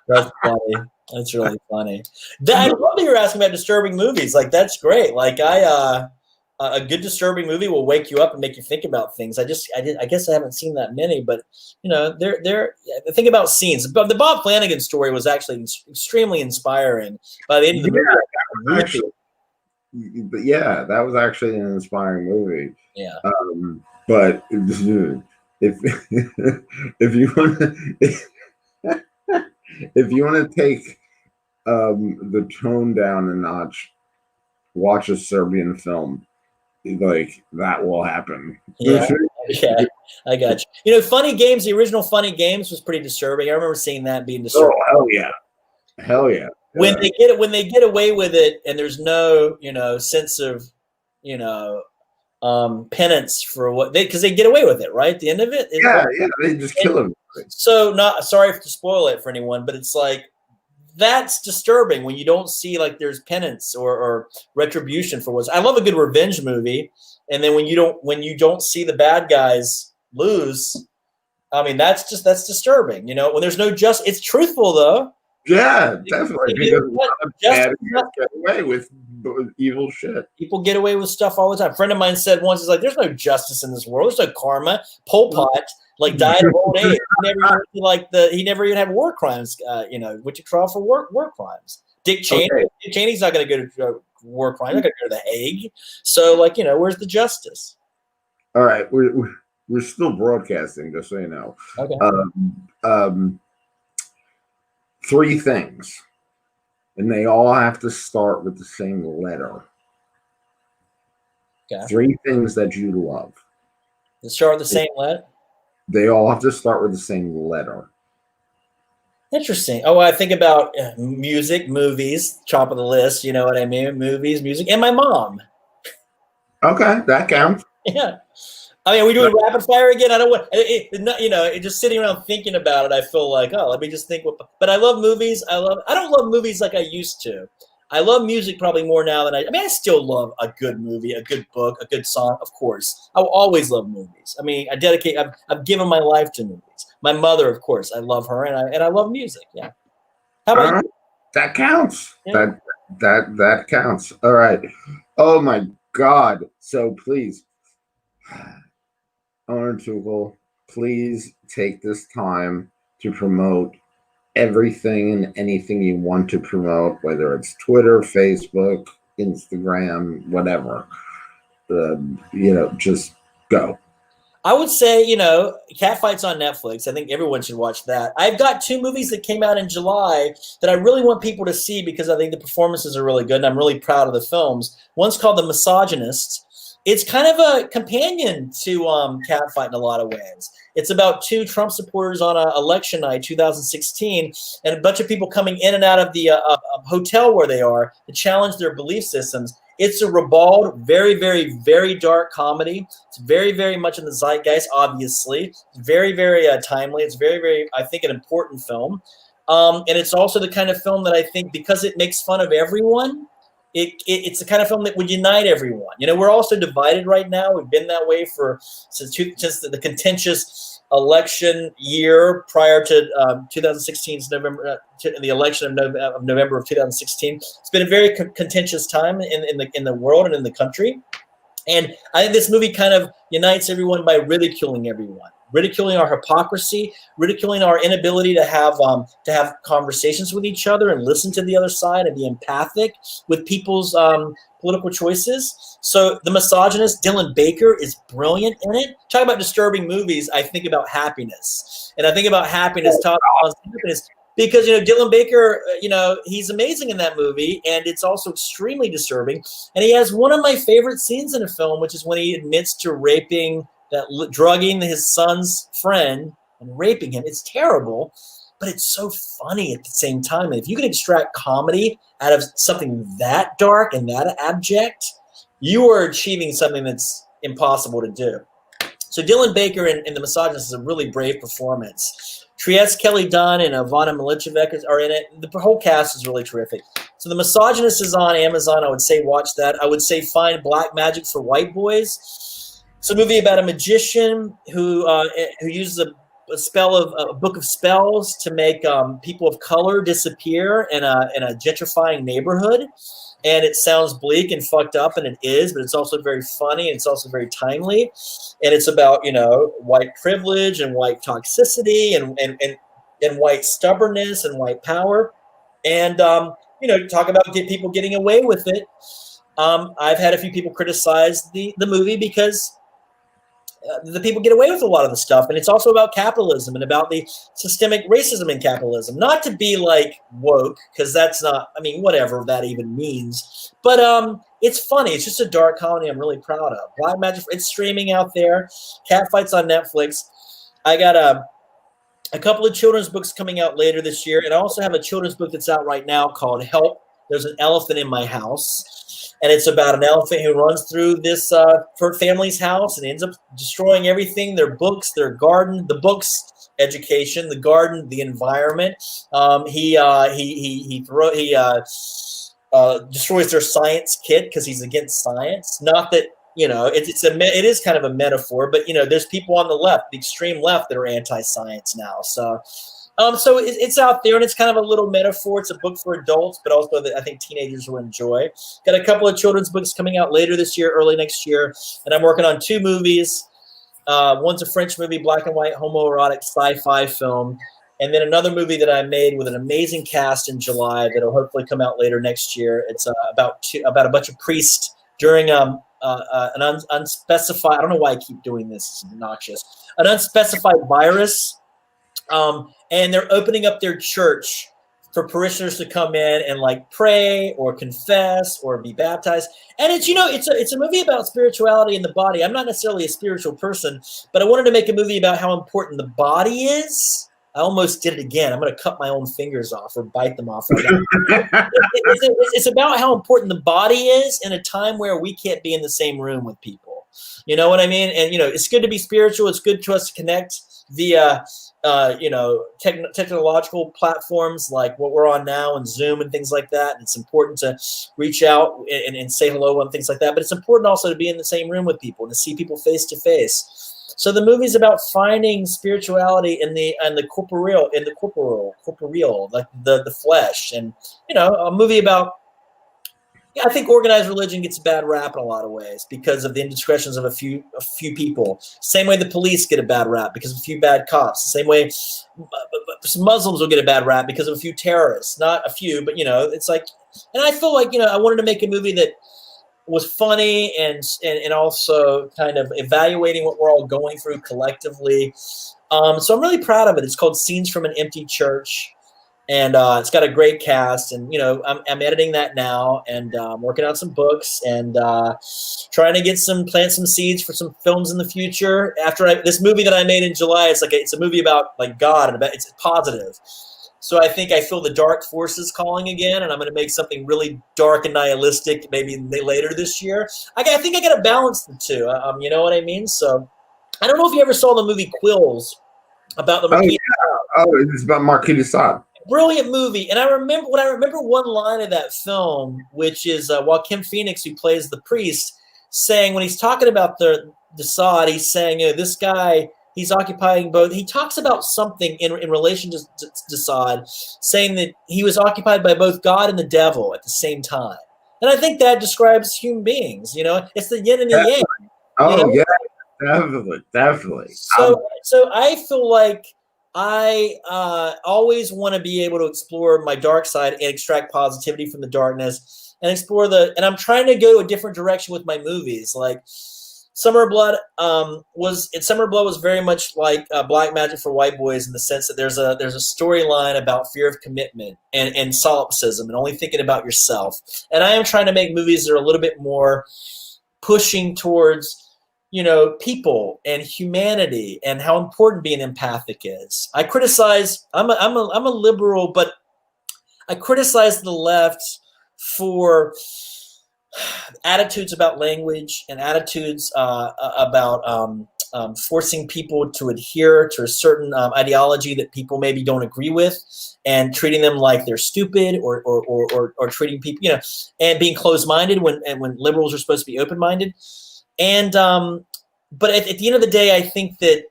That's funny. That's really funny. I love that you're asking about disturbing movies. Like, that's great. Like, a good disturbing movie will wake you up and make you think about things. I guess I haven't seen that many, but think about scenes. But the Bob Flanagan story was actually extremely inspiring. By the end of the movie, but yeah, that was actually an inspiring movie. Yeah. But if you want to take the tone down a notch, watch a Serbian film, like that will happen. Yeah, yeah, I got you. You know, Funny Games, the original Funny Games was pretty disturbing. I remember seeing that being disturbing. Oh hell yeah. When they get away with it, and there's no, you know, sense of, you know, penance for what because they get away with it, right? At the end of it, they just kill him. So, not sorry to spoil it for anyone, but it's like that's disturbing when you don't see like there's penance or retribution for what's. I love a good revenge movie, and then when you don't see the bad guys lose, I mean that's disturbing. You know, when there's no it's truthful though. Yeah, definitely. Because get away with evil shit. People get away with stuff all the time. A friend of mine said once, "Is like there's no justice in this world. There's no karma." Pol Pot like died of old age. He never even had war crimes. You know, went to trial for war crimes. Dick Cheney. Okay. Dick Cheney's not going to go to war crimes. Not going to go to the Hague. So, like, you know, where's the justice? All right, we're still broadcasting, just so you know. Okay. 3 things, and they all have to start with the same letter. Okay. 3 things that you love. They start with the same letter? They all have to start with the same letter. Interesting. Oh, I think about music, movies, top of the list. You know what I mean? Movies, music, and my mom. Okay, that counts. Yeah. I mean, are we doing rapid fire again? I don't want, you know, just sitting around thinking about it. I feel like, oh, let me just think. But I love movies. I don't love movies like I used to. I love music probably more now than I mean, I still love a good movie, a good book, a good song. Of course, I will always love movies. I mean, I've given my life to movies. My mother, of course, I love her, and I love music. Yeah. How about you? That counts. Yeah. That counts. All right. Oh my God. So please. Onur Tukel, please take this time to promote everything and anything you want to promote, whether it's Twitter, Facebook, Instagram, whatever. You know, just go. I would say, you know, Catfight's on Netflix. I think everyone should watch that. I've got 2 movies that came out in July that I really want people to see because I think the performances are really good, and I'm really proud of the films. One's called The Misogynist. It's kind of a companion to Catfight in a lot of ways. It's about 2 Trump supporters on election night, 2016, and a bunch of people coming in and out of the hotel where they are to challenge their belief systems. It's a ribald, very, very, very dark comedy. It's very, very much in the zeitgeist, obviously. It's very, very timely. It's very, very, I think, an important film. And it's also the kind of film that I think, because it makes fun of everyone, it's the kind of film that would unite everyone. You know, we're also divided right now. We've been that way since the contentious election year prior to 2016's November, the election of November of 2016. It's been a very contentious time in the world and in the country. And I think this movie kind of unites everyone by ridiculing everyone. Ridiculing our hypocrisy, ridiculing our inability to have conversations with each other and listen to the other side and be empathic with people's political choices. So The Misogynist, Dylan Baker is brilliant in it. Talk about disturbing movies. I think about Happiness, and I think about Happiness. Talk about Happiness because, you know, Dylan Baker, you know, he's amazing in that movie, and it's also extremely disturbing. And he has one of my favorite scenes in a film, which is when he admits to drugging his son's friend and raping him. It's terrible, but it's so funny at the same time. And if you can extract comedy out of something that dark and that abject, you are achieving something that's impossible to do. So Dylan Baker in The Misogynist is a really brave performance. Trieste Kelly Dunn and Ivana Milicevic are in it. The whole cast is really terrific. So The Misogynist is on Amazon. I would say watch that. I would say find Black Magic for White Boys. It's a movie about a magician who uses a book of spells to make people of color disappear in a gentrifying neighborhood. And it sounds bleak and fucked up, and it is, but it's also very funny, and it's also very timely. And it's about, you know, white privilege and white toxicity and white stubbornness and white power. And, you know, talk about people getting away with it. I've had a few people criticize the movie because the people get away with a lot of the stuff. And it's also about capitalism and about the systemic racism in capitalism. Not to be like woke, because that's not, I mean, whatever that even means. But it's funny. It's just a dark comedy I'm really proud of. Black Magic, it's streaming out there. Catfight's on Netflix. I got a couple of children's books coming out later this year. And I also have a children's book that's out right now called Help, There's an Elephant in My House. And it's about an elephant who runs through this family's house and ends up destroying everything, their books, their garden, the books, education, the garden, the environment. He destroys their science kit because he's against science. Not that, you know, it is kind of a metaphor, but, you know, there's people on the left, the extreme left, that are anti-science now. So it's out there, and it's kind of a little metaphor. It's a book for adults, but also that I think teenagers will enjoy. Got a couple of children's books coming out later this year, early next year, and I'm working on 2 movies. One's a French movie, black and white, homoerotic sci-fi film, and then another movie that I made with an amazing cast in July that'll hopefully come out later next year. It's about a bunch of priests during an unspecified. I don't know why I keep doing this. It's obnoxious. An unspecified virus. And they're opening up their church for parishioners to come in and like pray or confess or be baptized. And it's, you know, it's a movie about spirituality in the body. I'm not necessarily a spiritual person, but I wanted to make a movie about how important the body is. I almost did it again. I'm going to cut my own fingers off or bite them off. It's about how important the body is in a time where we can't be in the same room with people. You know what I mean? And, you know, it's good to be spiritual. It's good to us to connect via technological platforms like what we're on now and Zoom and things like that. And it's important to reach out and say hello and things like that. But it's important also to be in the same room with people and to see people face to face. So the movie's about finding spirituality in the corporeal, like the flesh. And, you know, a movie about, I think organized religion gets a bad rap in a lot of ways because of the indiscretions of a few people. Same way the police get a bad rap because of a few bad cops. Same way Muslims will get a bad rap because of a few terrorists. Not a few, but, you know, it's like, and I feel like, you know, I wanted to make a movie that was funny and also kind of evaluating what we're all going through collectively. So I'm really proud of it. It's called Scenes from an Empty Church. And it's got a great cast, and, you know, I'm editing that now, and I'm working on some books, and trying to plant some seeds for some films in the future. After this movie that I made in July, it's a movie about like God, and it's positive. So I think I feel the dark forces calling again, and I'm going to make something really dark and nihilistic maybe later this year. I think I got to balance the two. You know what I mean? So I don't know if you ever saw the movie Quills about the Marquis. It's about Marquis de Sade. Brilliant movie. And I remember one line of that film, which is Joaquin Phoenix, who plays the priest, saying when he's talking about the Sade, he's saying, you know, this guy, he's occupying both. He talks about something in relation to Sade, saying that he was occupied by both God and the devil at the same time. And I think that describes human beings. You know, it's the yin and the yang. Oh, you know? Yeah, definitely. So I feel like I always want to be able to explore my dark side and extract positivity from the darkness and explore and I'm trying to go a different direction with my movies. Like Summer Blood was very much like Black Magic for White Boys in the sense that there's a storyline about fear of commitment and solipsism and only thinking about yourself. And I am trying to make movies that are a little bit more pushing towards, you know, people and humanity and how important being empathic is. I'm a liberal, but I criticize the left for attitudes about language and attitudes about forcing people to adhere to a certain ideology that people maybe don't agree with, and treating them like they're stupid or treating people, you know, and being closed-minded when liberals are supposed to be open-minded. And but at the end of the day, I think that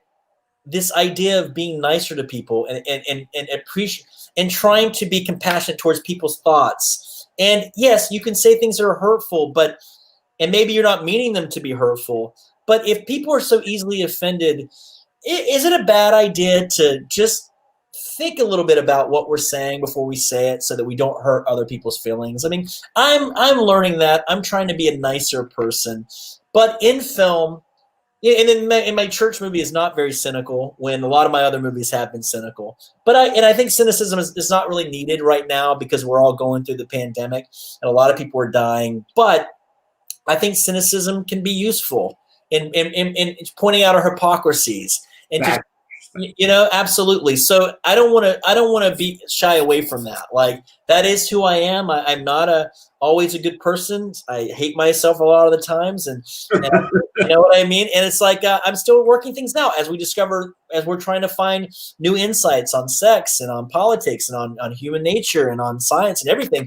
this idea of being nicer to people and appreciate and trying to be compassionate towards people's thoughts. And yes, you can say things that are hurtful, and maybe you're not meaning them to be hurtful. But if people are so easily offended, is it a bad idea to just think a little bit about what we're saying before we say it so that we don't hurt other people's feelings? I mean, I'm learning that. I'm trying to be a nicer person. But in film, Yeah, and then my church movie is not very cynical when a lot of my other movies have been cynical. But I think cynicism is not really needed right now because we're all going through the pandemic and a lot of people are dying. But I think cynicism can be useful in pointing out our hypocrisies and just, absolutely. So I don't want to be shy away from that. Like, that is who I am. I'm not always a good person. I hate myself a lot of the times, and you know what I mean? And it's like, I'm still working things out as we're trying to find new insights on sex and on politics and on human nature and on science and everything.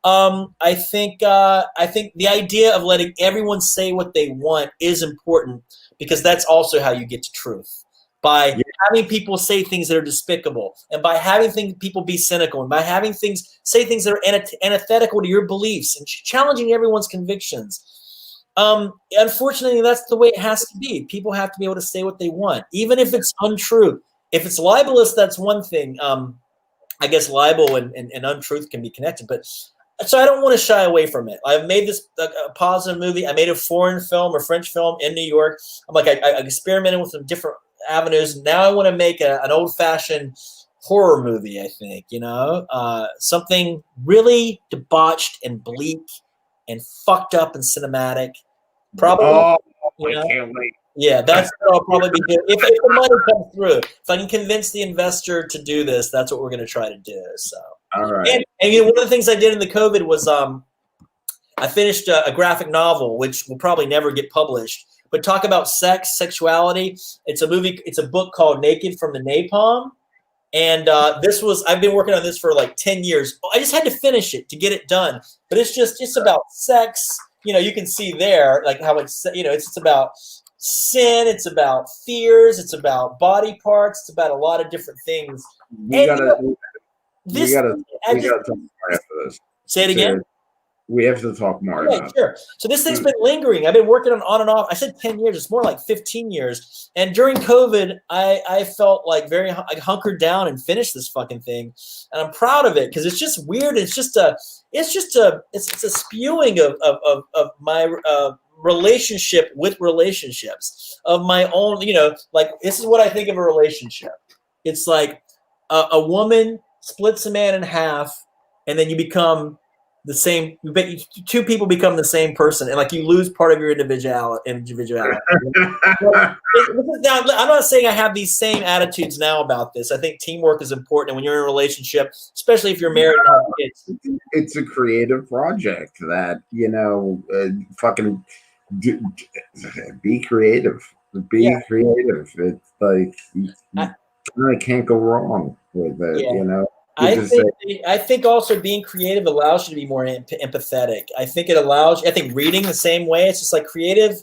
I think the idea of letting everyone say what they want is important, because that's also how you get to truth. By having people say things that are despicable, and by having people be cynical, and by having say things that are antithetical to your beliefs, and challenging everyone's convictions. Unfortunately, that's the way it has to be. People have to be able to say what they want, even if it's untrue. If it's libelous, that's one thing. I guess libel and untruth can be connected, but so I don't want to shy away from it. I've made this a positive movie. I made a foreign film, a French film in New York. I'm like, I experimented with some different avenues. Now I want to make an old-fashioned horror movie, I think, something really debauched and bleak and fucked up and cinematic. Probably. I can't wait. Yeah, that's what I'll probably be doing. If the money comes through, if I can convince the investor to do this, that's what we're going to try to do. So, all right. And one of the things I did in the COVID was I finished a graphic novel, which will probably never get published, but talk about sex, sexuality. It's a book called Naked from the Napalm. And I've been working on this for like 10 years. I just had to finish it to get it done. But it's about sex. You can see there, like how it's about sin, it's about fears, it's about body parts, it's about a lot of different things. We gotta talk more after this. Say it again. We have to talk more about it. Sure. So this thing's been lingering. I've been working on and off. I said 10 years. It's more like 15 years. And during COVID, I felt like very hunkered down and finished this fucking thing. And I'm proud of it because it's just weird. It's a spewing of my relationship with relationships, of my own, like, this is what I think of a relationship. It's like a woman splits a man in half, and then you become the same. Two people become the same person, and like you lose part of your individuality. Now, I'm not saying I have these same attitudes now about this. I think teamwork is important, and when you're in a relationship, especially if you're married and have kids, it's a creative project that fucking be creative. Be creative. It's like I can't go wrong with it. I think also being creative allows you to be more empathetic. I think it allows. I think reading the same way. It's just like creative.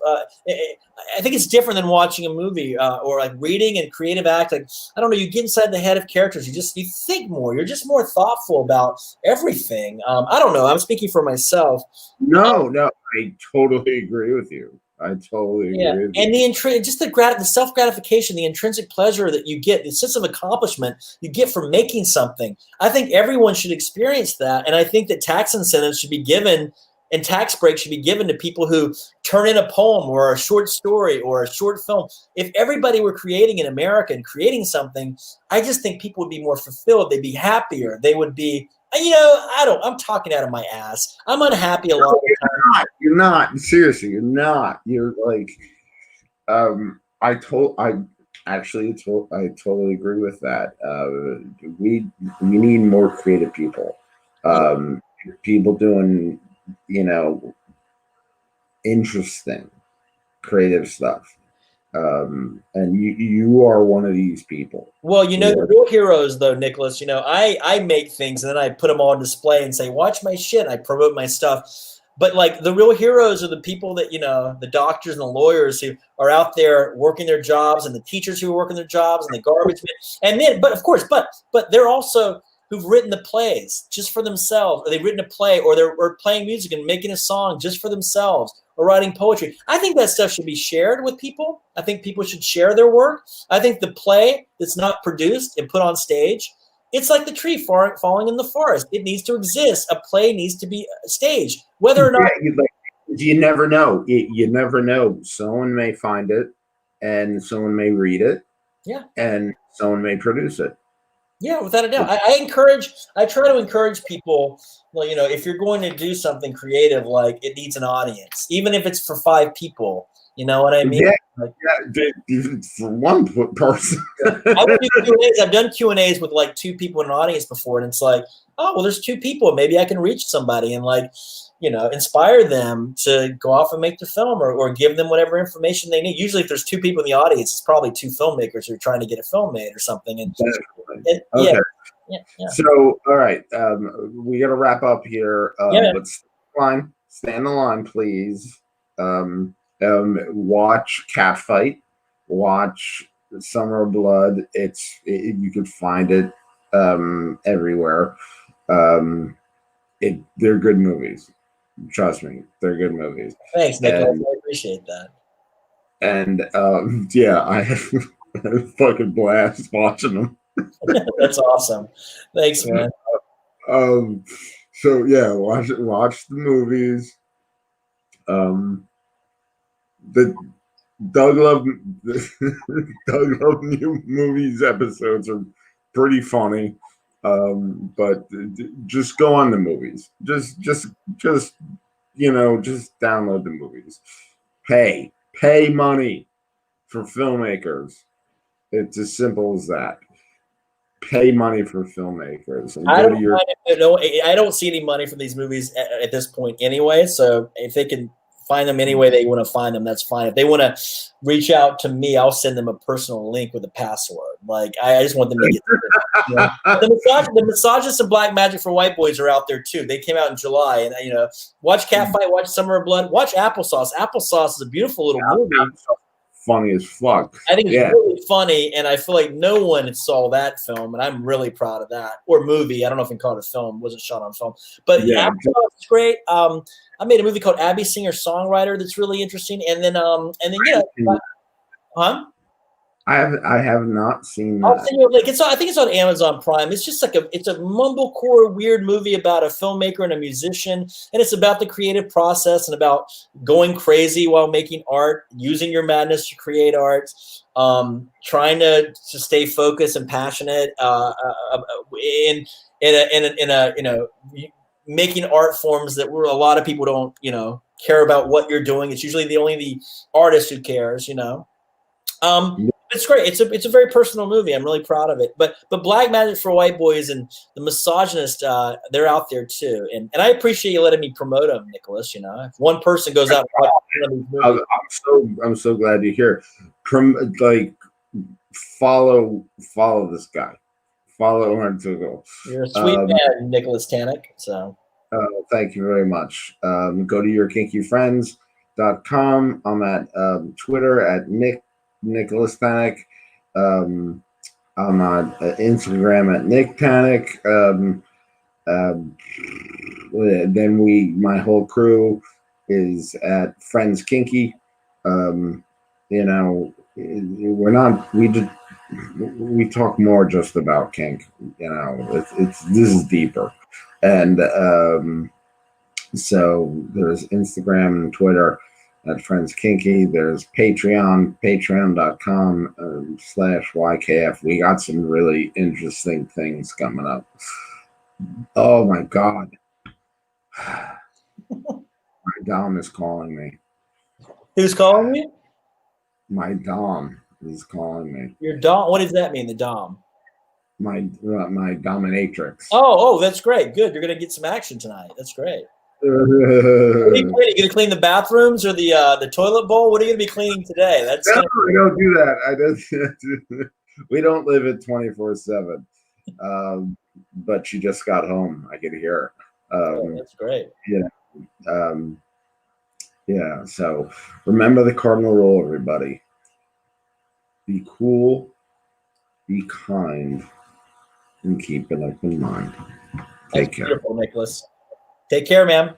I think it's different than watching a movie or like reading and creative act. Like, I don't know. You get inside the head of characters. You think more. You're just more thoughtful about everything. I don't know. I'm speaking for myself. No, I totally agree with you. I totally agree. And the self-gratification, the intrinsic pleasure that you get, the sense of accomplishment you get from making something. I think everyone should experience that. And I think that tax incentives should be given and tax breaks should be given to people who turn in a poem or a short story or a short film. If everybody were creating in America and creating something, I just think people would be more fulfilled. They'd be happier. They would be, I'm talking out of my ass. I'm unhappy a lot of the time. You're not. Seriously, you're not. You're like, I totally agree with that. We need more creative people. People doing, interesting, creative stuff. And you are one of these people. Well, the real heroes, though, Nicholas, I make things and then I put them all on display and say, watch my shit. I promote my stuff. But like the real heroes are the people that, the doctors and the lawyers who are out there working their jobs, and the teachers who are working their jobs, and the garbage men. And then, but of course, but they're also who've written the plays just for themselves, or they've written a play, or they're playing music and making a song just for themselves, or writing poetry. I think that stuff should be shared with people. I think people should share their work. I think the play that's not produced and put on stage, it's like the tree falling in the forest. It needs to exist. A play needs to be staged. Whether or not... You never know. You never know. Someone may find it. and someone may read it, and someone may produce it. Yeah, without a doubt. I try to encourage people, well, if you're going to do something creative, like it needs an audience, even if it's for 5 people. You know what I mean? For one person. I would do Q&As. I've done Q&As with like 2 people in an audience before, and it's like, oh, well, there's 2 people. Maybe I can reach somebody and inspire them to go off and make the film, or give them whatever information they need. Usually if there's 2 people in the audience, it's probably 2 filmmakers who are trying to get a film made or something. And okay. Yeah. So, all right. We got to wrap up here. But stay on the line, please. Watch Catfight. Watch Summer of Blood. You can find it everywhere. They're good movies. Trust me, they're good movies. Thanks, Nick. I appreciate that. And I have a fucking blast watching them. That's awesome. Thanks, man. So yeah, watch the movies. The Doug Love New Movies episodes are pretty funny. But just go on the movies. Just download the movies. Pay money for filmmakers. It's as simple as that. Pay money for filmmakers. And I don't see any money from these movies at this point anyway. So if they can find them any way they want to find them, that's fine. If they want to reach out to me, I'll send them a personal link with a password. Like, I just want them to get the Misogynists and Black Magic for White Boys are out there too. They came out in July, and watch Catfight, watch Summer of Blood, watch Applesauce. Applesauce is a beautiful little movie. Funny as fuck. I think it's really funny, and I feel like no one saw that film, and I'm really proud of that. Or movie. I don't know if we can call it a film. It wasn't shot on film. But Applesauce is great. I made a movie called Abby Singer Songwriter that's really interesting. And then huh? I have not seen that. I'll send you a link. I think it's on Amazon Prime. It's just it's a mumblecore weird movie about a filmmaker and a musician, and it's about the creative process and about going crazy while making art, using your madness to create art, trying to stay focused and passionate in a making art forms that a lot of people don't care about what you're doing. It's usually the artist who cares. It's great. It's a very personal movie. I'm really proud of it. But Black Magic for White Boys and the Misogynist, they're out there too. And I appreciate you letting me promote them, Nicholas. If one person goes out and watches one of these movies. I'm so glad you're here. Follow this guy. Follow Onur Tukel. You're a sweet man, Nicholas Tanek. So thank you very much. Go to yourkinkyfriends.com. I'm at Twitter at Nicholas Tanek. I'm on Instagram at Nick Tanek. Then my whole crew is at Friends Kinky. We talk more just about kink. This is deeper, and so there's Instagram and Twitter at Friends Kinky. There's patreon.com/YKF. We got some really interesting things coming up. Oh my God. My Dom is calling me. Who's calling you? My Dom is calling me. Your Dom? What does that mean, the Dom? My dominatrix. Oh, that's great. Good. You're going to get some action tonight. That's great. What are you going to clean the bathrooms or the toilet bowl? What are you going to be cleaning today? I don't do that. We don't live it 24/7. But she just got home. I could hear her. That's great. Yeah. Yeah. So remember the cardinal rule, everybody. Be cool, be kind, and keep an open mind. Take care. Beautiful, Nicholas. Take care, man.